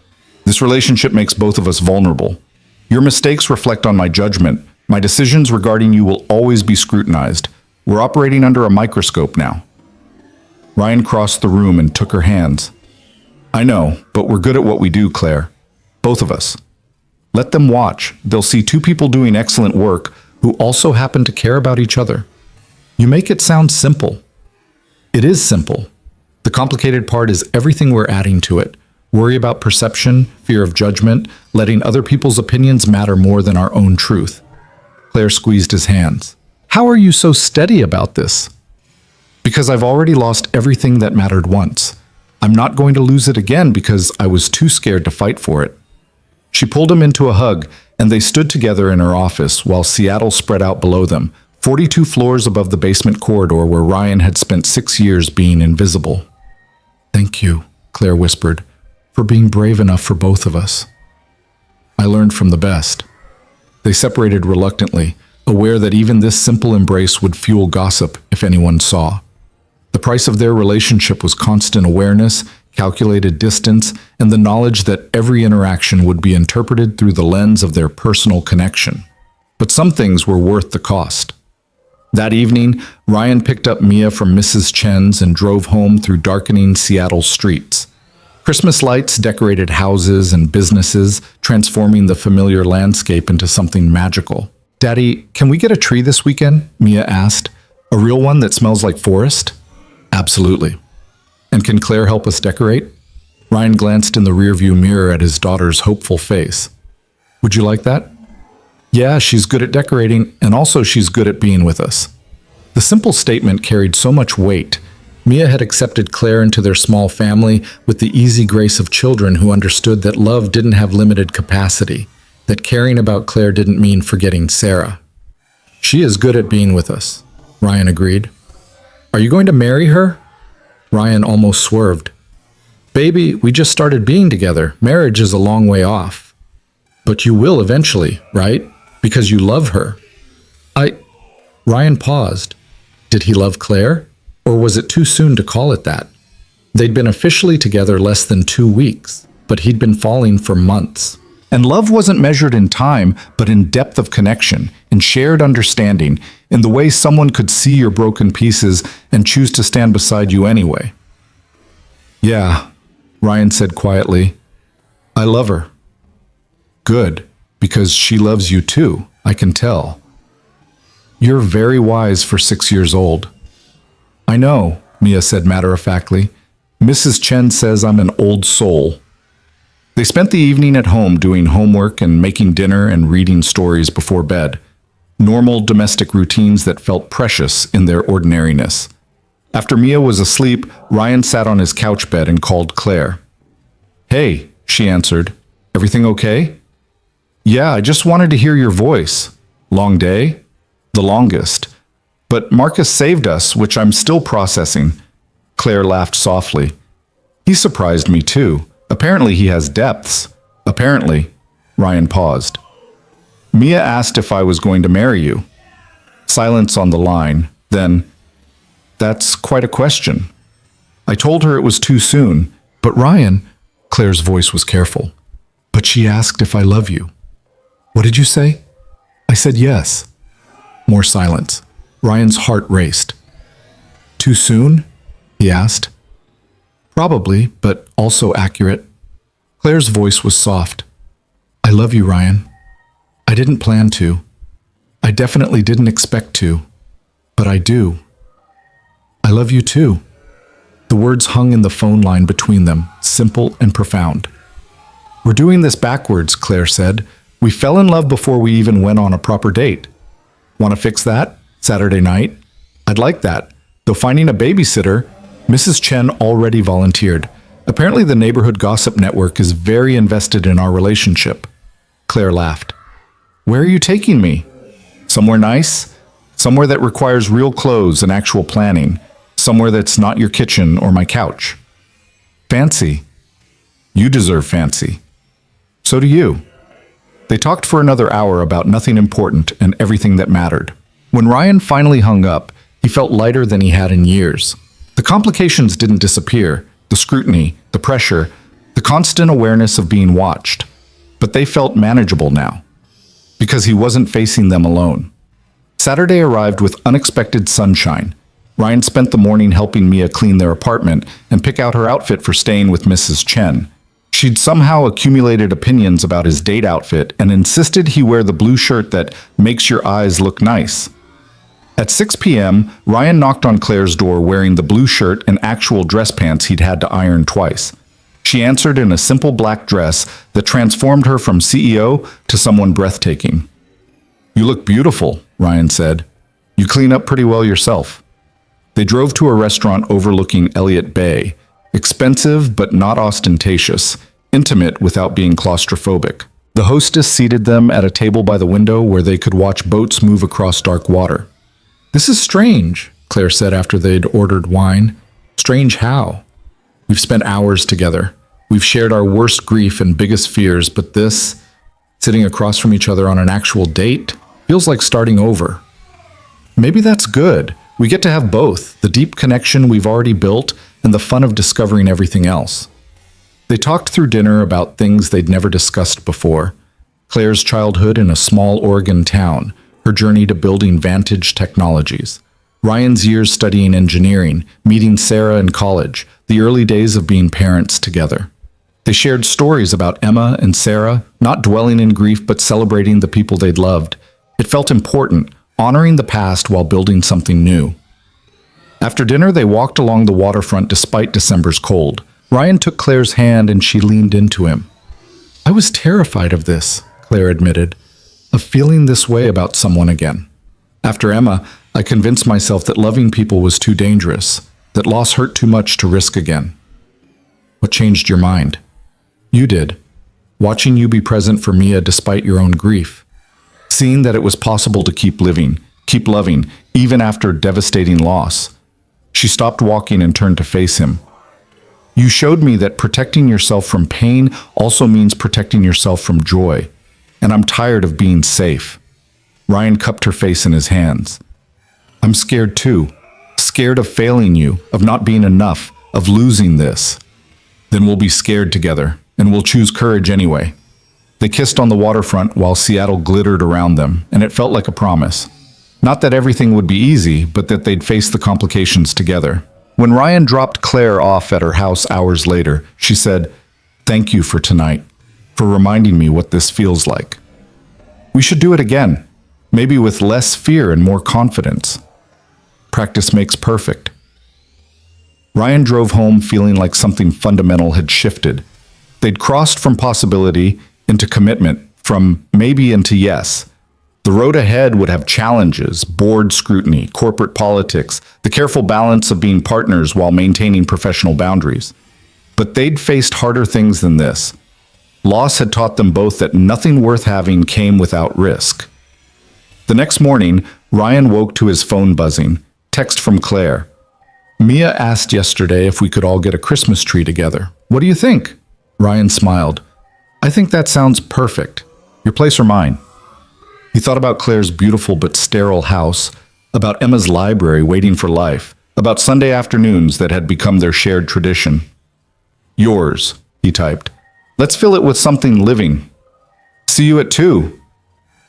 This relationship makes both of us vulnerable. Your mistakes reflect on my judgment. My decisions regarding you will always be scrutinized. We're operating under a microscope now. Ryan crossed the room and took her hands. I know, but we're good at what we do, Claire. Both of us. Let them watch. They'll see two people doing excellent work who also happen to care about each other. You make it sound simple. It is simple. The complicated part is everything we're adding to it. Worry about perception, fear of judgment, letting other people's opinions matter more than our own truth. Claire squeezed his hands. How are you so steady about this? Because I've already lost everything that mattered once. I'm not going to lose it again because I was too scared to fight for it. She pulled him into a hug, and they stood together in her office while Seattle spread out below them, 42 floors above the basement corridor where Ryan had spent 6 years being invisible. Thank you, Claire whispered, for being brave enough for both of us. I learned from the best. They separated reluctantly, aware that even this simple embrace would fuel gossip if anyone saw. The price of their relationship was constant awareness, calculated distance, and the knowledge that every interaction would be interpreted through the lens of their personal connection. But some things were worth the cost. That evening, Ryan picked up Mia from Mrs. Chen's and drove home through darkening Seattle streets. Christmas lights decorated houses and businesses, transforming the familiar landscape into something magical. Daddy, can we get a tree this weekend? Mia asked. A real one that smells like forest? Absolutely. And can Claire help us decorate? Ryan glanced in the rearview mirror at his daughter's hopeful face. Would you like that? Yeah, she's good at decorating, and also she's good at being with us. The simple statement carried so much weight. Mia had accepted Claire into their small family with the easy grace of children who understood that love didn't have limited capacity, that caring about Claire didn't mean forgetting Sarah. She is good at being with us, Ryan agreed. Are you going to marry her? Ryan almost swerved. Baby, we just started being together. Marriage is a long way off. But you will eventually, right? Because you love her. Ryan paused. Did he love Claire? Or was it too soon to call it that? They'd been officially together less than 2 weeks, but he'd been falling for months. And love wasn't measured in time, but in depth of connection, in shared understanding, in the way someone could see your broken pieces and choose to stand beside you anyway. Yeah, Ryan said quietly. I love her. Good, because she loves you too, I can tell. You're very wise for 6 years old. I know, Mia said matter-of-factly. Mrs. Chen says I'm an old soul. They spent the evening at home doing homework and making dinner and reading stories before bed. Normal domestic routines that felt precious in their ordinariness. After Mia was asleep, Ryan sat on his couch bed and called Claire. Hey, she answered. Everything okay? Yeah, I just wanted to hear your voice. Long day? The longest. But Marcus saved us, which I'm still processing. Claire laughed softly. He surprised me too. Apparently he has depths. Apparently. Ryan paused. Mia asked if I was going to marry you. Silence on the line. Then, that's quite a question. I told her it was too soon. But Ryan, Claire's voice was careful. But she asked if I love you. What did you say? I said yes. More silence. Ryan's heart raced. Too soon? He asked. Probably, but also accurate. Claire's voice was soft. I love you, Ryan. I didn't plan to. definitely didn't expect to, but I do. I love you too. The words hung in the phone line between them, simple and profound. We're doing this backwards, Claire said. We fell in love before we even went on a proper date. Want to fix that? Saturday night? I'd like that. Though finding a babysitter, Mrs. Chen already volunteered. Apparently the neighborhood gossip network is very invested in our relationship. Claire laughed. Where are you taking me? Somewhere nice? Somewhere that requires real clothes and actual planning. Somewhere that's not your kitchen or my couch. Fancy. You deserve fancy. So do you. They talked for another hour about nothing important and everything that mattered. When Ryan finally hung up, he felt lighter than he had in years. The complications didn't disappear, the scrutiny, the pressure, the constant awareness of being watched. But they felt manageable now, because he wasn't facing them alone. Saturday arrived with unexpected sunshine. Ryan spent the morning helping Mia clean their apartment and pick out her outfit for staying with Mrs. Chen. She'd somehow accumulated opinions about his date outfit and insisted he wear the blue shirt that makes your eyes look nice. At 6 p.m., Ryan knocked on Claire's door wearing the blue shirt and actual dress pants he'd had to iron twice. She answered in a simple black dress that transformed her from CEO to someone breathtaking. You look beautiful, Ryan said. You clean up pretty well yourself. They drove to a restaurant overlooking Elliott Bay, expensive but not ostentatious, intimate without being claustrophobic. The hostess seated them at a table by the window where they could watch boats move across dark water. This is strange, Claire said after they'd ordered wine. Strange how? We've spent hours together. We've shared our worst grief and biggest fears, but this, sitting across from each other on an actual date, feels like starting over. Maybe that's good. We get to have both, the deep connection we've already built and the fun of discovering everything else. They talked through dinner about things they'd never discussed before. Claire's childhood in a small Oregon town, her journey to building Vantage Technologies, Ryan's years studying engineering, meeting Sarah in college, the early days of being parents together. They shared stories about Emma and Sarah, not dwelling in grief but celebrating the people they'd loved. It felt important, honoring the past while building something new. After dinner, they walked along the waterfront despite December's cold. Ryan took Claire's hand and she leaned into him. I was terrified of this, Claire admitted, of feeling this way about someone again. After Emma, I convinced myself that loving people was too dangerous, that loss hurt too much to risk again. What changed your mind? You did. Watching you be present for Mia despite your own grief. Seeing that it was possible to keep living, keep loving, even after devastating loss. She stopped walking and turned to face him. You showed me that protecting yourself from pain also means protecting yourself from joy. And I'm tired of being safe. Ryan cupped her face in his hands. I'm scared too. Scared of failing you, of not being enough, of losing this. Then we'll be scared together, and we'll choose courage anyway. They kissed on the waterfront while Seattle glittered around them, and it felt like a promise. Not that everything would be easy, but that they'd face the complications together. When Ryan dropped Claire off at her house hours later, she said, "Thank you for tonight, for reminding me what this feels like. We should do it again, maybe with less fear and more confidence. Practice makes perfect." Ryan drove home feeling like something fundamental had shifted. They'd crossed from possibility into commitment, from maybe into yes. The road ahead would have challenges, board scrutiny, corporate politics, the careful balance of being partners while maintaining professional boundaries. But they'd faced harder things than this. Loss had taught them both that nothing worth having came without risk. The next morning, Ryan woke to his phone buzzing. Text from Claire. Mia asked yesterday if we could all get a Christmas tree together. What do you think? Ryan smiled. I think that sounds perfect. Your place or mine? He thought about Claire's beautiful but sterile house, about Emma's library waiting for life, about Sunday afternoons that had become their shared tradition. Yours, he typed. Let's fill it with something living. See you at 2.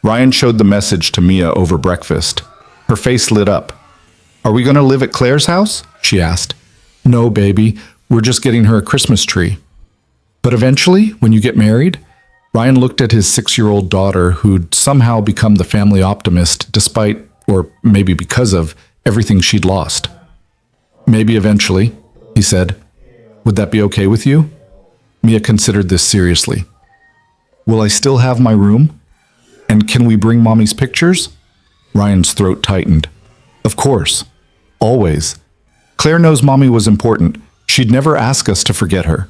Ryan showed the message to Mia over breakfast. Her face lit up. Are we going to live at Claire's house? She asked. No, baby. We're just getting her a Christmas tree. But eventually, when you get married, Ryan looked at his 6-year-old daughter, who'd somehow become the family optimist despite, or maybe because of, everything she'd lost. Maybe eventually, he said. Would that be okay with you? Mia considered this seriously. Will I still have my room? And can we bring Mommy's pictures? Ryan's throat tightened. Of course. Always. Claire knows Mommy was important. She'd never ask us to forget her.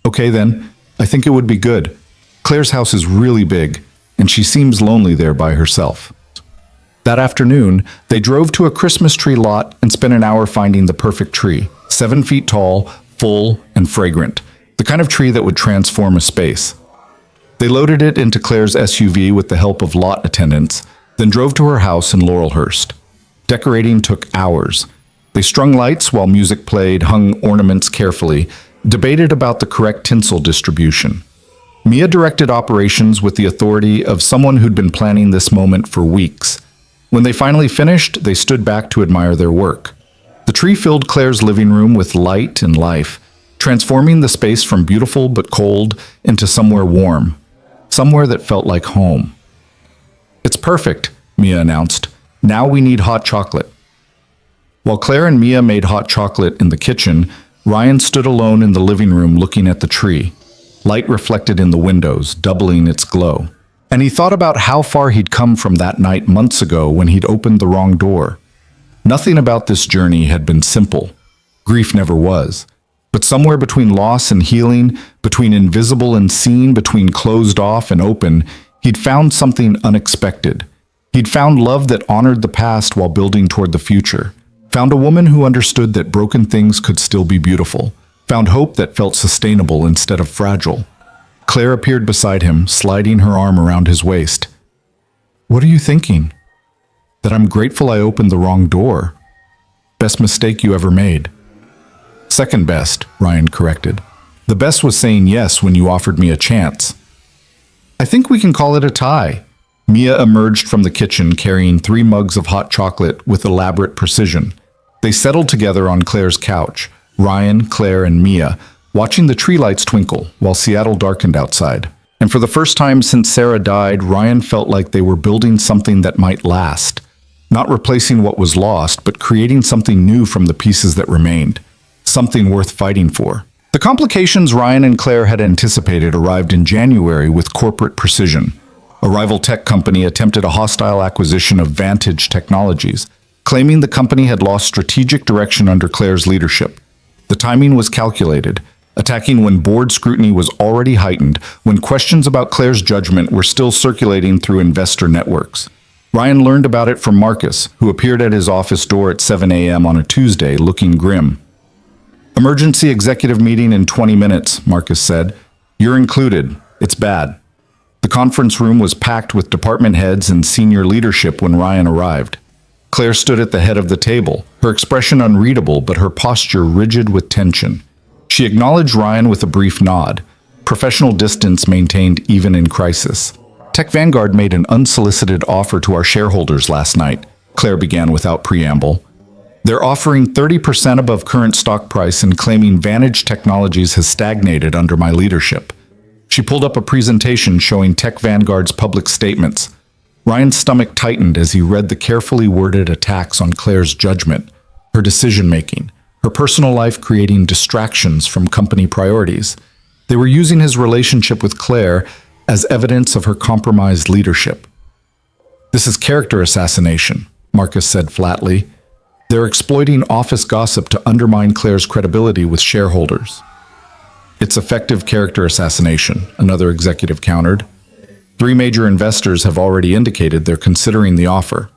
Okay then, I think it would be good. Claire's house is really big, and she seems lonely there by herself. That afternoon, they drove to a Christmas tree lot and spent an hour finding the perfect tree, 7 feet tall, full, and fragrant, the kind of tree that would transform a space. They loaded it into Claire's SUV with the help of lot attendants, then drove to her house in Laurelhurst. Decorating took hours. They strung lights while music played, hung ornaments carefully, debated about the correct tinsel distribution. Mia directed operations with the authority of someone who'd been planning this moment for weeks. When they finally finished, they stood back to admire their work. The tree filled Claire's living room with light and life, transforming the space from beautiful but cold into somewhere warm, somewhere that felt like home. It's perfect, Mia announced. Now we need hot chocolate. While Claire and Mia made hot chocolate in the kitchen, Ryan stood alone in the living room looking at the tree. Light reflected in the windows, doubling its glow. And he thought about how far he'd come from that night months ago when he'd opened the wrong door. Nothing about this journey had been simple. Grief never was. But somewhere between loss and healing, between invisible and seen, between closed off and open, he'd found something unexpected. He'd found love that honored the past while building toward the future. Found a woman who understood that broken things could still be beautiful. Found hope that felt sustainable instead of fragile. Claire appeared beside him, sliding her arm around his waist. What are you thinking? That I'm grateful I opened the wrong door. Best mistake you ever made. Second best, Ryan corrected. The best was saying yes when you offered me a chance. I think we can call it a tie. Mia emerged from the kitchen carrying 3 mugs of hot chocolate with elaborate precision. They settled together on Claire's couch, Ryan, Claire, and Mia, watching the tree lights twinkle while Seattle darkened outside. And for the first time since Sarah died, Ryan felt like they were building something that might last. Not replacing what was lost, but creating something new from the pieces that remained. Something worth fighting for. The complications Ryan and Claire had anticipated arrived in January with corporate precision. A rival tech company attempted a hostile acquisition of Vantage Technologies, claiming the company had lost strategic direction under Claire's leadership. The timing was calculated, attacking when board scrutiny was already heightened, when questions about Claire's judgment were still circulating through investor networks. Ryan learned about it from Marcus, who appeared at his office door at 7 a.m. on a Tuesday, looking grim. Emergency executive meeting in 20 minutes, Marcus said. You're included. It's bad. The conference room was packed with department heads and senior leadership when Ryan arrived. Claire stood at the head of the table, her expression unreadable but her posture rigid with tension. She acknowledged Ryan with a brief nod, professional distance maintained even in crisis. Tech Vanguard made an unsolicited offer to our shareholders last night, Claire began without preamble. They're offering 30% above current stock price and claiming Vantage Technologies has stagnated under my leadership. She pulled up a presentation showing Tech Vanguard's public statements. Ryan's stomach tightened as he read the carefully worded attacks on Claire's judgment, her decision-making, her personal life creating distractions from company priorities. They were using his relationship with Claire as evidence of her compromised leadership. This is character assassination, Marcus said flatly. They're exploiting office gossip to undermine Claire's credibility with shareholders. It's effective character assassination, another executive countered. 3 major investors have already indicated they're considering the offer.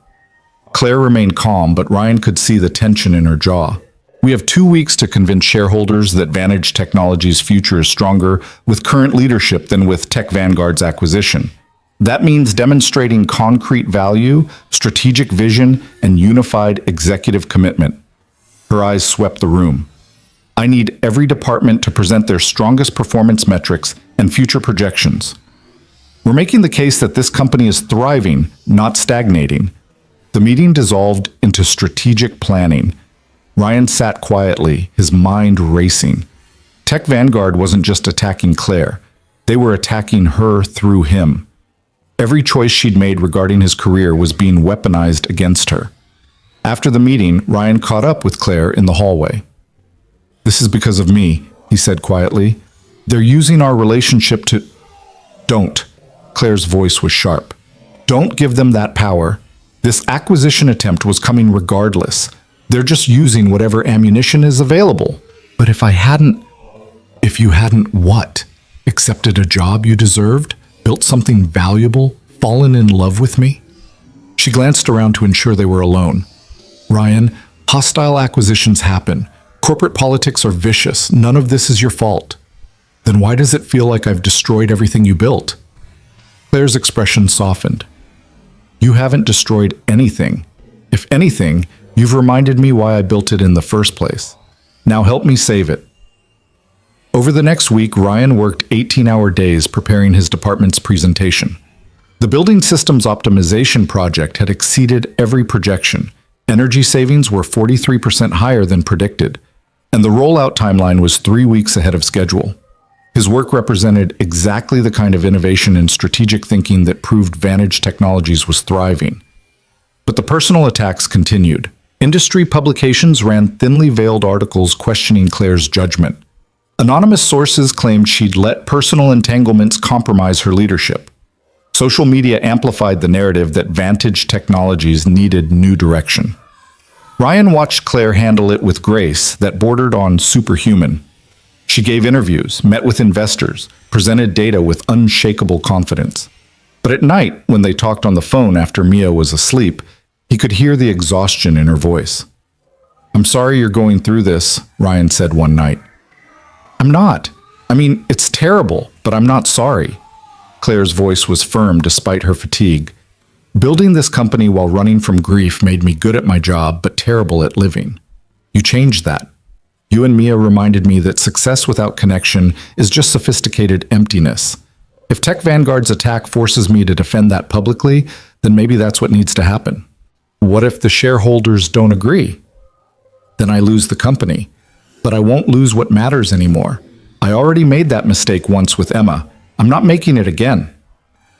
Claire remained calm, but Ryan could see the tension in her jaw. We have 2 weeks to convince shareholders that Vantage Technologies' future is stronger with current leadership than with Tech Vanguard's acquisition. That means demonstrating concrete value, strategic vision, and unified executive commitment. Her eyes swept the room. I need every department to present their strongest performance metrics and future projections. We're making the case that this company is thriving, not stagnating. The meeting dissolved into strategic planning. Ryan sat quietly, his mind racing. Tech Vanguard wasn't just attacking Claire. They were attacking her through him. Every choice she'd made regarding his career was being weaponized against her. After the meeting, Ryan caught up with Claire in the hallway. "This is because of me," he said quietly. "They're using our relationship to—" "Don't." Claire's voice was sharp. "Don't give them that power. This acquisition attempt was coming regardless. They're just using whatever ammunition is available. But if you hadn't what? Accepted a job you deserved? Built something valuable? Fallen in love with me?" She glanced around to ensure they were alone. "Ryan, hostile acquisitions happen. Corporate politics are vicious. None of this is your fault." "Then why does it feel like I've destroyed everything you built?" Claire's expression softened. "You haven't destroyed anything. If anything, you've reminded me why I built it in the first place. Now help me save it." Over the next week, Ryan worked 18-hour days preparing his department's presentation. The building systems optimization project had exceeded every projection. Energy savings were 43% higher than predicted, and the rollout timeline was 3 weeks ahead of schedule. His work represented exactly the kind of innovation and strategic thinking that proved Vantage Technologies was thriving. But the personal attacks continued. Industry publications ran thinly veiled articles questioning Claire's judgment. Anonymous sources claimed she'd let personal entanglements compromise her leadership. Social media amplified the narrative that Vantage Technologies needed new direction. Ryan watched Claire handle it with grace that bordered on superhuman. She gave interviews, met with investors, presented data with unshakable confidence. But at night, when they talked on the phone after Mia was asleep, he could hear the exhaustion in her voice. "I'm sorry you're going through this," Ryan said one night. "I'm not. I mean, it's terrible, but I'm not sorry." Claire's voice was firm despite her fatigue. "Building this company while running from grief made me good at my job, but terrible at living. You changed that. You and Mia reminded me that success without connection is just sophisticated emptiness. If Tech Vanguard's attack forces me to defend that publicly, then maybe that's what needs to happen. What if the shareholders don't agree? Then I lose the company. But I won't lose what matters anymore. I already made that mistake once with Emma. I'm not making it again."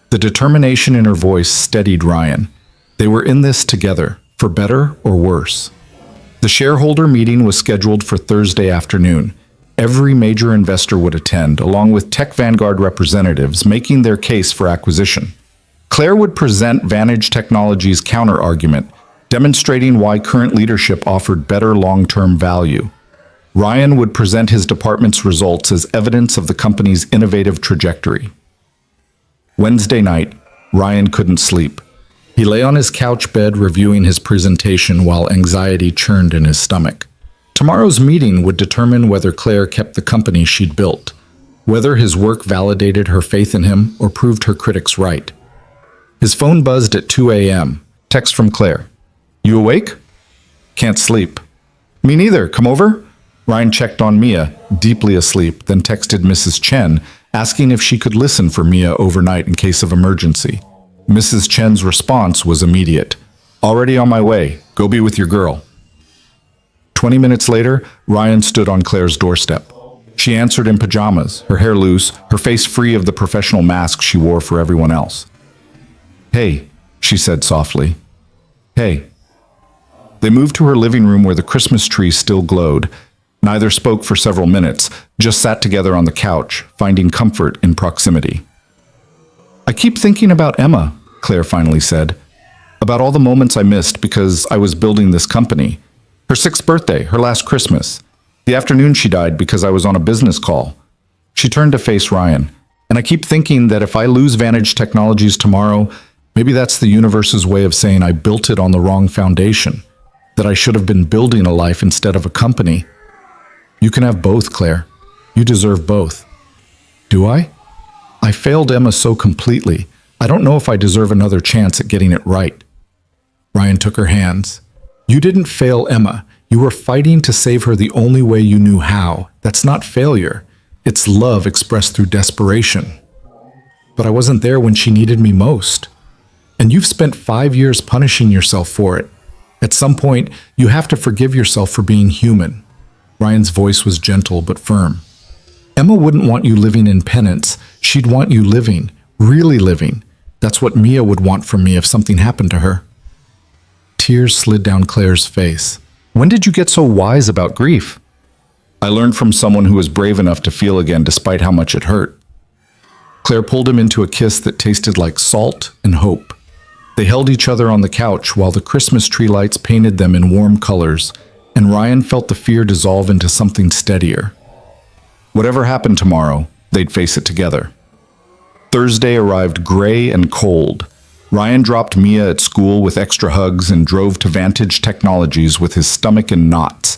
The determination in her voice steadied Ryan. They were in this together, for better or worse. The shareholder meeting was scheduled for Thursday afternoon. Every major investor would attend, along with Tech Vanguard representatives making their case for acquisition. Claire would present Vantage Technologies' counter-argument, demonstrating why current leadership offered better long-term value. Ryan would present his department's results as evidence of the company's innovative trajectory. Wednesday night, Ryan couldn't sleep. He lay on his couch bed reviewing his presentation while anxiety churned in his stomach. Tomorrow's meeting would determine whether Claire kept the company she'd built, whether his work validated her faith in him or proved her critics right. His phone buzzed at 2 a.m. Text from Claire. "You awake?" "Can't sleep." "Me neither. Come over?" Ryan checked on Mia, deeply asleep, then texted Mrs. Chen, asking if she could listen for Mia overnight in case of emergency. Mrs. Chen's response was immediate. "Already on my way. Go be with your girl." 20 minutes later, Ryan stood on Claire's doorstep. She answered in pajamas, her hair loose, her face free of the professional mask she wore for everyone else. "Hey," she said softly. "Hey." They moved to her living room where the Christmas tree still glowed. Neither spoke for several minutes, just sat together on the couch, finding comfort in proximity. "I keep thinking about Emma," Claire finally said. "About all the moments I missed because I was building this company. Her 6th birthday, her last Christmas. The afternoon she died because I was on a business call." She turned to face Ryan. "And I keep thinking that if I lose Vantage Technologies tomorrow, maybe that's the universe's way of saying I built it on the wrong foundation, that I should have been building a life instead of a company. You can have both, Claire. You deserve both." "Do I? I failed Emma so completely. I don't know if I deserve another chance at getting it right." Ryan took her hands. "You didn't fail Emma. You were fighting to save her the only way you knew how. That's not failure. It's love expressed through desperation. But I wasn't there when she needed me most. And you've spent 5 years punishing yourself for it. At some point, you have to forgive yourself for being human." Ryan's voice was gentle but firm. Emma wouldn't want you living in penance. She'd want you living, really living. That's what Mia would want from me if something happened to her. Tears slid down Claire's face. When did you get so wise about grief? I learned from someone who was brave enough to feel again despite how much it hurt. Claire pulled him into a kiss that tasted like salt and hope. They held each other on the couch while the Christmas tree lights painted them in warm colors, and Ryan felt the fear dissolve into something steadier. Whatever happened tomorrow, they'd face it together. Thursday arrived gray and cold. Ryan dropped Mia at school with extra hugs and drove to Vantage Technologies with his stomach in knots.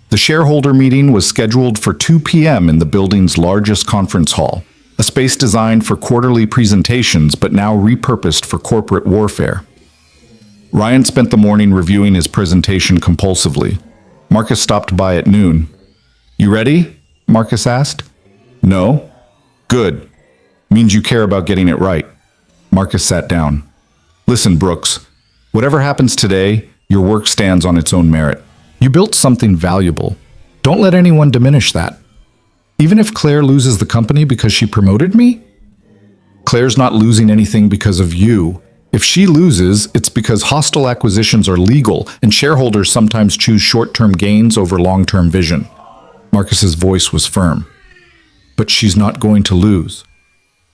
The shareholder meeting was scheduled for 2 p.m. in the building's largest conference hall, a space designed for quarterly presentations but now repurposed for corporate warfare. Ryan spent the morning reviewing his presentation compulsively. Marcus stopped by at noon. "You ready?" Marcus asked. "No." "Good. Means you care about getting it right." Marcus sat down. "Listen, Brooks, whatever happens today, your work stands on its own merit. You built something valuable. Don't let anyone diminish that. Even if Claire loses the company because she promoted me? Claire's not losing anything because of you. If she loses, it's because hostile acquisitions are legal and shareholders sometimes choose short-term gains over long-term vision." Marcus's voice was firm. "But she's not going to lose.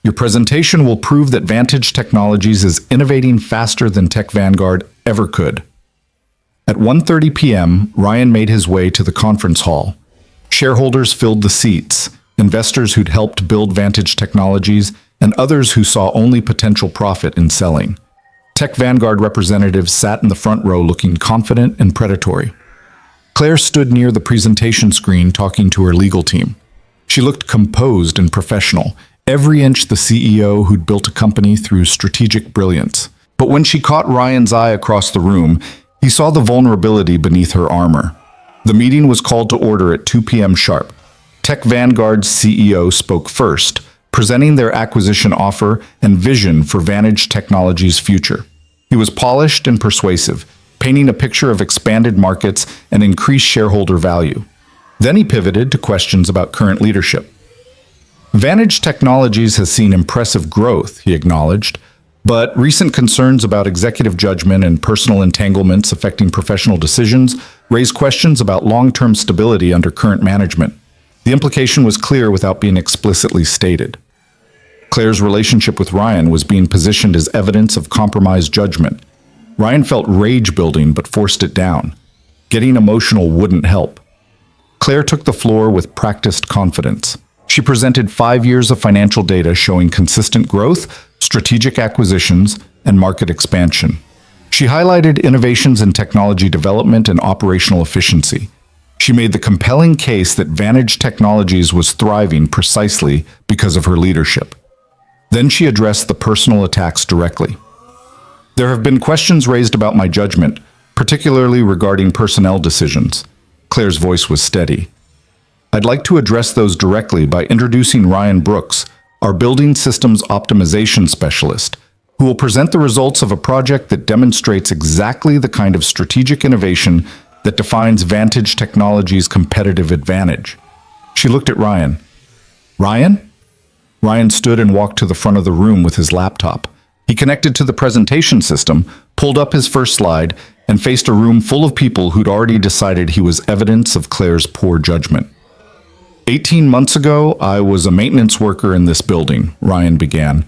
Your presentation will prove that Vantage Technologies is innovating faster than Tech Vanguard ever could." At 1:30 p.m., Ryan made his way to the conference hall. Shareholders filled the seats, investors who'd helped build Vantage Technologies, and others who saw only potential profit in selling. Tech Vanguard representatives sat in the front row looking confident and predatory. Claire stood near the presentation screen talking to her legal team. She looked composed and professional, every inch the CEO who'd built a company through strategic brilliance. But when she caught Ryan's eye across the room, he saw the vulnerability beneath her armor. The meeting was called to order at 2 p.m. sharp. Tech Vanguard's CEO spoke first, presenting their acquisition offer and vision for Vantage Technologies' future. He was polished and persuasive, painting a picture of expanded markets and increased shareholder value. Then he pivoted to questions about current leadership. Vantage Technologies has seen impressive growth, he acknowledged, but recent concerns about executive judgment and personal entanglements affecting professional decisions raise questions about long-term stability under current management. The implication was clear without being explicitly stated. Claire's relationship with Ryan was being positioned as evidence of compromised judgment. Ryan felt rage building but forced it down. Getting emotional wouldn't help. Claire took the floor with practiced confidence. She presented 5 years of financial data showing consistent growth, strategic acquisitions, and market expansion. She highlighted innovations in technology development and operational efficiency. She made the compelling case that Vantage Technologies was thriving precisely because of her leadership. Then she addressed the personal attacks directly. "There have been questions raised about my judgment, particularly regarding personnel decisions." Claire's voice was steady. "I'd like to address those directly by introducing Ryan Brooks, our building systems optimization specialist, who will present the results of a project that demonstrates exactly the kind of strategic innovation that defines Vantage Technologies' competitive advantage." She looked at Ryan. "Ryan?" Ryan stood and walked to the front of the room with his laptop. He connected to the presentation system, pulled up his first slide, and faced a room full of people who'd already decided he was evidence of Claire's poor judgment. 18 months ago, I was a maintenance worker in this building," Ryan began.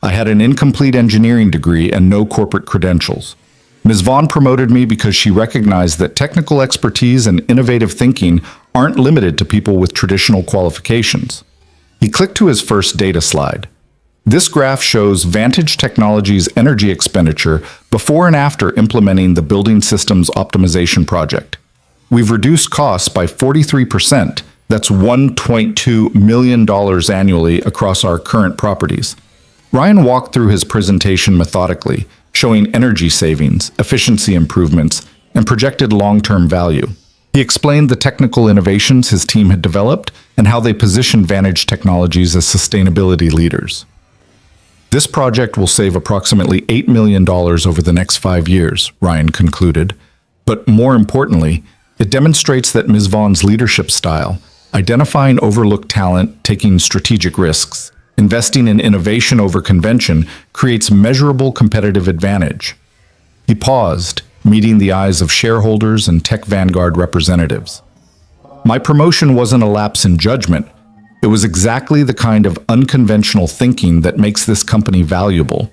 "I had an incomplete engineering degree and no corporate credentials. Ms. Vaughn promoted me because she recognized that technical expertise and innovative thinking aren't limited to people with traditional qualifications." He clicked to his first data slide. This graph shows Vantage Technologies' energy expenditure before and after implementing the Building Systems Optimization Project. "We've reduced costs by 43%. That's $1.2 million annually across our current properties." Ryan walked through his presentation methodically, showing energy savings, efficiency improvements, and projected long-term value. He explained the technical innovations his team had developed and how they positioned Vantage Technologies as sustainability leaders. "This project will save approximately $8 million over the next 5 years, Ryan concluded. But more importantly, it demonstrates that Ms. Vaughn's leadership style, identifying overlooked talent, taking strategic risks, investing in innovation over convention creates measurable competitive advantage. He paused, meeting the eyes of shareholders and tech vanguard representatives. My promotion wasn't a lapse in judgment. It was exactly the kind of unconventional thinking that makes this company valuable.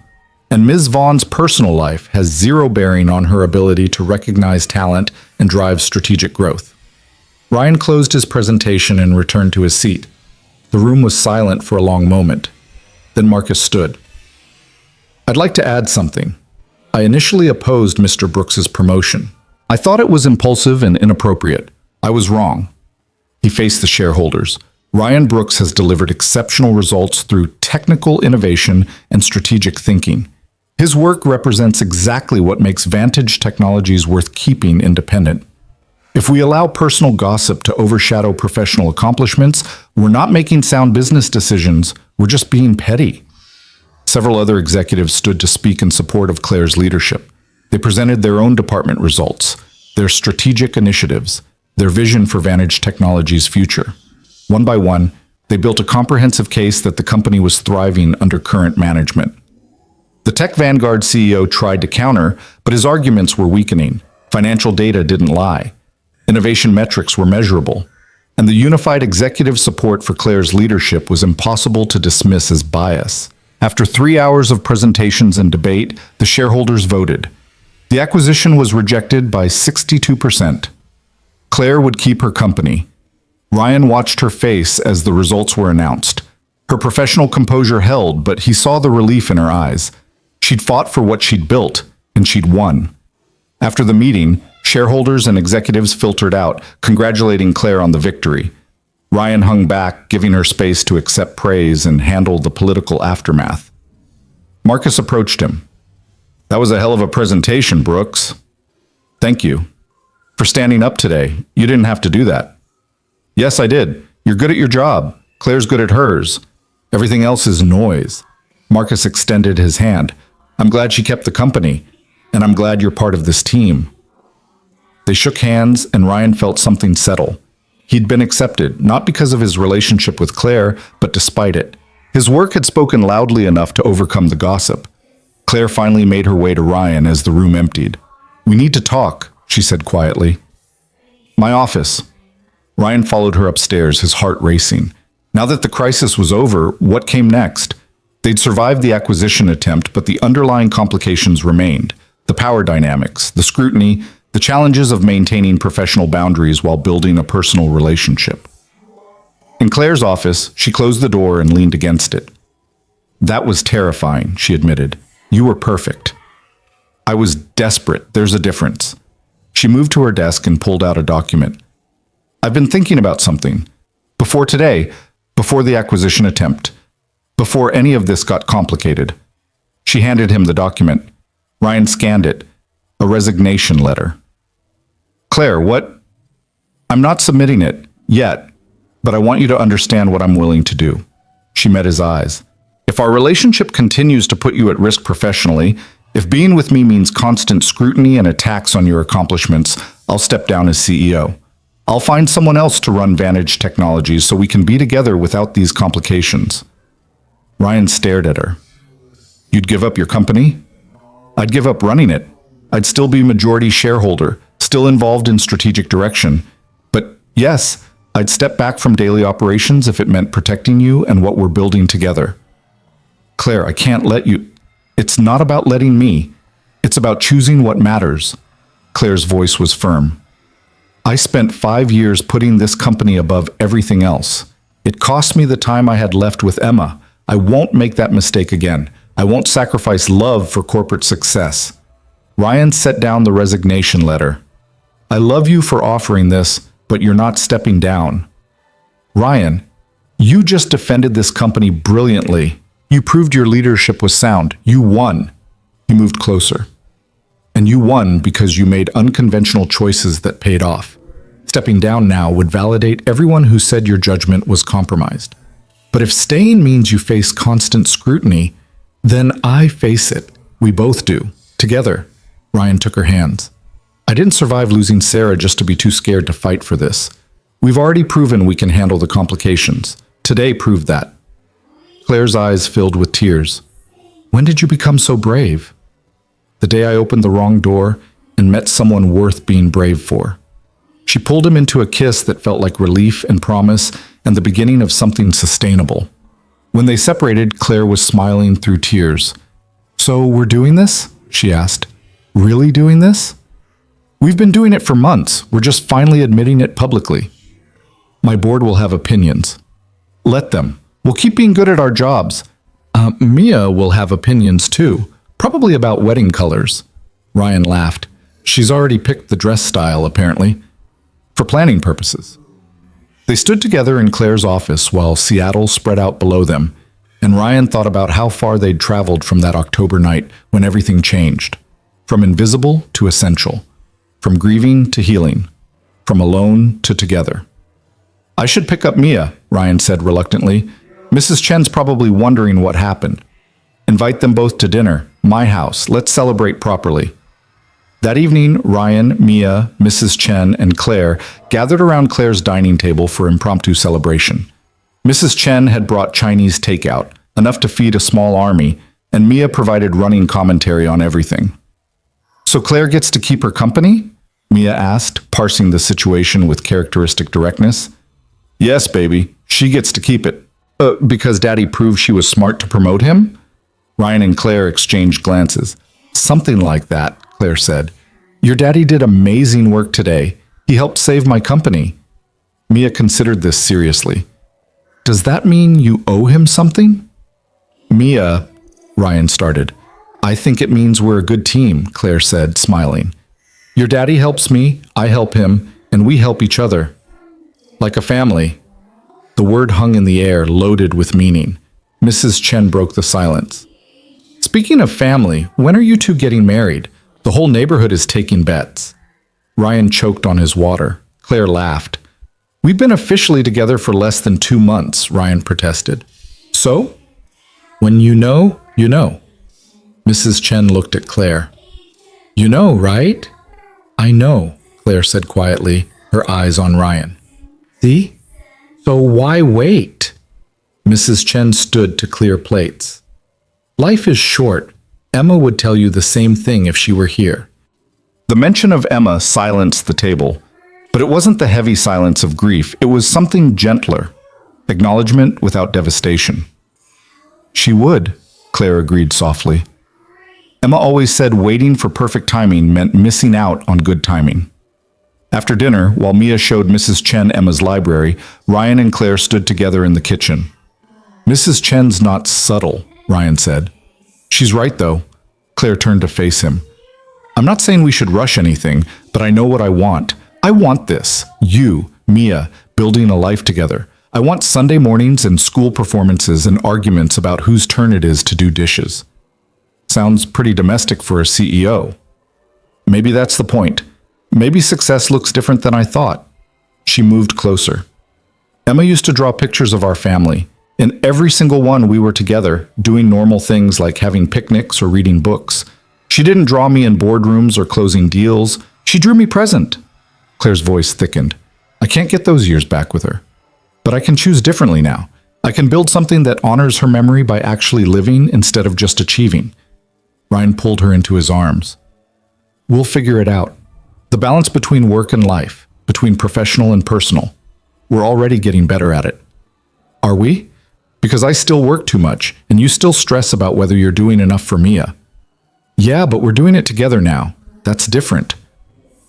And Ms. Vaughn's personal life has zero bearing on her ability to recognize talent and drive strategic growth. Ryan closed his presentation and returned to his seat. The room was silent for a long moment. Then Marcus stood. "I'd like to add something. I initially opposed Mr. Brooks's promotion. I thought it was impulsive and inappropriate. I was wrong." He faced the shareholders. Ryan Brooks has delivered exceptional results through technical innovation and strategic thinking. His work represents exactly what makes Vantage Technologies worth keeping independent. If we allow personal gossip to overshadow professional accomplishments, we're not making sound business decisions, we're just being petty. Several other executives stood to speak in support of Claire's leadership. They presented their own department results, their strategic initiatives, their vision for Vantage Technologies' future. One by one, they built a comprehensive case that the company was thriving under current management. The Tech Vanguard CEO tried to counter, but his arguments were weakening. Financial data didn't lie. Innovation metrics were measurable. And the unified executive support for Claire's leadership was impossible to dismiss as bias. After 3 hours of presentations and debate, the shareholders voted. The acquisition was rejected by 62%. Claire would keep her company. Ryan watched her face as the results were announced. Her professional composure held, but he saw the relief in her eyes. She'd fought for what she'd built, and she'd won. After the meeting, shareholders and executives filtered out, congratulating Claire on the victory. Ryan hung back, giving her space to accept praise and handle the political aftermath. Marcus approached him. "That was a hell of a presentation, Brooks." "Thank you for standing up today. You didn't have to do that." "Yes, I did. You're good at your job. Claire's good at hers. Everything else is noise." Marcus extended his hand. "I'm glad she kept the company, and I'm glad you're part of this team." They shook hands, and Ryan felt something settle. He'd been accepted, not because of his relationship with Claire, but despite it. His work had spoken loudly enough to overcome the gossip. Claire finally made her way to Ryan as the room emptied. "We need to talk," she said quietly. "My office." Ryan followed her upstairs, his heart racing. Now that the crisis was over, what came next? They'd survived the acquisition attempt, but the underlying complications remained. The power dynamics, the scrutiny, the challenges of maintaining professional boundaries while building a personal relationship. In Claire's office, she closed the door and leaned against it. "That was terrifying," she admitted. "You were perfect." "I was desperate. There's a difference." She moved to her desk and pulled out a document. "I've been thinking about something. Before today, before the acquisition attempt, before any of this got complicated." She handed him the document. Ryan scanned it. A resignation letter. "Claire, what?" "I'm not submitting it yet, but I want you to understand what I'm willing to do." She met his eyes. "If our relationship continues to put you at risk professionally, if being with me means constant scrutiny and attacks on your accomplishments, I'll step down as CEO. I'll find someone else to run Vantage Technologies so we can be together without these complications." Ryan stared at her. "You'd give up your company?" "I'd give up running it. I'd still be majority shareholder, still involved in strategic direction. But yes, I'd step back from daily operations if it meant protecting you and what we're building together." "Claire, I can't let you." "It's not about letting me. It's about choosing what matters." Claire's voice was firm. "I spent 5 years putting this company above everything else. It cost me the time I had left with Emma. I won't make that mistake again. I won't sacrifice love for corporate success." Ryan set down the resignation letter. "I love you for offering this, but you're not stepping down." "Ryan, you just defended this company brilliantly. You proved your leadership was sound. You won." He moved closer. "And you won because you made unconventional choices that paid off. Stepping down now would validate everyone who said your judgment was compromised. But if staying means you face constant scrutiny, then I face it. We both do. Together." Ryan took her hands. "I didn't survive losing Sarah just to be too scared to fight for this. We've already proven we can handle the complications. Today proved that. Claire's eyes filled with tears. When did you become so brave? The day I opened the wrong door and met someone worth being brave for. She pulled him into a kiss that felt like relief and promise and the beginning of something sustainable. When they separated, Claire was smiling through tears. So we're doing this? She asked. Really doing this? We've been doing it for months. We're just finally admitting it publicly. My board will have opinions. Let them. We'll keep being good at our jobs. Mia will have opinions too, probably about wedding colors. Ryan laughed. She's already picked the dress style, apparently, for planning purposes. They stood together in Claire's office while Seattle spread out below them, and Ryan thought about how far they'd traveled from that October night when everything changed. From invisible to essential. From grieving to healing. From alone to together. I should pick up Mia, Ryan said reluctantly. Mrs. Chen's probably wondering what happened. Invite them both to dinner. My house. Let's celebrate properly. That evening, Ryan, Mia, Mrs. Chen, and Claire gathered around Claire's dining table for impromptu celebration. Mrs. Chen had brought Chinese takeout, enough to feed a small army, and Mia provided running commentary on everything. So Claire gets to keep her company? Mia asked, parsing the situation with characteristic directness. Yes, baby, she gets to keep it. Because Daddy proved she was smart to promote him? Ryan and Claire exchanged glances. Something like that, Claire said. Your daddy did amazing work today. He helped save my company. Mia considered this seriously. Does that mean you owe him something? Mia, Ryan started. I think it means we're a good team, Claire said, smiling. Your daddy helps me, I help him, and we help each other. Like a family. The word hung in the air, loaded with meaning. Mrs. Chen broke the silence. Speaking of family, when are you two getting married? The whole neighborhood is taking bets. Ryan choked on his water. Claire laughed. We've been officially together for less than 2 months, Ryan protested. So? When you know, you know. Mrs. Chen looked at Claire. You know, right? I know, Claire said quietly, her eyes on Ryan. See? So why wait? Mrs. Chen stood to clear plates. Life is short. Emma would tell you the same thing if she were here. The mention of Emma silenced the table, but it wasn't the heavy silence of grief. It was something gentler, acknowledgement without devastation. She would, Claire agreed softly. Emma always said waiting for perfect timing meant missing out on good timing. After dinner, while Mia showed Mrs. Chen Emma's library, Ryan and Claire stood together in the kitchen. Mrs. Chen's not subtle, Ryan said. She's right, though. Claire turned to face him. I'm not saying we should rush anything, but I know what I want. I want this. You, Mia, building a life together. I want Sunday mornings and school performances and arguments about whose turn it is to do dishes. Sounds pretty domestic for a CEO. Maybe that's the point. Maybe success looks different than I thought. She moved closer. Emma used to draw pictures of our family. In every single one we were together, doing normal things like having picnics or reading books. She didn't draw me in boardrooms or closing deals. She drew me present. Claire's voice thickened. I can't get those years back with her. But I can choose differently now. I can build something that honors her memory by actually living instead of just achieving. Ryan pulled her into his arms. We'll figure it out. The balance between work and life, between professional and personal. We're already getting better at it. Are we? Because I still work too much, and you still stress about whether you're doing enough for Mia. Yeah, but we're doing it together now. That's different.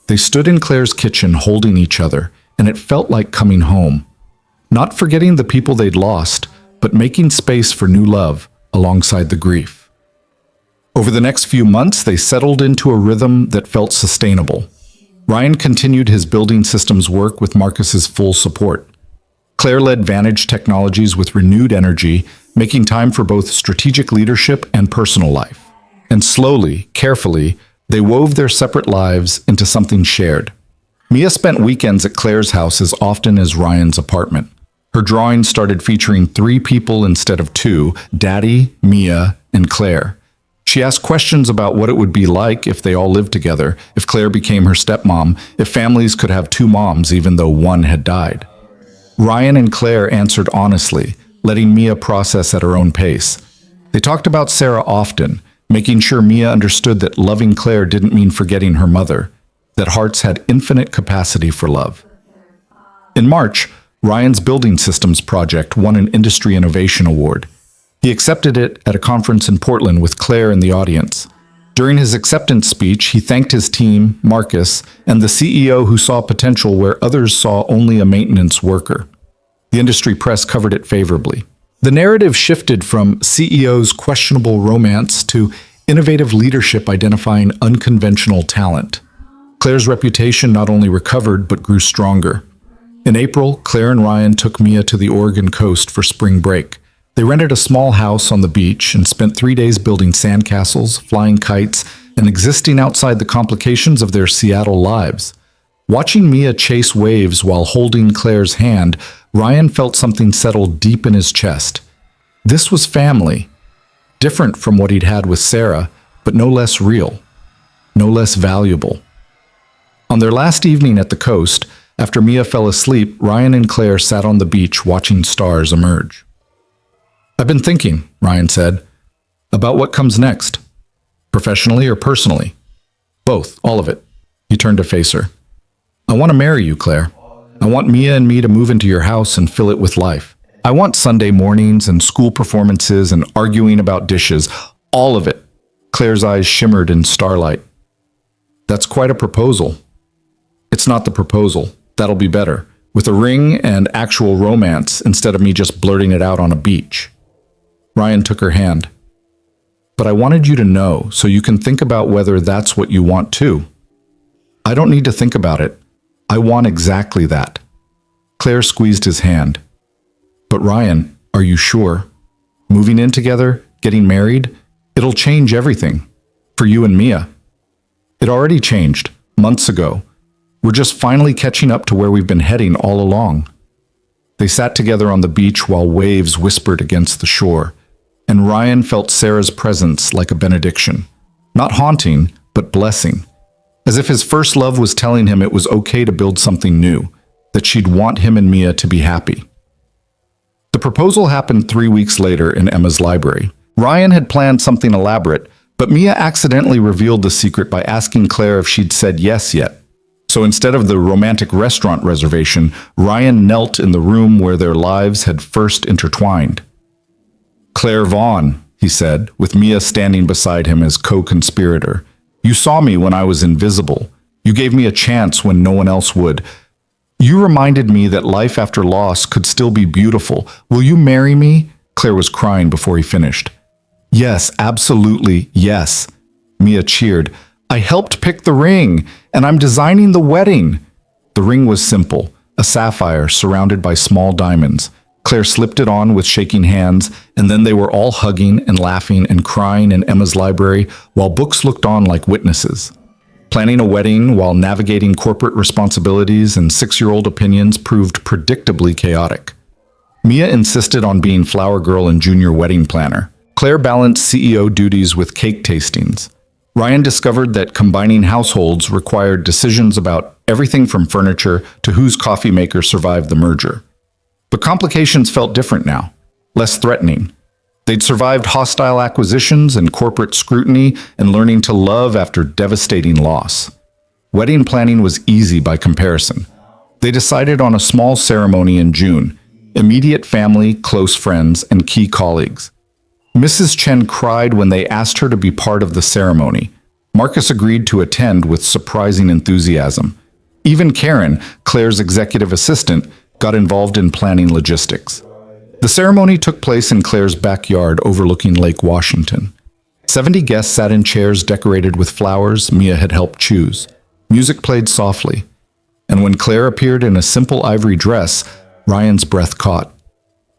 They stood in Claire's kitchen holding each other, and it felt like coming home. Not forgetting the people they'd lost, but making space for new love alongside the grief. Over the next few months, they settled into a rhythm that felt sustainable. Ryan continued his building systems work with Marcus's full support. Claire led Vantage Technologies with renewed energy, making time for both strategic leadership and personal life. And slowly, carefully, they wove their separate lives into something shared. Mia spent weekends at Claire's house as often as Ryan's apartment. Her drawings started featuring 3 people instead of 2, Daddy, Mia, and Claire. She asked questions about what it would be like if they all lived together, if Claire became her stepmom, if families could have two moms even though one had died. Ryan and Claire answered honestly, letting Mia process at her own pace. They talked about Sarah often, making sure Mia understood that loving Claire didn't mean forgetting her mother, that hearts had infinite capacity for love. In March, Ryan's building systems project won an Industry Innovation Award. He accepted it at a conference in Portland with Claire in the audience. During his acceptance speech, he thanked his team, Marcus, and the CEO who saw potential where others saw only a maintenance worker. The industry press covered it favorably. The narrative shifted from CEO's questionable romance to innovative leadership identifying unconventional talent. Claire's reputation not only recovered but grew stronger. In April, Claire and Ryan took Mia to the Oregon coast for spring break. They rented a small house on the beach and spent 3 days building sandcastles, flying kites, and existing outside the complications of their Seattle lives. Watching Mia chase waves while holding Claire's hand, Ryan felt something settle deep in his chest. This was family, different from what he'd had with Sarah, but no less real, no less valuable. On their last evening at the coast, after Mia fell asleep, Ryan and Claire sat on the beach watching stars emerge. "I've been thinking," Ryan said, "about what comes next. Professionally or personally? Both, all of it." He turned to face her. "I want to marry you, Claire. I want Mia and me to move into your house and fill it with life. I want Sunday mornings and school performances and arguing about dishes. All of it." Claire's eyes shimmered in starlight. "That's quite a proposal." "It's not the proposal. That'll be better. With a ring and actual romance instead of me just blurting it out on a beach." Ryan took her hand. "But I wanted you to know so you can think about whether that's what you want too." "I don't need to think about it. I want exactly that." Claire squeezed his hand. "But Ryan, are you sure? Moving in together, getting married, it'll change everything. For you and Mia." "It already changed, months ago. We're just finally catching up to where we've been heading all along." They sat together on the beach while waves whispered against the shore, and Ryan felt Sarah's presence like a benediction. Not haunting, but blessing. As if his first love was telling him it was okay to build something new, that she'd want him and Mia to be happy. The proposal happened 3 weeks later in Emma's library. Ryan had planned something elaborate, but Mia accidentally revealed the secret by asking Claire if she'd said yes yet. So instead of the romantic restaurant reservation, Ryan knelt in the room where their lives had first intertwined. "Claire Vaughn," he said, with Mia standing beside him as co-conspirator. "You saw me when I was invisible. You gave me a chance when no one else would. You reminded me that life after loss could still be beautiful. Will you marry me?" Claire was crying before he finished. "Yes, absolutely, yes." Mia cheered. "I helped pick the ring, and I'm designing the wedding." The ring was simple, a sapphire surrounded by small diamonds. Claire slipped it on with shaking hands, and then they were all hugging and laughing and crying in Emma's library while books looked on like witnesses. Planning a wedding while navigating corporate responsibilities and 6-year-old opinions proved predictably chaotic. Mia insisted on being flower girl and junior wedding planner. Claire balanced CEO duties with cake tastings. Ryan discovered that combining households required decisions about everything from furniture to whose coffee maker survived the merger. But complications felt different now, less threatening. They'd survived hostile acquisitions and corporate scrutiny and learning to love after devastating loss. Wedding planning was easy by comparison. They decided on a small ceremony in June, immediate family, close friends, and key colleagues. Mrs. Chen cried when they asked her to be part of the ceremony. Marcus agreed to attend with surprising enthusiasm. Even Karen, Claire's executive assistant, got involved in planning logistics. The ceremony took place in Claire's backyard overlooking Lake Washington. 70 guests sat in chairs decorated with flowers Mia had helped choose. Music played softly, and when Claire appeared in a simple ivory dress, Ryan's breath caught.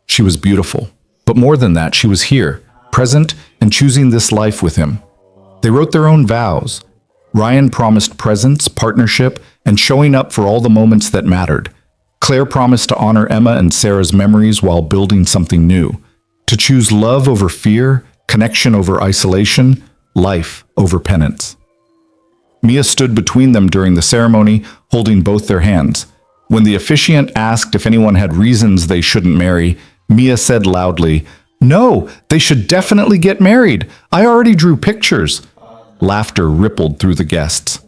She was beautiful, but more than that, she was here, present and choosing this life with him. They wrote their own vows. Ryan promised presence, partnership, and showing up for all the moments that mattered. Claire promised to honor Emma and Sarah's memories while building something new, to choose love over fear, connection over isolation, life over penance. Mia stood between them during the ceremony, holding both their hands. When the officiant asked if anyone had reasons they shouldn't marry, Mia said loudly, "No, they should definitely get married. I already drew pictures." Laughter rippled through the guests.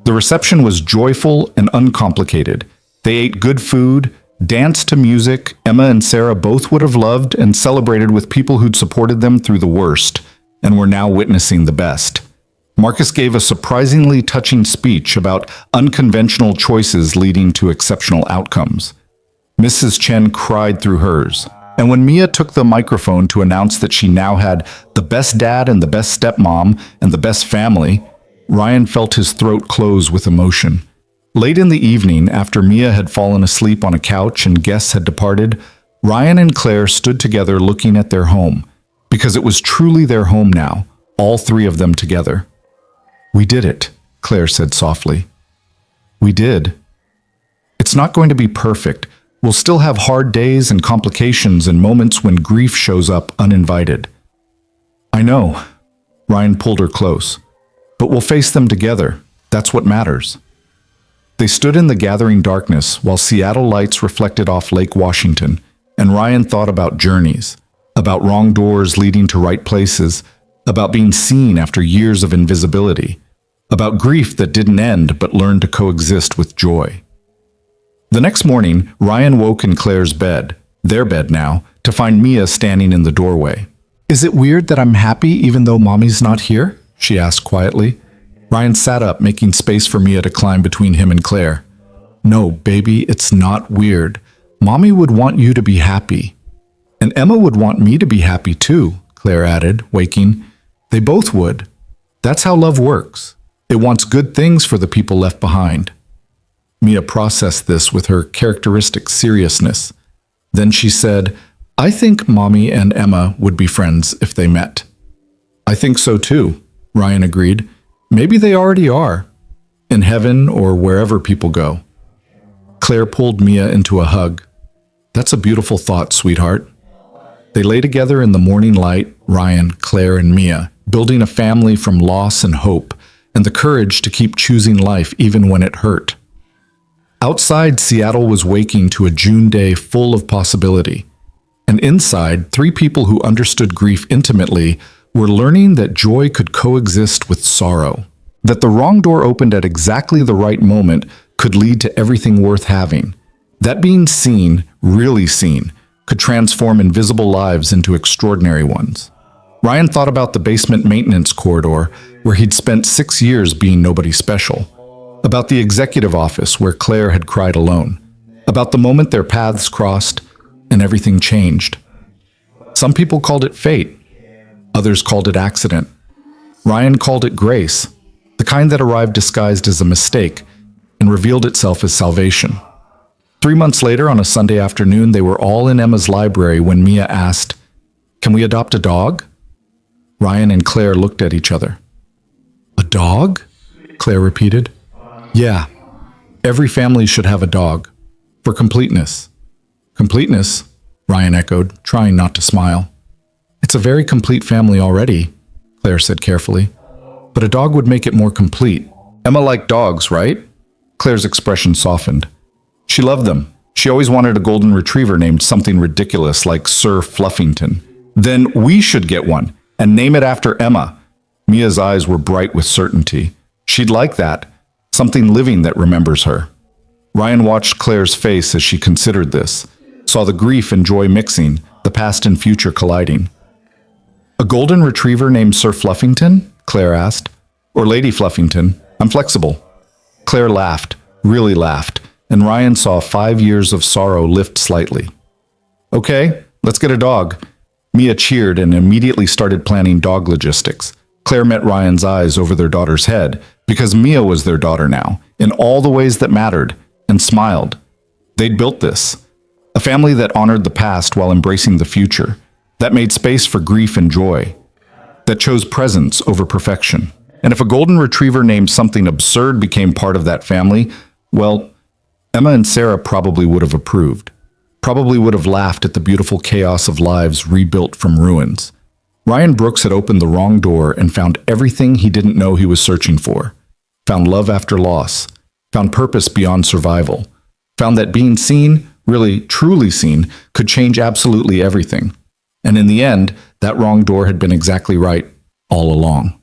The reception was joyful and uncomplicated. They ate good food, danced to music Emma and Sarah both would have loved, and celebrated with people who'd supported them through the worst and were now witnessing the best. Marcus gave a surprisingly touching speech about unconventional choices leading to exceptional outcomes. Mrs. Chen cried through hers. And when Mia took the microphone to announce that she now had the best dad and the best stepmom and the best family, Ryan felt his throat close with emotion. Late in the evening, after Mia had fallen asleep on a couch and guests had departed, Ryan and Claire stood together looking at their home, because it was truly their home now, all three of them together. "We did it," Claire said softly. "We did. It's not going to be perfect. We'll still have hard days and complications and moments when grief shows up uninvited." "I know." Ryan pulled her close. "But we'll face them together. That's what matters." They stood in the gathering darkness while Seattle lights reflected off Lake Washington, and Ryan thought about journeys, about wrong doors leading to right places, about being seen after years of invisibility, about grief that didn't end but learned to coexist with joy. The next morning, Ryan woke in Claire's bed, their bed now, to find Mia standing in the doorway. "Is it weird that I'm happy even though Mommy's not here?" she asked quietly. Ryan sat up, making space for Mia to climb between him and Claire. "No, baby, it's not weird. Mommy would want you to be happy. And Emma would want me to be happy too," Claire added, waking. "They both would. That's how love works. It wants good things for the people left behind." Mia processed this with her characteristic seriousness. Then she said, "I think Mommy and Emma would be friends if they met." "I think so too," Ryan agreed. "Maybe they already are, in heaven or wherever people go." Claire pulled Mia into a hug. "That's a beautiful thought, sweetheart." They lay together in the morning light, Ryan, Claire, and Mia, building a family from loss and hope, and the courage to keep choosing life even when it hurt. Outside, Seattle was waking to a June day full of possibility. And inside, three people who understood grief intimately were learning that joy could coexist with sorrow. That the wrong door opened at exactly the right moment could lead to everything worth having. That being seen, really seen, could transform invisible lives into extraordinary ones. Ryan thought about the basement maintenance corridor where he'd spent 6 years being nobody special. About the executive office where Claire had cried alone. About the moment their paths crossed and everything changed. Some people called it fate. Others called it accident. Ryan called it grace, the kind that arrived disguised as a mistake and revealed itself as salvation. 3 months later, on a Sunday afternoon, they were all in Emma's library when Mia asked, "Can we adopt a dog?" Ryan and Claire looked at each other. "A dog?" Claire repeated. "Yeah, every family should have a dog, for completeness." "Completeness?" Ryan echoed, trying not to smile. "It's a very complete family already," Claire said carefully. "But a dog would make it more complete." "Emma liked dogs, right?" Claire's expression softened. She loved them. She always wanted a golden retriever named something ridiculous like Sir Fluffington. "Then we should get one, and name it after Emma." Mia's eyes were bright with certainty. She'd like that. Something living that remembers her. Ryan watched Claire's face as she considered this, saw the grief and joy mixing, the past and future colliding. "A golden retriever named Sir Fluffington?" Claire asked. "Or Lady Fluffington? I'm flexible." Claire laughed, really laughed, and Ryan saw 5 years of sorrow lift slightly. "Okay, let's get a dog." Mia cheered and immediately started planning dog logistics. Claire met Ryan's eyes over their daughter's head, because Mia was their daughter now, in all the ways that mattered, and smiled. They'd built this. A family that honored the past while embracing the future, that made space for grief and joy, that chose presence over perfection. And if a golden retriever named something absurd became part of that family, well, Emma and Sarah probably would have approved, probably would have laughed at the beautiful chaos of lives rebuilt from ruins. Ryan Brooks had opened the wrong door and found everything he didn't know he was searching for. Found love after loss, found purpose beyond survival, found that being seen, really truly seen, could change absolutely everything. And in the end, that wrong door had been exactly right all along.